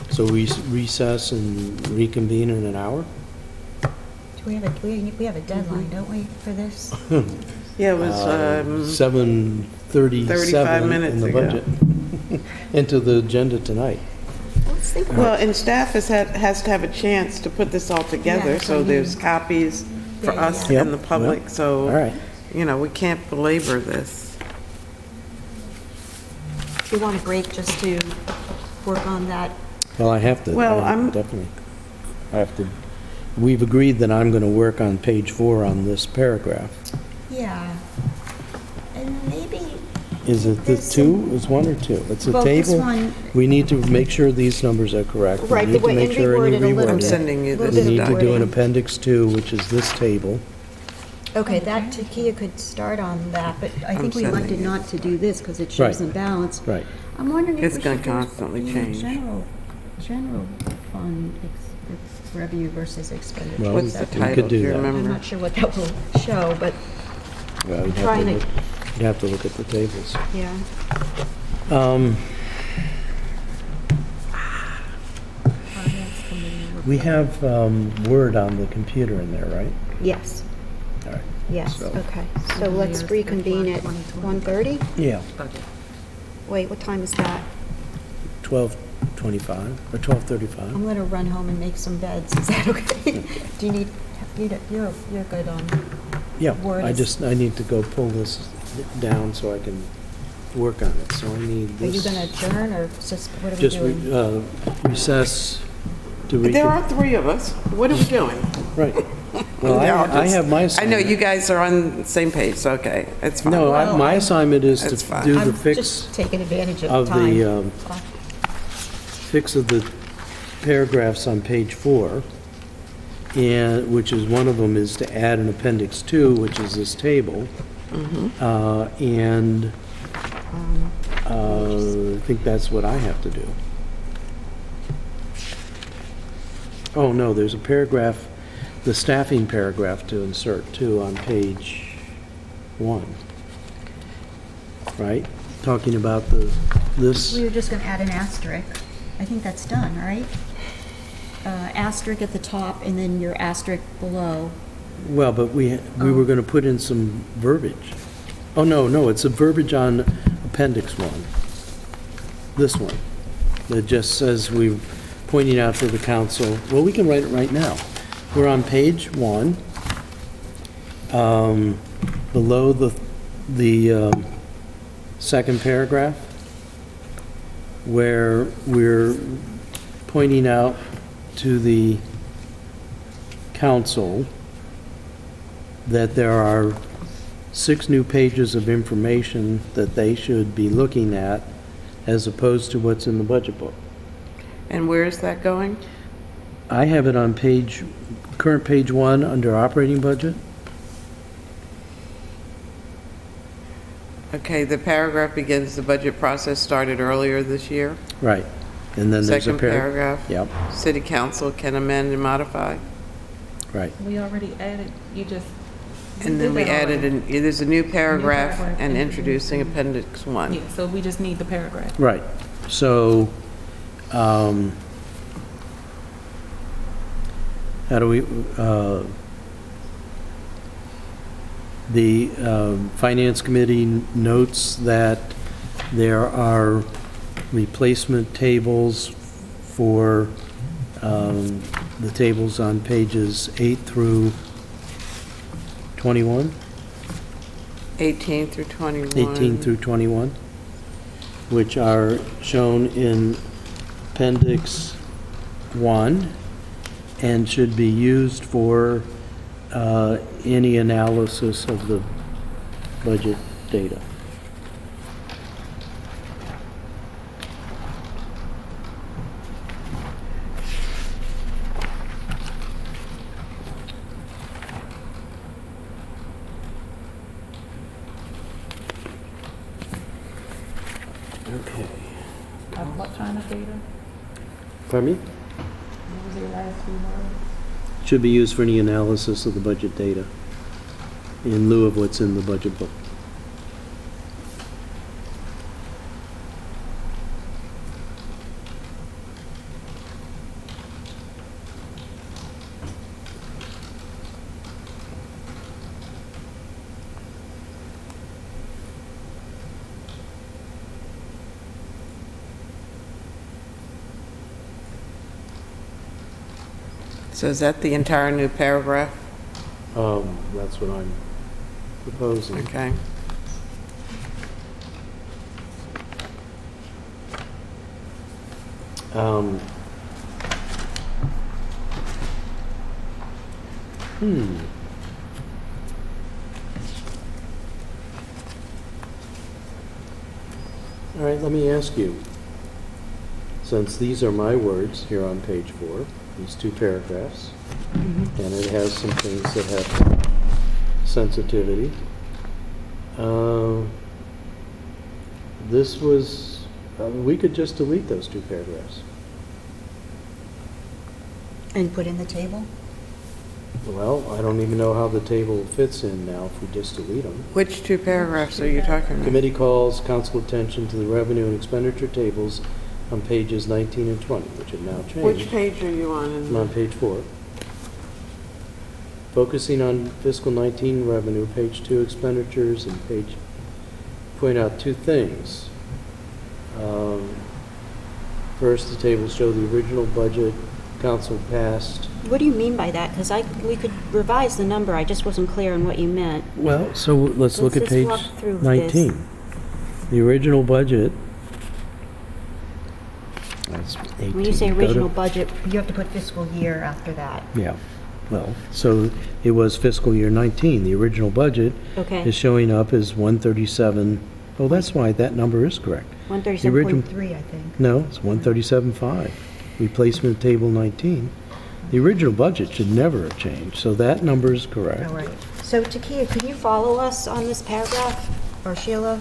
so we recess and reconvene in an hour? Do we have a deadline, don't we, for this? Yeah, it was, 7:37 35 minutes in the ago. budget. Into the agenda tonight. Let's think about well, and staff has to have a chance to put this all together, Yeah, so there's copies for Yeah, us yeah. and the public, All so, right. you know, we can't belabor this. you want a break just to work on that? Well, I have to. Well, Definitely. I have to, we've agreed that I'm going to work on page 4 on this paragraph. Yeah. And maybe, Is it the There's 2? Is 1 or 2? It's a Well, this table. one- We need to make sure these numbers are correct. Right, We need to and make sure any reword it a little rewording. I'm bit. sending you Little this We bit of need to do an wording. appendix 2, which is this table. okay, that, Takia could start on that, but I think we sending elected it. not to do this because it Right. shows imbalance. Right. I'm wondering if It's we gonna should do constantly the change. General fund revenue versus expenditure. Well, What's the we could title, do do you that. I'm remember? not sure what that will show, but Well, you'd Trying to- you'd have to look at the tables. yeah. Finance committee We have Word on the computer in there, right? Yes, All right. yes, So- okay. So let's reconvene at 1:30? Yeah, budget. Wait, what time is that? 12:25 or 12:35. I'm gonna run home and make some beds. Is that okay? Do you need, you're good on, Yeah, Word I is- I need to go pull this down so I can work on it, so I need are you this. gonna adjourn or just, what are we Just doing? recess to There are 3 of us. What are we doing? Right. Well, They're all I just- have my I assignment. know you guys are on the same page, so okay, it's fine. No, my assignment is That's to fine. do the I'm fix just taking advantage of of time. the, fix of the paragraphs on page 4, and, which is, one of them is to add an appendix 2, which is this table. And I think that's what I have to do. Oh, no, there's a paragraph, the staffing paragraph to insert too on page 1. Right? Talking about this. We were just gonna add an asterisk. I think that's done, right? Asterisk at the top and then your asterisk below. Well, but we were going to put in some verbiage. Oh, no, it's a verbiage on appendix 1. This one. That just says we're pointing out to the council, well, we can write it right now. We're on page 1. Below the second paragraph, where we're pointing out to the council that there are 6 new pages of information that they should be looking at as opposed to what's in the budget book. And where is that going? I have it on current page 1 under operating budget. Okay, the paragraph begins, the budget process started earlier this year. Right. And then there's a Second paragraph. Yep, City council can amend and modify. right. We already added, you just. And then we did that added, already. there's a new paragraph paragraph and introducing appendix 1. Yeah, so we just need the paragraph. Right. So, how do we, the Finance Committee notes that there are replacement tables for the tables on pages 8 through 21? 18 through 21. 18 through 21, which are shown in Appendix 1 and should be used for any analysis of the budget data. Okay. What kind of data? Pardon me? What was your last few words? Should be used for any analysis of the budget data in lieu of what's in the budget book. So is that the entire new paragraph? That's what I'm proposing. Okay. Um, All right, let me ask you, since these are my words here on page 4, these 2 paragraphs, and it has some things that have sensitivity. This was, we could just delete those 2 paragraphs. And put in the table? Well, I don't even know how the table fits in now if we just delete them. Which 2 paragraphs are you talking about? Committee calls council attention to the revenue and expenditure tables on pages 19 and 20, which have now changed. Which page are you on? I'm on page 4. Focusing on fiscal 19 revenue, page 2 expenditures, and point out 2 things. First, the tables show the original budget council passed. What do you mean by that? Because we could revise the number, I just wasn't clear on what you meant. Well, so let's look at just page walk through 19. this. The original budget. That's 18. When you say Go to- original budget, you have to put fiscal year after that. Yeah, well, so it was fiscal year 19. The original budget Okay. is showing up as 137. Oh, that's why that number is correct. 137.3, I think. No, it's 137.5. Replacement table 19. The original budget should never have changed, so that number is correct. All right. So Takia, can you follow us on this paragraph, or Sheila?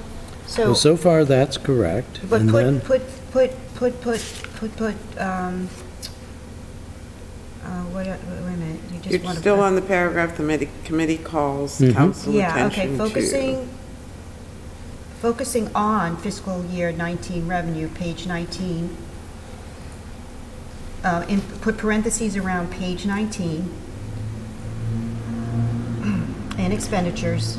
Well, so far, that's correct. But And then, what, wait a minute, you just You're want to. still on the paragraph, the committee calls Mhm. council Yeah, attention okay, to. focusing on fiscal year 19 revenue, page 19. Put parentheses around page 19. And expenditures.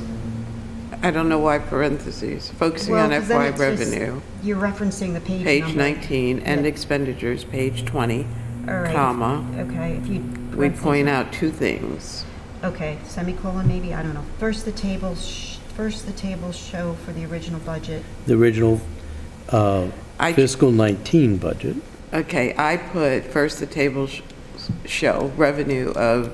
I don't know why parentheses. Focusing Well, on 'cause then FY it's just- revenue, You're referencing the page page number. 19, and Yeah. expenditures, page 20, All right. comma. Okay, if you. We point out 2 things. Okay, semicolon maybe, I don't know. First, the tables show for the original budget. the original I- fiscal 19 budget. Okay, I put, first the tables show revenue of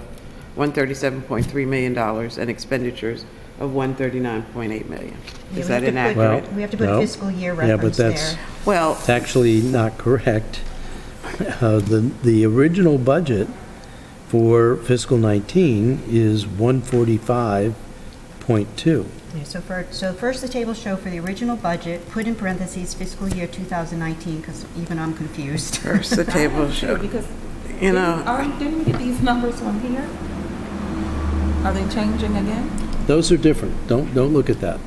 $137.3 million and expenditures of $139.8 million. Yeah, Is we have that to put- inaccurate? We have to put No. fiscal year Yeah, but reference that's- there. Well, It's actually not correct. The original budget for fiscal 19 is 145.2. Yeah, so first, the tables show for the original budget, put in parentheses fiscal year 2019, because even I'm confused. first the tables show, Because, you know, didn't we get these numbers from here? Are they changing again? Those are different. Don't look at that.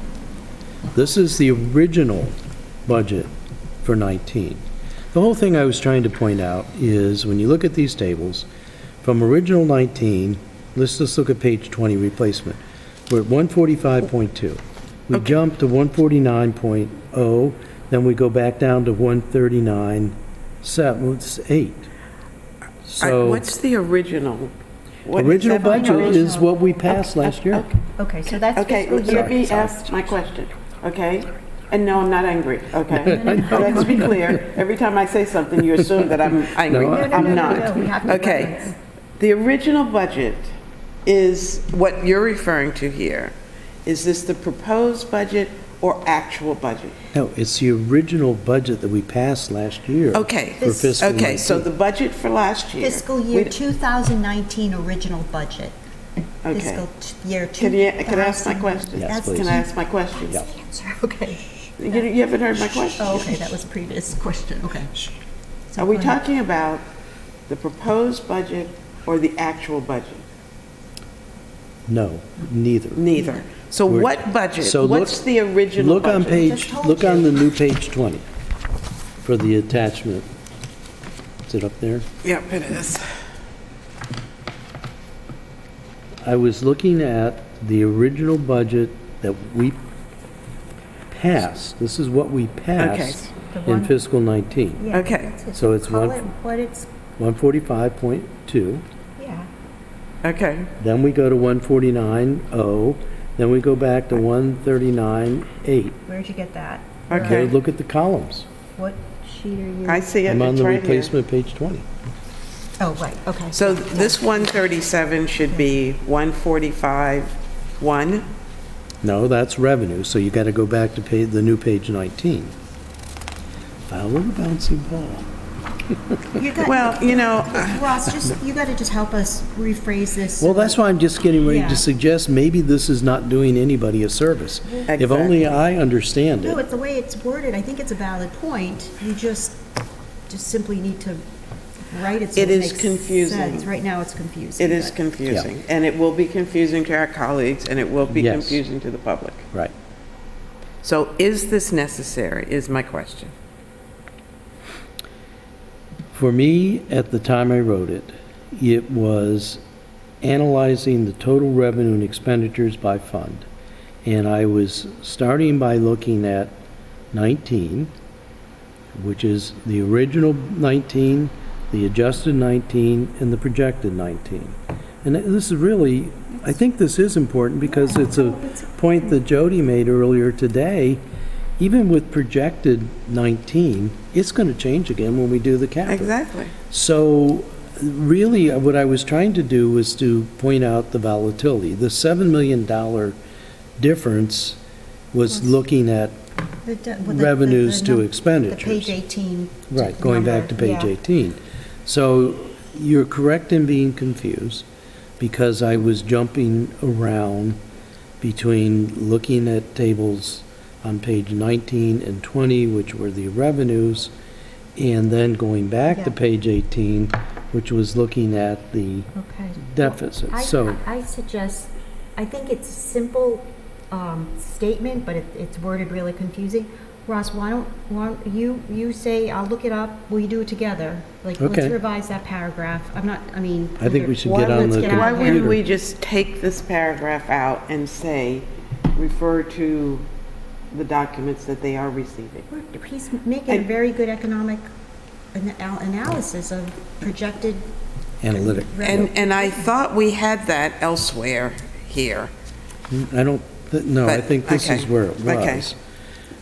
This is the original budget for 19. The whole thing I was trying to point out is when you look at these tables, from original 19, let's just look at page 20, replacement. We're at 145.2. We jump to 149.0, then we go back down to 139.8. So, what's the original? What is original that? budget is what we passed last year. Okay, so that's Okay, fiscal let me year. ask my question, okay? And no, I'm not angry, okay? Let's be clear. Every time I say something, you assume that I'm angry. No, I'm not. we have to Okay. balance. The original budget is what you're referring to here. Is this the proposed budget or actual budget? No, it's the original budget that we passed last year. Okay. For fiscal 19. Okay, so the budget for last year. Fiscal year we- 2019 original budget. Okay. Fiscal year Can I ask my 2000. question? Yes, please. Can I ask my question? Yeah. Okay. You haven't heard my question? Oh, okay, that was a previous question, okay. So Are we go ahead. talking about the proposed budget or the actual budget? No, neither. Neither. So We're- what budget? So look- What's the original Look on budget? Just page, told look on you. the new page 20 for the attachment. Is it up there? Yep, it is. I was looking at the original budget that we passed. This is what we passed The in one- fiscal 19. Yeah, Okay. it's- So it's call one- it what it's, 145.2. yeah. Okay. Then we go to 149.0. Then we go back to 139.8. Where'd you get that? Okay. Look at the columns. What sheet are you? I see it, I'm on it's the right here. replacement, page 20. Oh, right, okay. So this 137 should be 145, 1? No, that's revenue, so you got to go back to the new page 19. Follow the bouncing ball. Well, you know, Ross, you gotta just help us rephrase this. Well, that's why I'm just getting ready Yeah. to suggest maybe this is not doing anybody a service. If only I understand No, it. it's the way it's worded, I think it's a valid point. You just simply need to write it so It it is makes confusing. sense. Right now, it's confusing. it is but- confusing, and it will be confusing to our colleagues, and it will be Yes. confusing to the public. Right. So is this necessary, is my question. For me, at the time I wrote it, it was analyzing the total revenue and expenditures by fund. And I was starting by looking at 19, which is the original 19, the adjusted 19, and the projected 19. And this is really, I think this is important because it's a point that Jody made earlier today. Even with projected 19, it's going to change again when we do the capital. Exactly. So really, what I was trying to do was to point out the volatility. The $7 million difference was looking at revenues to expenditures. The page 18. Right, going back to number, page yeah. 18. So you're correct in being confused, because I was jumping around between looking at tables on page 19 and 20, which were the revenues, and then going back to Yeah. page 18, which was looking at the Okay. deficit. I- So, I suggest, I think it's a simple statement, but it's worded really confusing. Ross, why don't you say, I'll look it up, we do it together? Like, Okay. let's revise that paragraph. I think we should why- get on let's the get out Why of wouldn't computer. we just take this paragraph out and say, refer to the documents that they are receiving? He's making a And- very good economic analysis of projected analytic. And I thought we had that elsewhere here. I don't, no, I But- think this is okay, where it okay. was.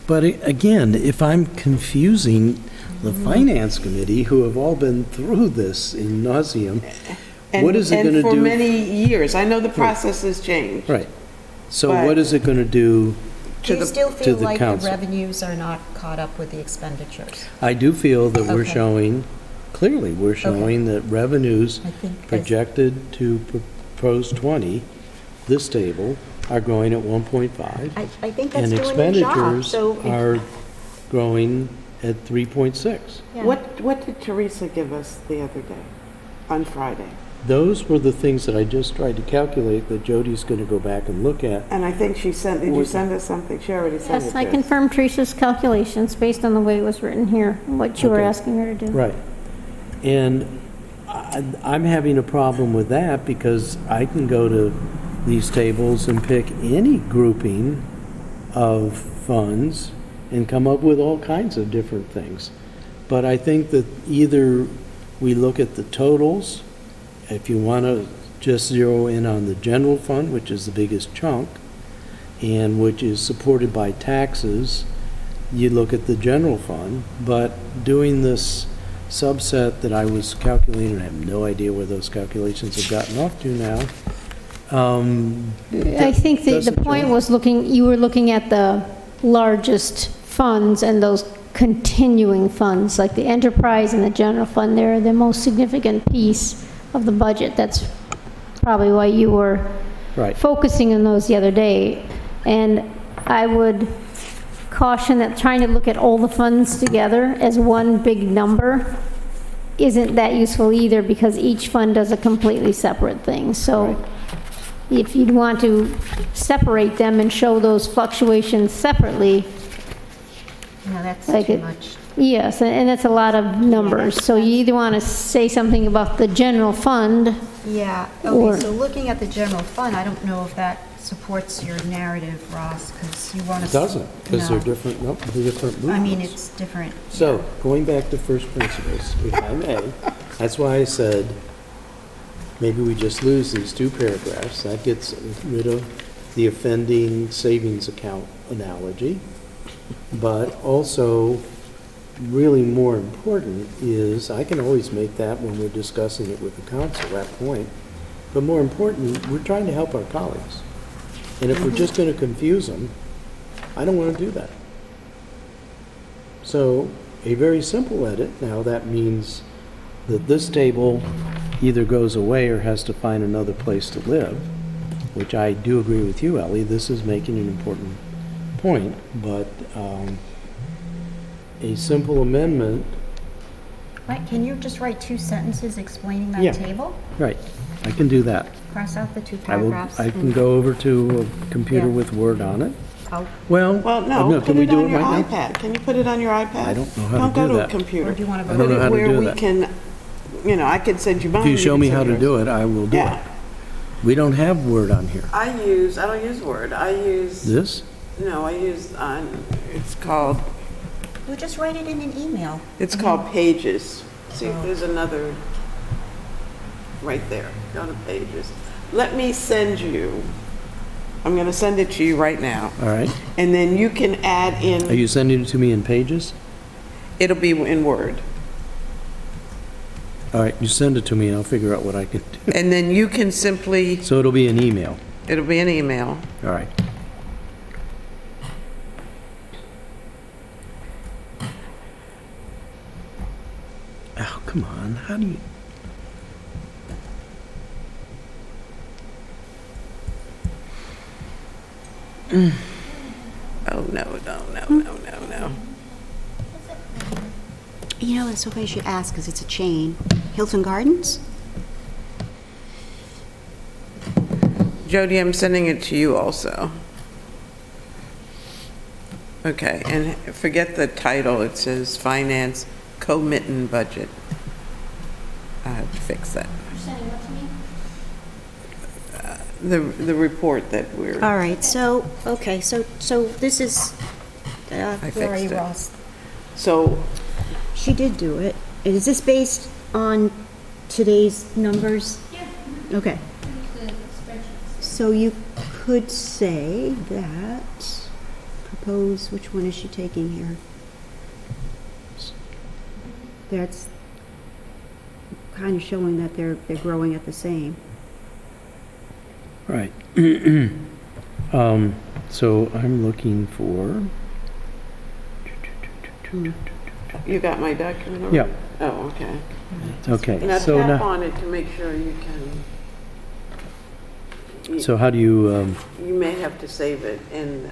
But again, if I'm confusing the finance committee, who have all been through this in nauseam, what is it going to And for do? many years, I know the process has changed. Right. So But- what is it going to do? Do you the- still to feel the like the council. revenues are not caught up with the expenditures? I do feel that we're Okay. showing, clearly, we're showing that revenues I think projected to propose 20, this table, are growing at 1.5. I think that's And doing their job, expenditures so. are growing at 3.6. Yeah. What did Teresa give us the other day, on Friday? Those were the things that I just tried to calculate that Jody's going to go back and look at. And I think she sent, did you send us something? She already sent it Yes, to I us. confirmed Teresa's calculations based on the way it was written here, what you were Okay. asking her to do. Right. And I'm having a problem with that because I can go to these tables and pick any grouping of funds and come up with all kinds of different things. But I think that either we look at the totals, if you want to just zero in on the general fund, which is the biggest chunk, and which is supported by taxes, you look at the general fund. But doing this subset that I was calculating, I have no idea where those calculations have gotten off to now. I think the Doesn't point show. was you were looking at the largest funds and those continuing funds, like the enterprise and the general fund, they're the most significant piece of the budget. That's probably why you were Right. focusing on those the other day. And I would caution that trying to look at all the funds together as one big number isn't that useful either, because each fund does a completely separate thing. So if you'd want to separate them and show those fluctuations separately, No, that's Like too it- much. yes, and that's a lot of numbers. So you either want to say something about the general fund, Yeah, Or- okay, so looking at the general fund, I don't know if that supports your narrative, Ross, because you want to. It doesn't, because they're different, no, they're different I mean, movements. it's different. So, going back to first principles, if I may, that's why I said, maybe we just lose these two paragraphs. That gets rid of the offending savings account analogy. But also, really more important is, I can always make that when we're discussing it with the council, that point. But more important, we're trying to help our colleagues. And if we're just going to confuse them, I don't want to do that. So a very simple edit, now that means that this table either goes away or has to find another place to live, which I do agree with you, Ellie. This is making an important point, but a simple amendment, Right, can you just write 2 sentences explaining Yeah. that table? right, I can do that. Cross out the 2 I will, paragraphs. I can go over to a computer Yeah. with Word on it. Oh, Well, Well, no, can put we it do on it your right now? iPad. Can you put it on your iPad? I don't know how to Don't go do to a that. computer. Or do you wanna I don't know how to Put it do where we that. can, you know, I could send you mine. If you show me how to do it, I will do it. Yeah. We don't have Word on here. I don't use Word. I use, This? no, I use it's called well, just write it in an email. It's called Pages. See, there's another right there. Go to Pages. Let me send you, I'm going to send it to you right now. All right. And then you can add Are in, you sending it to me in Pages? it'll be in Word. All right, you send it to me and I'll figure out what I can do. And then you can simply, So it'll be an email. it'll be an email. All right. Oh, come on. How do you? Oh, no. You know, that's something you should ask, because it's a chain. Hilton Gardens? Jody, I'm sending it to you also. Okay, and forget the title. It says Finance Commitment Budget. I have to fix that. The report that we're, All right, so, okay, so this is, I where are you, fixed it. Ross? So, She did do it. Is this based on today's numbers? Yeah. Okay. So you could say that, propose, which one is she taking here? That's kind of showing that they're growing at the same. Right. So I'm looking for. you got my document over? Yeah. Oh, okay. Okay. Now So tap now, on it to make sure you can, so how do you? you may have to save it in,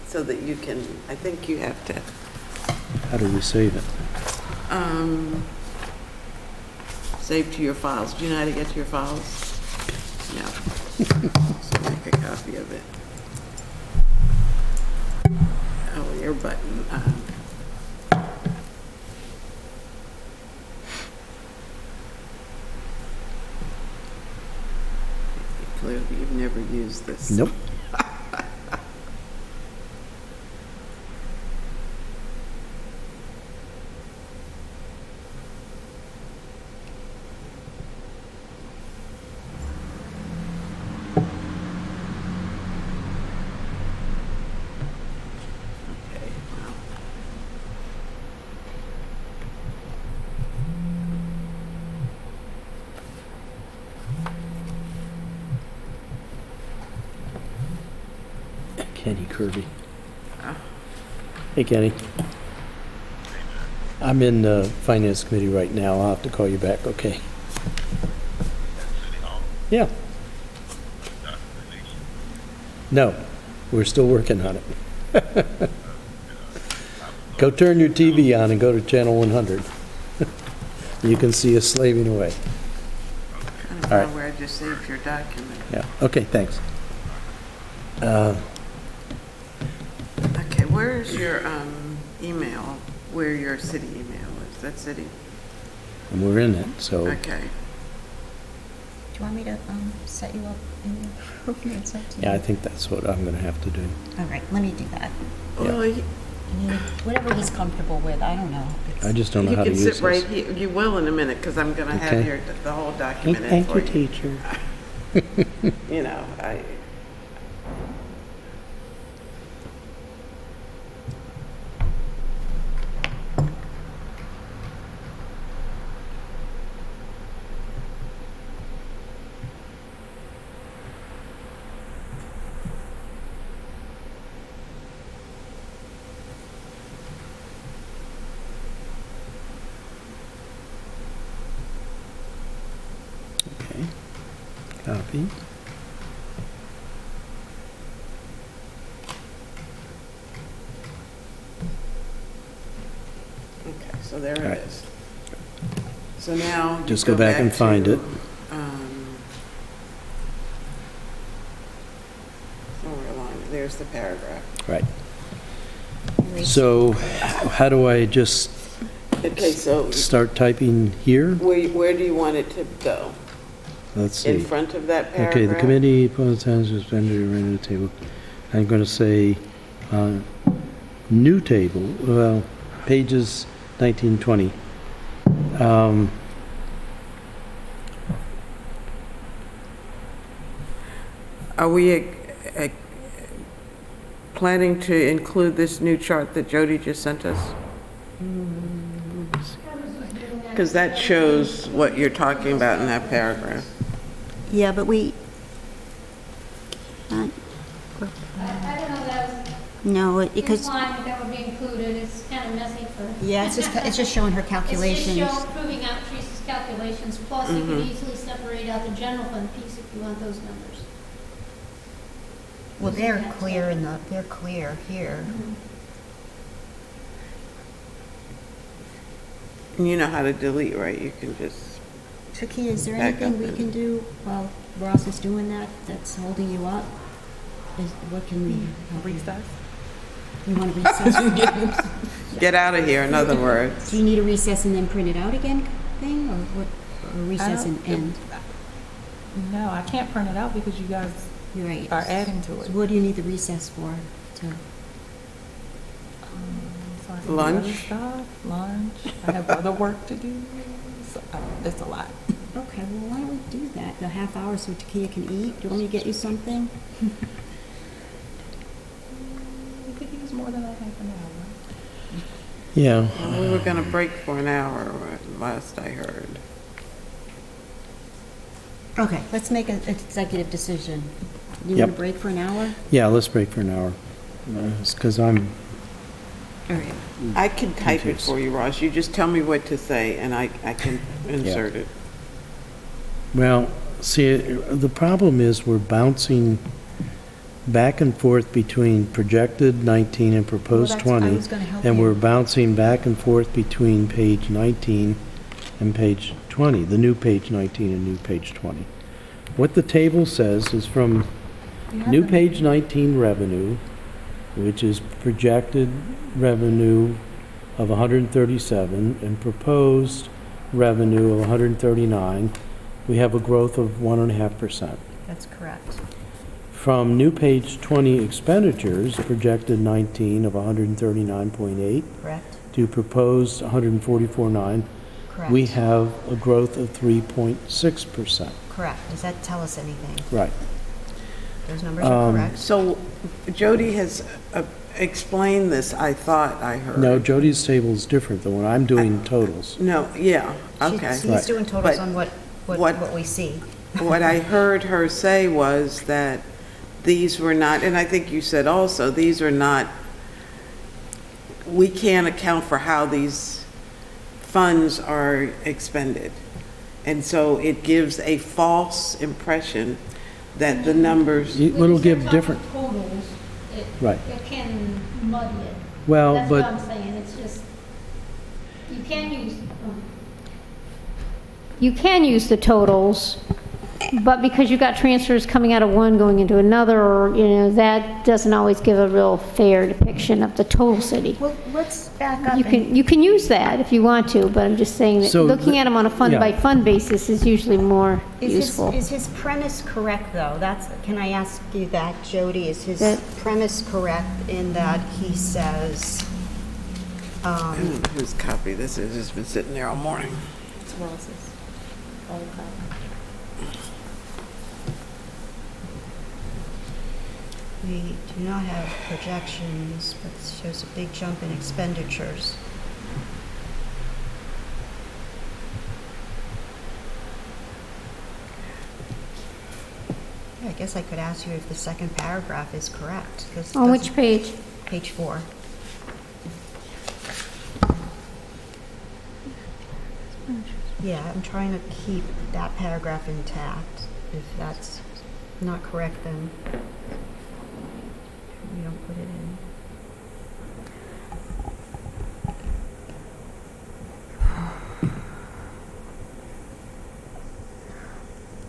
so that you can, I think you have to, How do we save it? save to your files. Do you know how to get to your files? No. So make a copy of it. Oh, your button. Clearly, you've never used this. Nope. Okay, well. Kenny Kirby. Hey, Kenny. I'm in the Finance Committee right now. I'll have to call you back, okay? Yeah. No, we're still working on it. Go turn your TV on and go to Channel 100. You can see us slaving away. I don't All right. know where I just saved your document. Yeah, okay, thanks. Okay, where's your email, where your city email is? That city? And we're in it, so, Okay. Do you want me to set you up in the room? It's up to you. yeah, I think that's what I'm gonna have to do. All right, let me do that. Well, you I mean, whatever he's comfortable with, I don't know. I just don't know how to can use sit right this. here. You will in a minute, because I'm going to have Okay. the whole document in for you. teacher. You know, Copy. Okay, so there All it right. is. So now. you Just go back and find to, it. Somewhere along, there's the paragraph. Right. So how do I just Okay, so start typing here? where do you want it to go? Let's In see. front of that paragraph? Okay, the committee opposed times suspended or ran to the table. I'm going to say new table, well, pages 19, 20. Are we planning to include this new chart that Jody just sent us? Because that shows what you're talking about in that paragraph. Yeah, but we, I don't know, that was no, because, implying that would be included, it's kind of messy for. Yeah, it's just showing her calculations. It's just proving out Teresa's calculations, plus you could easily separate out the general fund piece if you want those numbers. Well, they're clear they're clear here. And you know how to delete, right? You can just, Takia, is there Back anything up we and- can do while Ross is doing that, that's holding you up? What can we help you? Recess? You want to recess? get out of here, in other words. Do you need a recess and then print it out again thing, or what, or recess and end? No, I can't print it out because you guys You're right. are adding to So it. what do you need the recess for? To, So I can do Lunch? other stuff, lunch. I have other work to do. So, it's a lot. okay, well, why don't we do that? The half hour so Takia can eat? Do you want me to get you something? We could use more than a half an hour. Yeah, And we were going to break for an hour, last I heard. Okay, let's make an executive decision. You Yep. want to break for an hour? yeah, let's break for an hour. Because I'm, All right. I can type it Confused. for you, Ross. You just tell me what to say, and I can insert it. well, see, the problem is we're bouncing back and forth between projected 19 and proposed Well, that's- I 20. was gonna help And you. we're bouncing back and forth between page 19 and page 20, the new page 19 and new page 20. What the table says is from new page 19 revenue, which is projected revenue of 137 and proposed revenue of 139, we have a growth of 1.5%. That's correct. From new page 20 expenditures, projected 19 of 139.8 Correct? to proposed 144.9, Correct. we have a growth of 3.6%. Correct. Does that tell us anything? Right. Those numbers are correct? So Jody has explained this, I thought I heard. No, Jody's table is different than when I'm doing totals. No, yeah, okay. He's Right. doing totals But on what we see. What I heard her say was that these were not, and I think you said also, these are not, we can't account for how these funds are expended. And so it gives a false impression that the numbers, It'll give different, Totals, right. it can muddy it. Well, That's what but, I'm saying, it's just, you can use the totals, but because you've got transfers coming out of one going into another, or, that doesn't always give a real fair depiction of the total city. Well, let's back up. You can use that if you want to, but I'm just saying that So looking at them on a fund-by-fund basis is usually more useful. Is his premise correct, though? Can I ask you that, Jody? Is his That- premise correct in that he says, whose copy this is, has been sitting there all morning. It's Ross's. we do not have projections, but it shows a big jump in expenditures? Yeah, I guess I could ask you if the second paragraph is correct. 'Cause it On which doesn't- page? Page 4. Yeah, I'm trying to keep that paragraph intact. If that's not correct, then we don't put it in.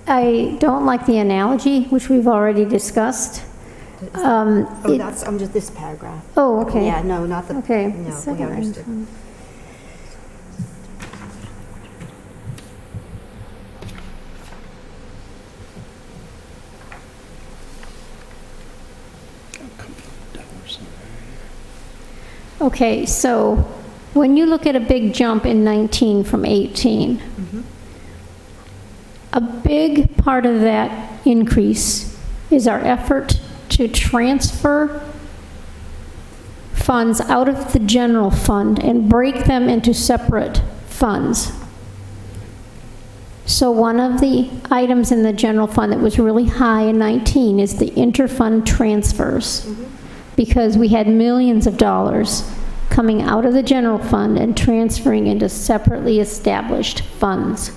I don't like the analogy, which we've already discussed. That's, I'm just this paragraph. Oh, okay. Yeah, no, not the, Okay. no, we Second item. understood. Okay, so when you look at a big jump in 19 from 18, a big part of that increase is our effort to transfer funds out of the general fund and break them into separate funds. So one of the items in the general fund that was really high in 19 is the interfund transfers. Because we had millions of dollars coming out of the general fund and transferring into separately established funds.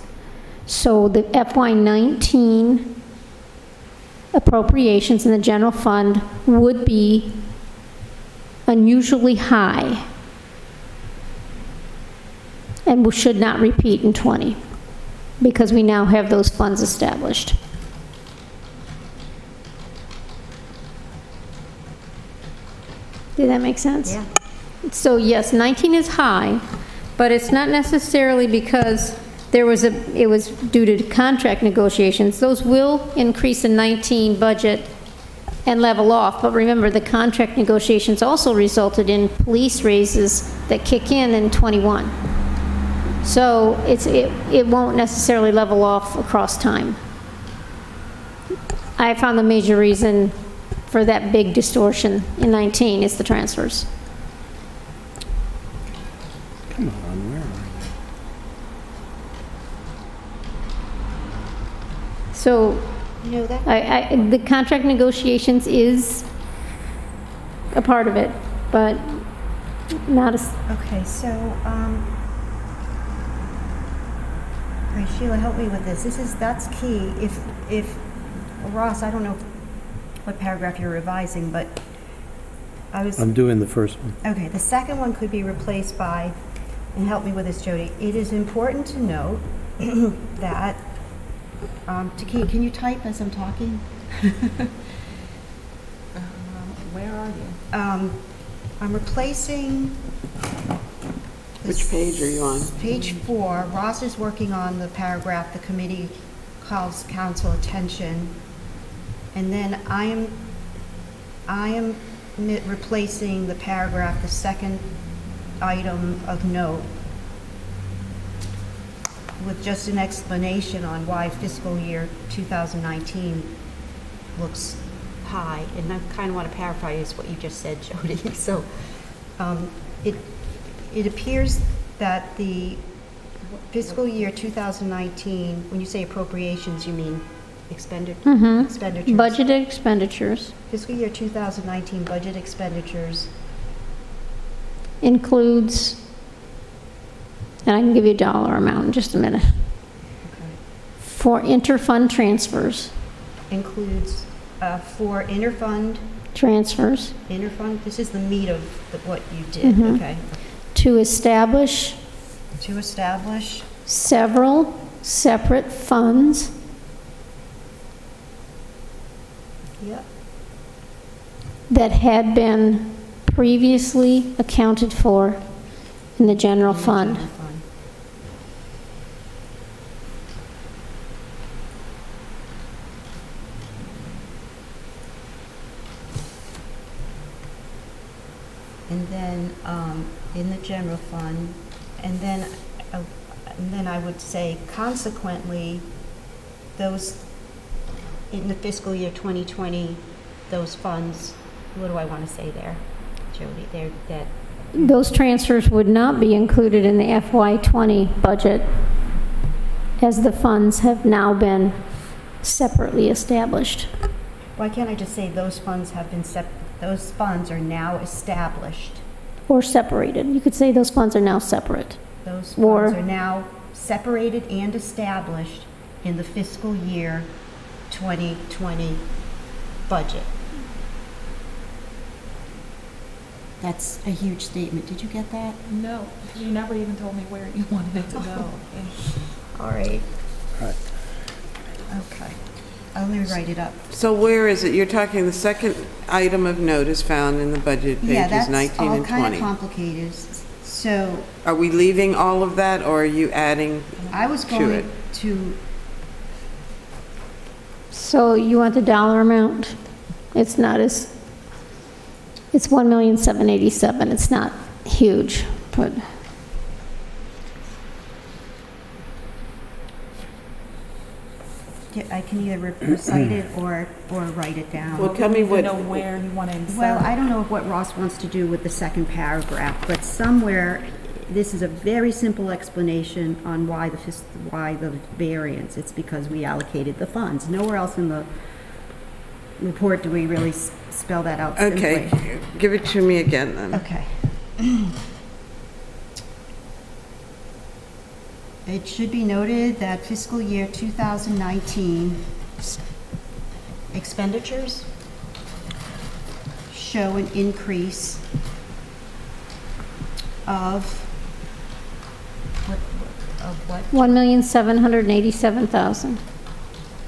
So the FY19 appropriations in the general fund would be unusually high and should not repeat in 20 because we now have those funds established. Did that make sense? Yeah. So yes, 19 is high, but it's not necessarily because it was due to contract negotiations. Those will increase in 19 budget and level off, but remember, the contract negotiations also resulted in police raises that kick in 21. So it won't necessarily level off across time. I found the major reason for that big distortion in 19 is the transfers. Come on, where are you? So You know that? the contract negotiations is a part of it, but not as, Okay, so, all right, Sheila, help me with this. That's key. If, Ross, I don't know what paragraph you're revising, but I'm doing the first one. okay, the second one could be replaced by, and help me with this, Jody. It is important to note that, Takia, can you type as I'm talking? Where are you? I'm replacing. Which page are you on? Page 4. Ross is working on the paragraph, the committee calls council attention. And then I am replacing the paragraph, the second item of note, with just an explanation on why fiscal year 2019 looks High, and I kind of want to paraphrase what you just said, Jody. So, it appears that the fiscal year 2019, when you say appropriations, you mean expenditures? budgeted expenditures Fiscal year 2019 budget expenditures includes, and I can give you a dollar amount in just a minute, for interfund transfers, includes for interfund, transfers this is the meat of what you did, okay? to establish To establish several separate funds Yep. that had been previously accounted for in the general fund. General fund. And then, in the general fund, and then I would say consequently, those, in the fiscal year 2020, those funds, what do I want to say there, Jody? That Those transfers would not be included in the FY20 budget, as the funds have now been separately established. why can't I just say those funds have been those funds are now established? Or separated. You could say those funds are now separate. Those Or- funds are now separated and established in the fiscal year 2020 budget. That's a huge statement. Did you get that? No, because you never even told me where you wanted it to go. All right. Right. Okay. Let me write it up. So where is it? You're talking the second item of note is found in the budget Yeah, pages that's 19 all and kind of 20. complicated. So Are we leaving all of that, or are you adding? I was To going it. to, So you want the dollar amount? It's not as, it's 1,787,000. It's not huge, but I can either recite it or write it down. Well, tell me You what, know where you want to insert. Well, I don't know what Ross wants to do with the second paragraph, but somewhere, this is a very simple explanation on why the variance. It's because we allocated the funds. Nowhere else in the report do we really spell that out simply. okay, give it to me again then. Okay. It should be noted that fiscal year 2019 expenditures show an increase of what? 1,787,000.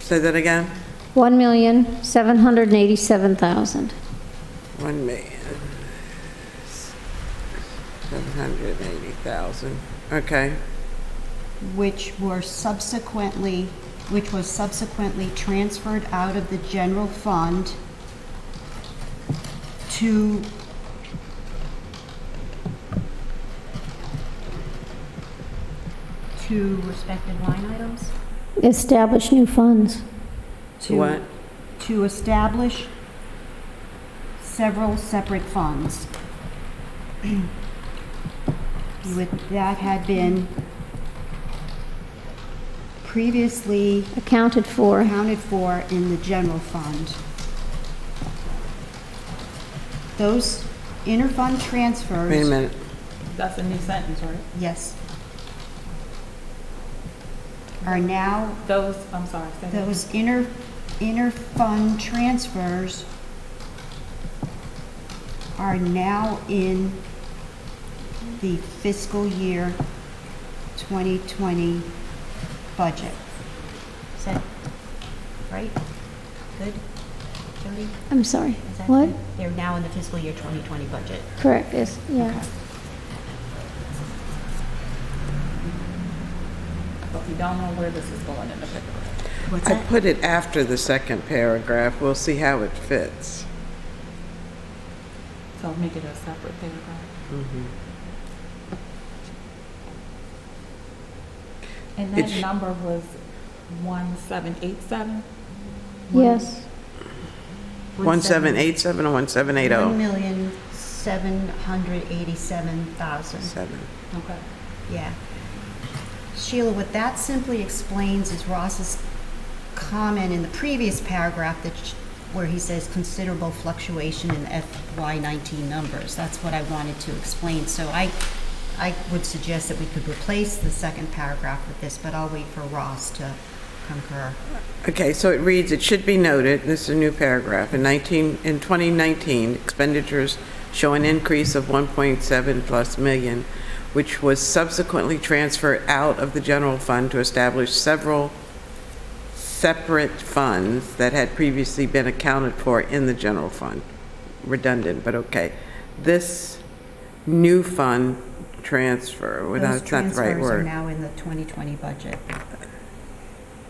Say that again? 1,787,000. 1,780,000. Okay. Which was subsequently transferred out of the general fund to respective line items? Establish new funds. To what? To establish several separate funds. That had been previously Accounted for. accounted for in the general fund. Those interfund transfers. Wait a minute. That's a new sentence, right? Yes. Are now, I'm sorry, say that. those interfund transfers are now in the fiscal year 2020 budget. Is that right? Good? Jody? I'm sorry. Is that What? good? They're now in the fiscal year 2020 budget. Correct, yes, yeah. But we don't know where this is going in the paper. What's I that? put it after the second paragraph. We'll see how it fits. So make it a separate paragraph. And that It's- number was 1787? Yes. 1787 or 1780? 1,787,000. 7. Okay. Yeah. Sheila, what that simply explains is Ross's comment in the previous paragraph where he says considerable fluctuation in FY19 numbers. That's what I wanted to explain. So I would suggest that we could replace the second paragraph with this, but I'll wait for Ross to concur. Okay, so it reads, it should be noted, this is a new paragraph, in 2019, expenditures show an increase of 1.7 plus million, which was subsequently transferred out of the general fund to establish several separate funds that had previously been accounted for in the general fund. Redundant, but okay. This new fund transfer, Those that's not the right transfers are word. now in the 2020 budget.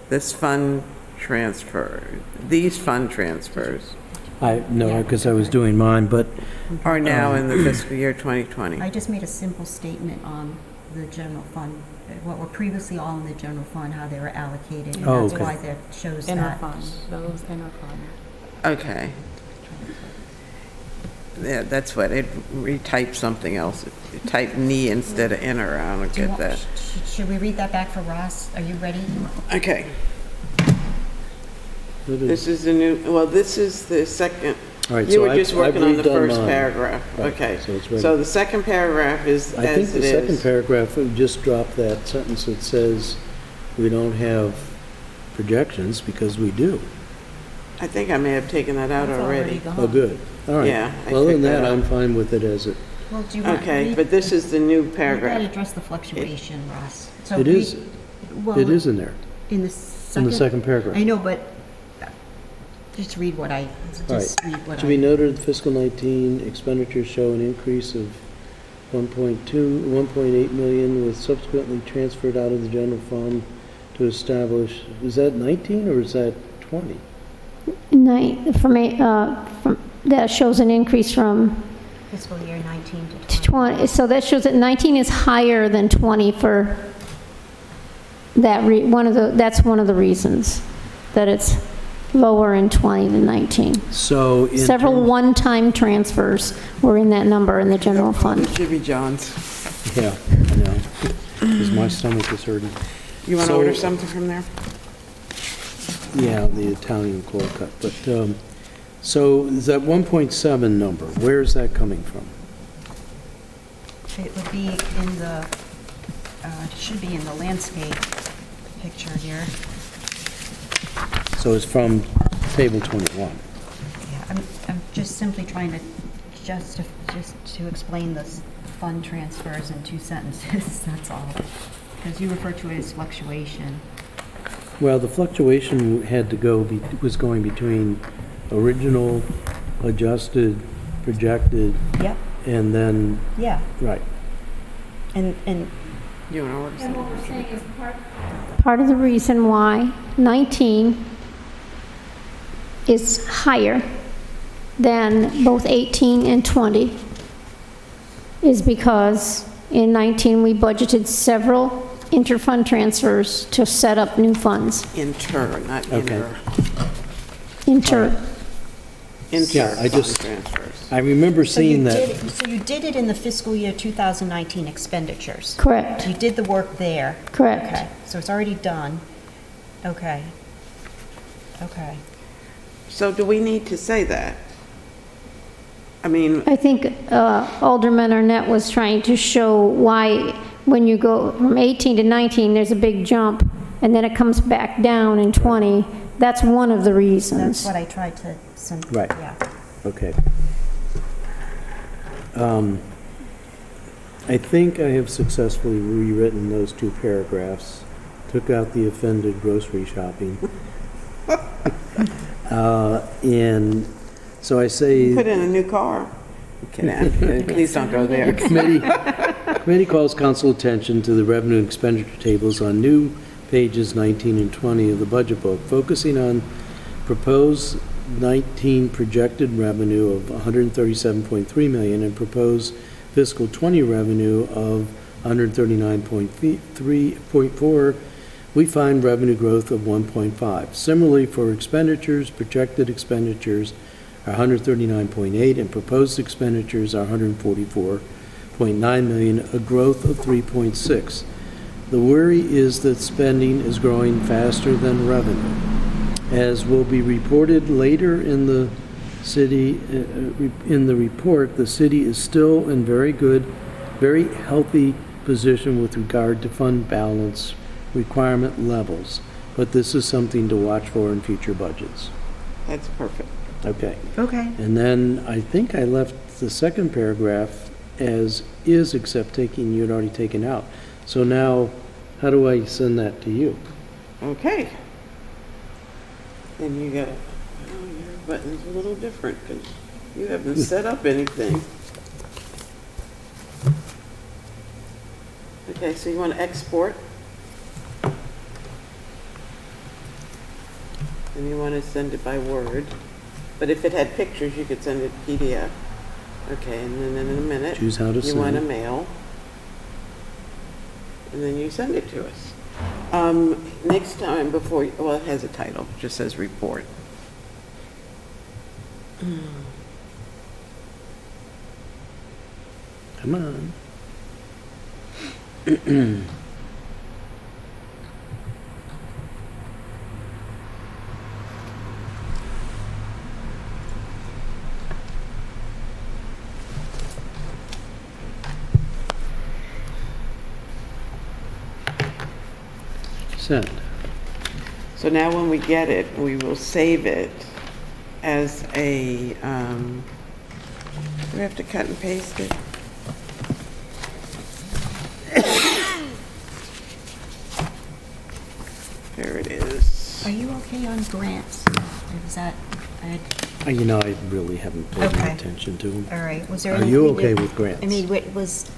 This fund transfer, these fund transfers No, because I was doing mine, but are now in the fiscal year 2020. I just made a simple statement on the general fund, what were previously all in the general fund, how they were allocated. And Oh, that's okay. why that shows Inner that. fund, those inner fund. Okay. Yeah, that's what, it retyped something else. It typed knee instead of inner, I don't Do you get want- that. Should we read that back for Ross? Are you ready? Okay, this is the new, well, this is the second, All right, you so were I've- just working I've on the redone first mine. paragraph. Right, Okay, so it's ready. so the second paragraph is I think as the it second is. paragraph, we just dropped that sentence that says we don't have projections, because we do. I think I may have taken that out It's already. gone. Oh, good. All right. Yeah, I Well, other than picked that that, up. I'm fine with it as it, Well, do you want? Okay, but this is the new You gotta paragraph. address the fluctuation, Ross. So it is, well, it is in there, in the in second. the second paragraph. I know, but just read what I, All just right. read what To be I. noted, fiscal 19 expenditures show an increase of 1.8 million, with subsequently transferred out of the general fund to establish, is that 19 or is that 20? That shows an increase from Fiscal year 19 to to 20. 20, so that shows that 19 is higher than 20 for that, that's one of the reasons, that it's lower in 20 than 19. So in Several terms- one-time transfers were in that number in the general fund. Jimmy John's. Yeah, I know, because my stomach is hurting. You want to So- order something from there? Yeah, the Italian cold cut, but, so is that 1.7 number, where is that coming from? It would be in the, it should be in the landscape picture here. So it's from table 21. Yeah, I'm just simply trying to, just to explain the fund transfers in 2 sentences, that's all. Because you refer to it as fluctuation. Well, the fluctuation had to go, was going between original, adjusted, projected, Yep, and then, yeah, right. and You want to order something? Part of the reason why 19 is higher than both 18 and 20 is because in 19, we budgeted several interfund transfers to set up new funds. Inter, not Okay. inter. Yeah, I just- Fund transfers. I remember so you seeing that, did, so you did it in the fiscal year 2019 expenditures. Correct, You did the work there. correct. Okay, so it's already done. Okay. Okay. So do we need to say that? I mean, I think Alderman Arnett was trying to show why when you go from 18 to 19, there's a big jump, and then it comes back down in 20. That's one of the That's reasons. what I tried to, Right. yeah. okay. I think I have successfully rewritten those two paragraphs, took out the offended grocery shopping. And so I say. put in a new car. Kidding. Please don't go there. Committee calls council attention to the revenue and expenditure tables on new pages 19 and 20 of the budget book, focusing on proposed 19 projected revenue of $137.3 million and proposed fiscal 20 revenue of $139.4. We find revenue growth of 1.5. Similarly, for expenditures, projected expenditures are 139.8 and proposed expenditures are 144.9 million, a growth of 3.6. The worry is that spending is growing faster than revenue. As will be reported later in the city, in the report, the city is still in very good, very healthy position with regard to fund balance requirement levels, but this is something to watch for in future budgets. That's perfect. Okay. Okay. And then I think I left the second paragraph as is, except you'd already taken out. So now, how do I send that to you? Okay. Then you got, oh, your button's a little different because you haven't set up anything. Okay, so you want to export? And you want to send it by Word. But if it had pictures, you could send it PDF. Okay, and then in a minute. Choose how to You want send. a mail. And then you send it to us. Next time before, well, it has a title, it just says report. Come on. Send. So now when we get it, we will save it as a, do we have to cut and paste it? There it is. Are you okay on grants? Is that, You know, I really haven't paid any Okay. attention to them. all right, was there Are anything? you okay that- with grants? I mean, what was,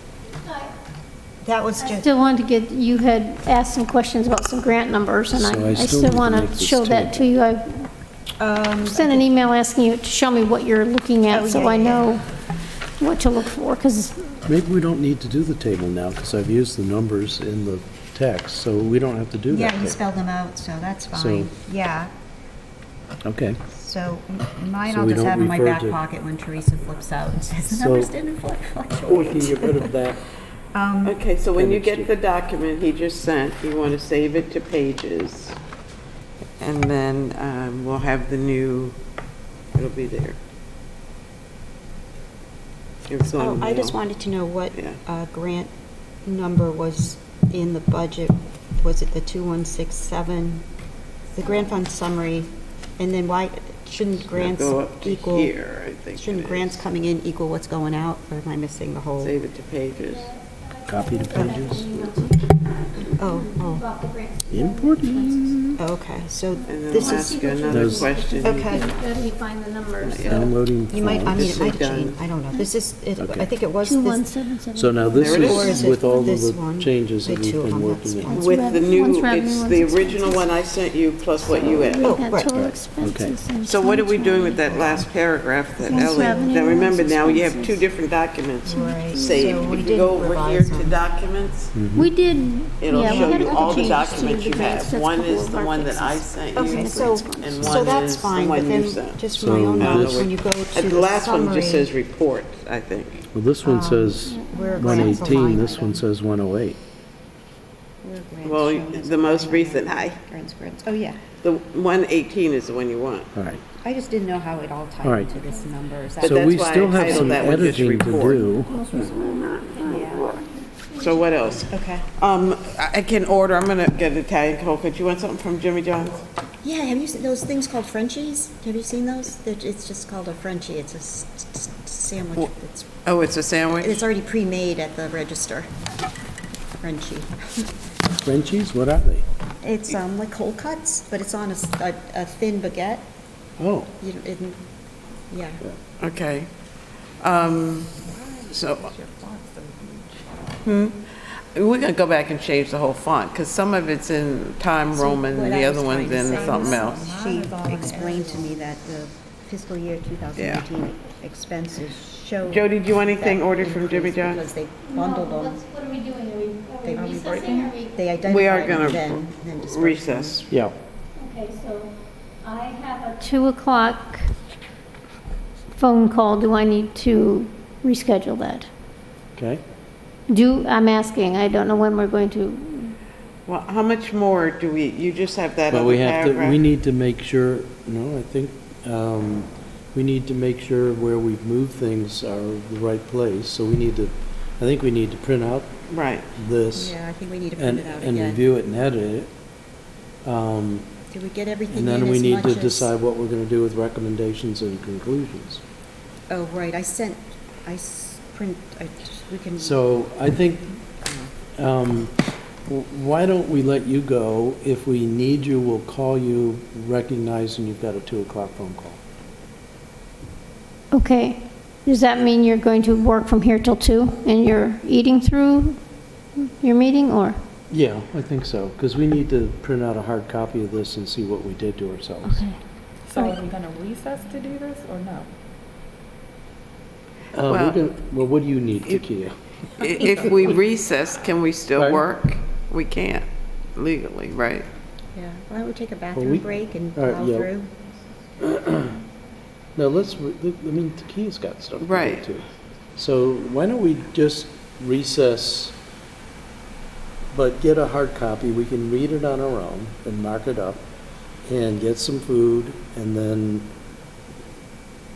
that was I just, still want to get, you had asked some questions about some grant numbers, and So I I still still need to want make to this show that to table. you. I sent an email asking you to show me what you're looking Oh, at, so yeah, I yeah, know what to look for, because Maybe we don't need to do the table now, because I've used the numbers in the text, so we don't have to do that. yeah, you bit. spelled them out, so that's So- fine. Yeah, Okay. so mine So I'll we just don't have in my refer back to- pocket when Teresa flips out and says, the So- numbers didn't We can fluctuate. get rid of that. Okay, so when you Appendix get the document he just sent, you want to save it to Pages. And then we'll have the new, it'll be there. It's Oh, on I just mail. wanted to know what Yeah. grant number was in the budget. Was it the 2167? The grant fund summary, and then why, shouldn't Now grants go up to equal, here, I think it shouldn't is. grants coming in equal what's going out, or am I missing the whole? Save it to Pages. Copy to Pages. Oh, Importing. okay, so And then this I'll ask is, you another There's- question. okay. let me find the numbers. Downloading You might, I files. mean, This it might is done. change, I don't know. This is, I Okay. think it was this, 2177. So now this There it is. Or is is it with all of this the one? changes that The we've two of been them, working that's on. One's With rev- the new, one's revenue, it's one's the expenses. original one I sent you plus what you added. Oh, Had right, total right. expenses and So what are we funds doing revenue. with that last paragraph that One's Ellie, revenue, now remember one's now you have two expenses. different documents Right, saved. so we If you did go over here revise to them. documents, We did, it'll yeah, we show had a you couple all the changes to documents the you grants. have. That's a One couple is of the our one that I fixes. sent Okay, you, so, and so one that's is the fine, but one you then, sent. just for So my own this- knowledge, when you go to The the last one just says summary, report, I think. Well, this one says where grants 118, line this one item. says 108. Where grants Well, shown as the most line recent, item. hi. Oh, yeah. The 118 is the one you want. All right. I just didn't know how it all All tied right. into this number. Is that- But So that's we why I still have titled some that one just editing to report. do. Yeah, So what else? okay. I can order, I'm gonna get Italian cold cut. You want something from Jimmy John's? Yeah, have you seen those things called Frenchies? Have you seen those? It's just called a Frenchie. It's a sandwich. Oh, it's a sandwich? It's already pre-made at the register. Frenchie. Frenchies, what are they? It's like cold cuts, but it's on a thin baguette. Oh, Yeah. Okay. So, we're gonna go back and change the whole font, because some of it's in Time Roman and the other one's in something else. She explained to me that the fiscal year 2018 expenses show. Jody, do you want anything that ordered from Jimmy increase John's? Because they bundled them. What are we doing? They recessing? They We are identified them gonna then dispersed them. recess. yeah. Okay, so I have a 2 o'clock phone call. Do I need to reschedule that? Okay. I'm asking, I don't know when we're going to, Well, how much more do you just have that But other we have to, we paragraph? need to make sure, no, I think, we need to make sure where we've moved things are the right place. So we need to, I think we need to print out Right. this Yeah, I think we need to print and, it out and again. review it and edit it. Did we get everything And in then we as need much to as? decide what we're gonna do with recommendations and conclusions. Oh, right, we can. So I think, why don't we let you go? If we need you, we'll call you, recognizing you've got a 2 o'clock phone call. okay. Does that mean you're going to work from here till 2 and you're eating through your meeting, or? Yeah, I think so, because we need to print out a hard copy of this and see what we did to ourselves. Okay. So are we gonna recess to do this or no? Well, what do you need, Takia? If we recess, can we still Pardon? work? We can't legally, right? Yeah, why don't we take a we- bathroom break and all right, plow yeah. through? No, I mean, Takia's got stuff to do Right. too. So why don't we just recess, but get a hard copy, we can read it on our own and mark it up, and get some food, and then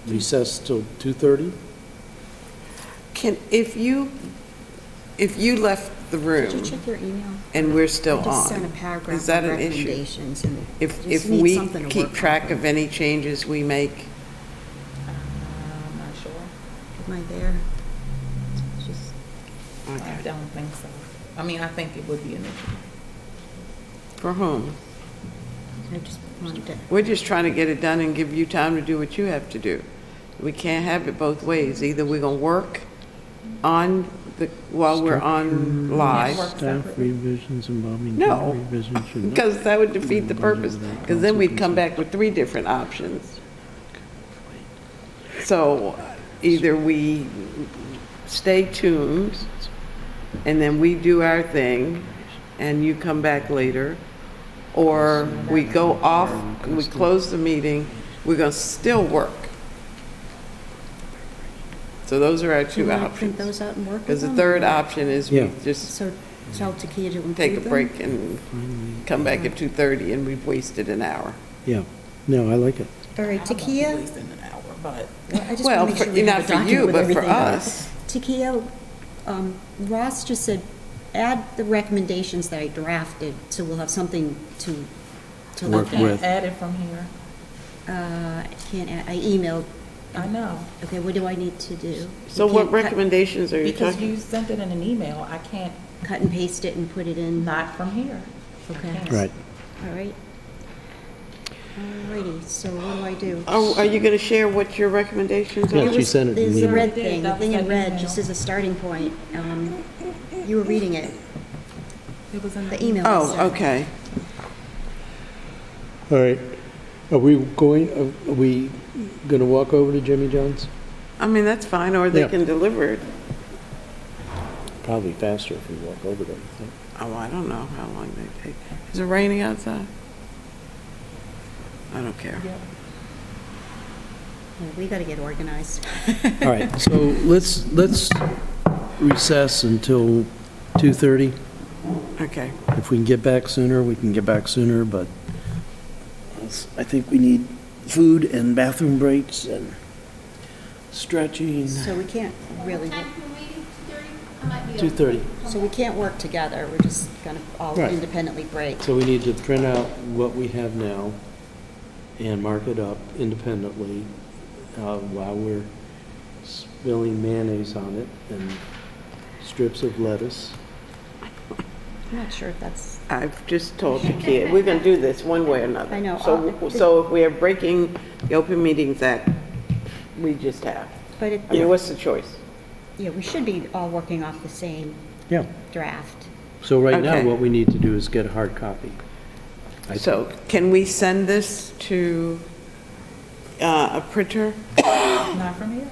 recess till 2:30? If you left the Did you room check your email? and we're still I just sent a on, paragraph is that of an issue? recommendations and If just if need we something to keep work track off of any changes we make, Am I there? Just, I don't think so. I mean, I think it would be an issue. For whom? I just wanted to, We're just trying to get it done and give you time to do what you have to do. We can't have it both ways. Either we're gonna work on while we're on live, Staff revisions involving No. job revisions should not. because that would defeat the purpose, because then we'd come back with 3 different options. So either we stay tuned, and then we do our thing, and you come back later, or we go off, we close the meeting, we're gonna still work. So those are our do you 2 want to print options. those out and work with Because the them? 3rd option is we Yeah. just So tell Takia to include take a them? break and come back at 2:30, and we've wasted an hour. Yeah, no, I like it. All right, Wasting Takia, an hour, but I just Well, want to make for- sure we have not a for you, document with but for everything on it. us. Takia, Ross just said, add the recommendations that I drafted, so we'll have something to Work look at. with. add it from here. I can't, I emailed, I know. okay, what do I need to do? So You what can't cut- recommendations are you Because talking? you sent it in an email, I can't, Cut and paste it and put it in? not from here. Okay. Right. All right. Alrighty, so what do I do? Are you going to share what your recommendations Yeah, are? she sent it in There's the the email. red thing, the That was thing in that red, email. just as a starting point. You were reading it, It was in the email. I Oh, sent. okay. All right. Are we going to walk over to Jimmy John's? I mean, that's fine, or they Yeah. can deliver it. Probably faster if we walk over there, I think. Oh, I don't know how long they take. Is it raining outside? I don't care. Yeah, We gotta get organized. All right, so let's recess until 2:30. Okay. If we can get back sooner, we can get back sooner, but I think we need food and bathroom breaks and stretching. So we can't really, 2:30. so we can't work together, we're just gonna all Right. independently break. So we need to print out what we have now and mark it up independently while we're spilling mayonnaise on it and strips of lettuce. I'm not sure if that's, I've just told the kid, we're going to do this one way or another. I know. So if we are breaking the Open Meetings Act, we just have. but it, I mean, what's the choice? yeah, we should be all working off the same Yeah. draft. So right now, Okay. what we need to do is get a hard copy. So can we send this to a printer? Not from here.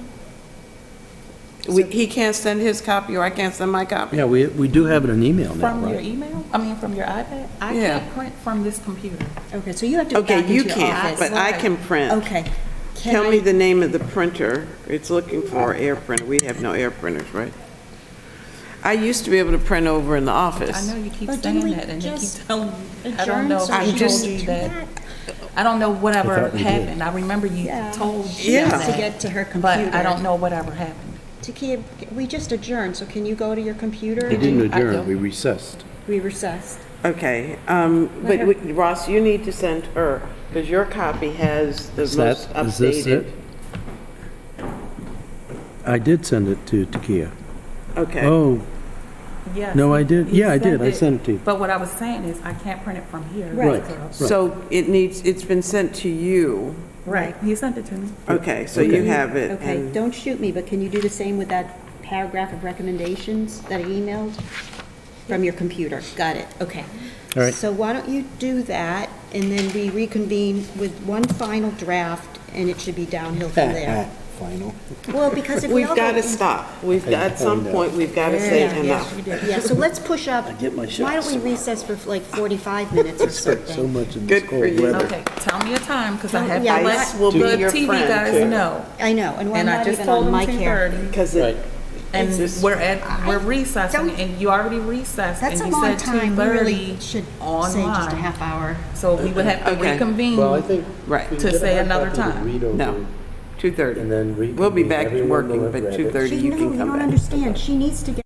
He can't send his copy, or I can't send my copy? Yeah, we do have it in email now, From your right? email? I mean, from your iPad? I Yeah. can't print from this computer. Okay, so you have to go Okay, back you into your can't, office. but I can print. Okay. Can Tell me I- the name of the printer. It's looking for air printer. We have no air printers, right? I used to be able to print over in the office. I know you keep But didn't saying we that, and you keep just telling me. I adjourn don't know so if we I can told just you do that. that? I don't know whatever thought we did. happened. I remember you Yeah. told She me Yeah. has to that, get to her computer. but I don't know whatever happened. Takia, we just adjourned, so can you go to your computer? We didn't I adjourn, don't- we recessed. We recessed. Okay, Let her- but Ross, you need to send her, because your copy has the Is most is this updated. it? I did send it to Takia. Okay, Oh, Yes. No, I did. he Yeah, I did. I it. sent it to you. But what I was saying is, I can't print it from here. Right. so it's been sent to you. Right, he sent it to me. Okay, so you Okay. have it. Okay, and- don't shoot me, but can you do the same with that paragraph of recommendations that I emailed from your computer? Got it, okay. All right. So why don't you do that, and then we reconvene with one final draft, and it should be downhill from there. Final. Well, because if we all We've got go- to stop. We've got, at some know. point, we've got to say Yeah, enough. Yeah, so let's push up, get my why don't we shots. recess for like 45 minutes or Spent so something? much in this Good for cold you. weather. Okay, tell me a time, because I have Yeah, to let Ice will be the your TV friend, guys too. know. I know, and we're And I not just even told on them mic here. 2:30. Because Right. And It's- we're recessing, don't- and you already recessed, and That's a you long said time, we really 2:30 should say just a online. half hour. So we would have to Okay. reconvene. Well, I think. Right. we To can get a say hard another copy to time. read over, No, 2:30. And then We'll be reconvene. back Everyone will working, have but read it. 2:30 She, you no, can you come don't back. understand, she needs to get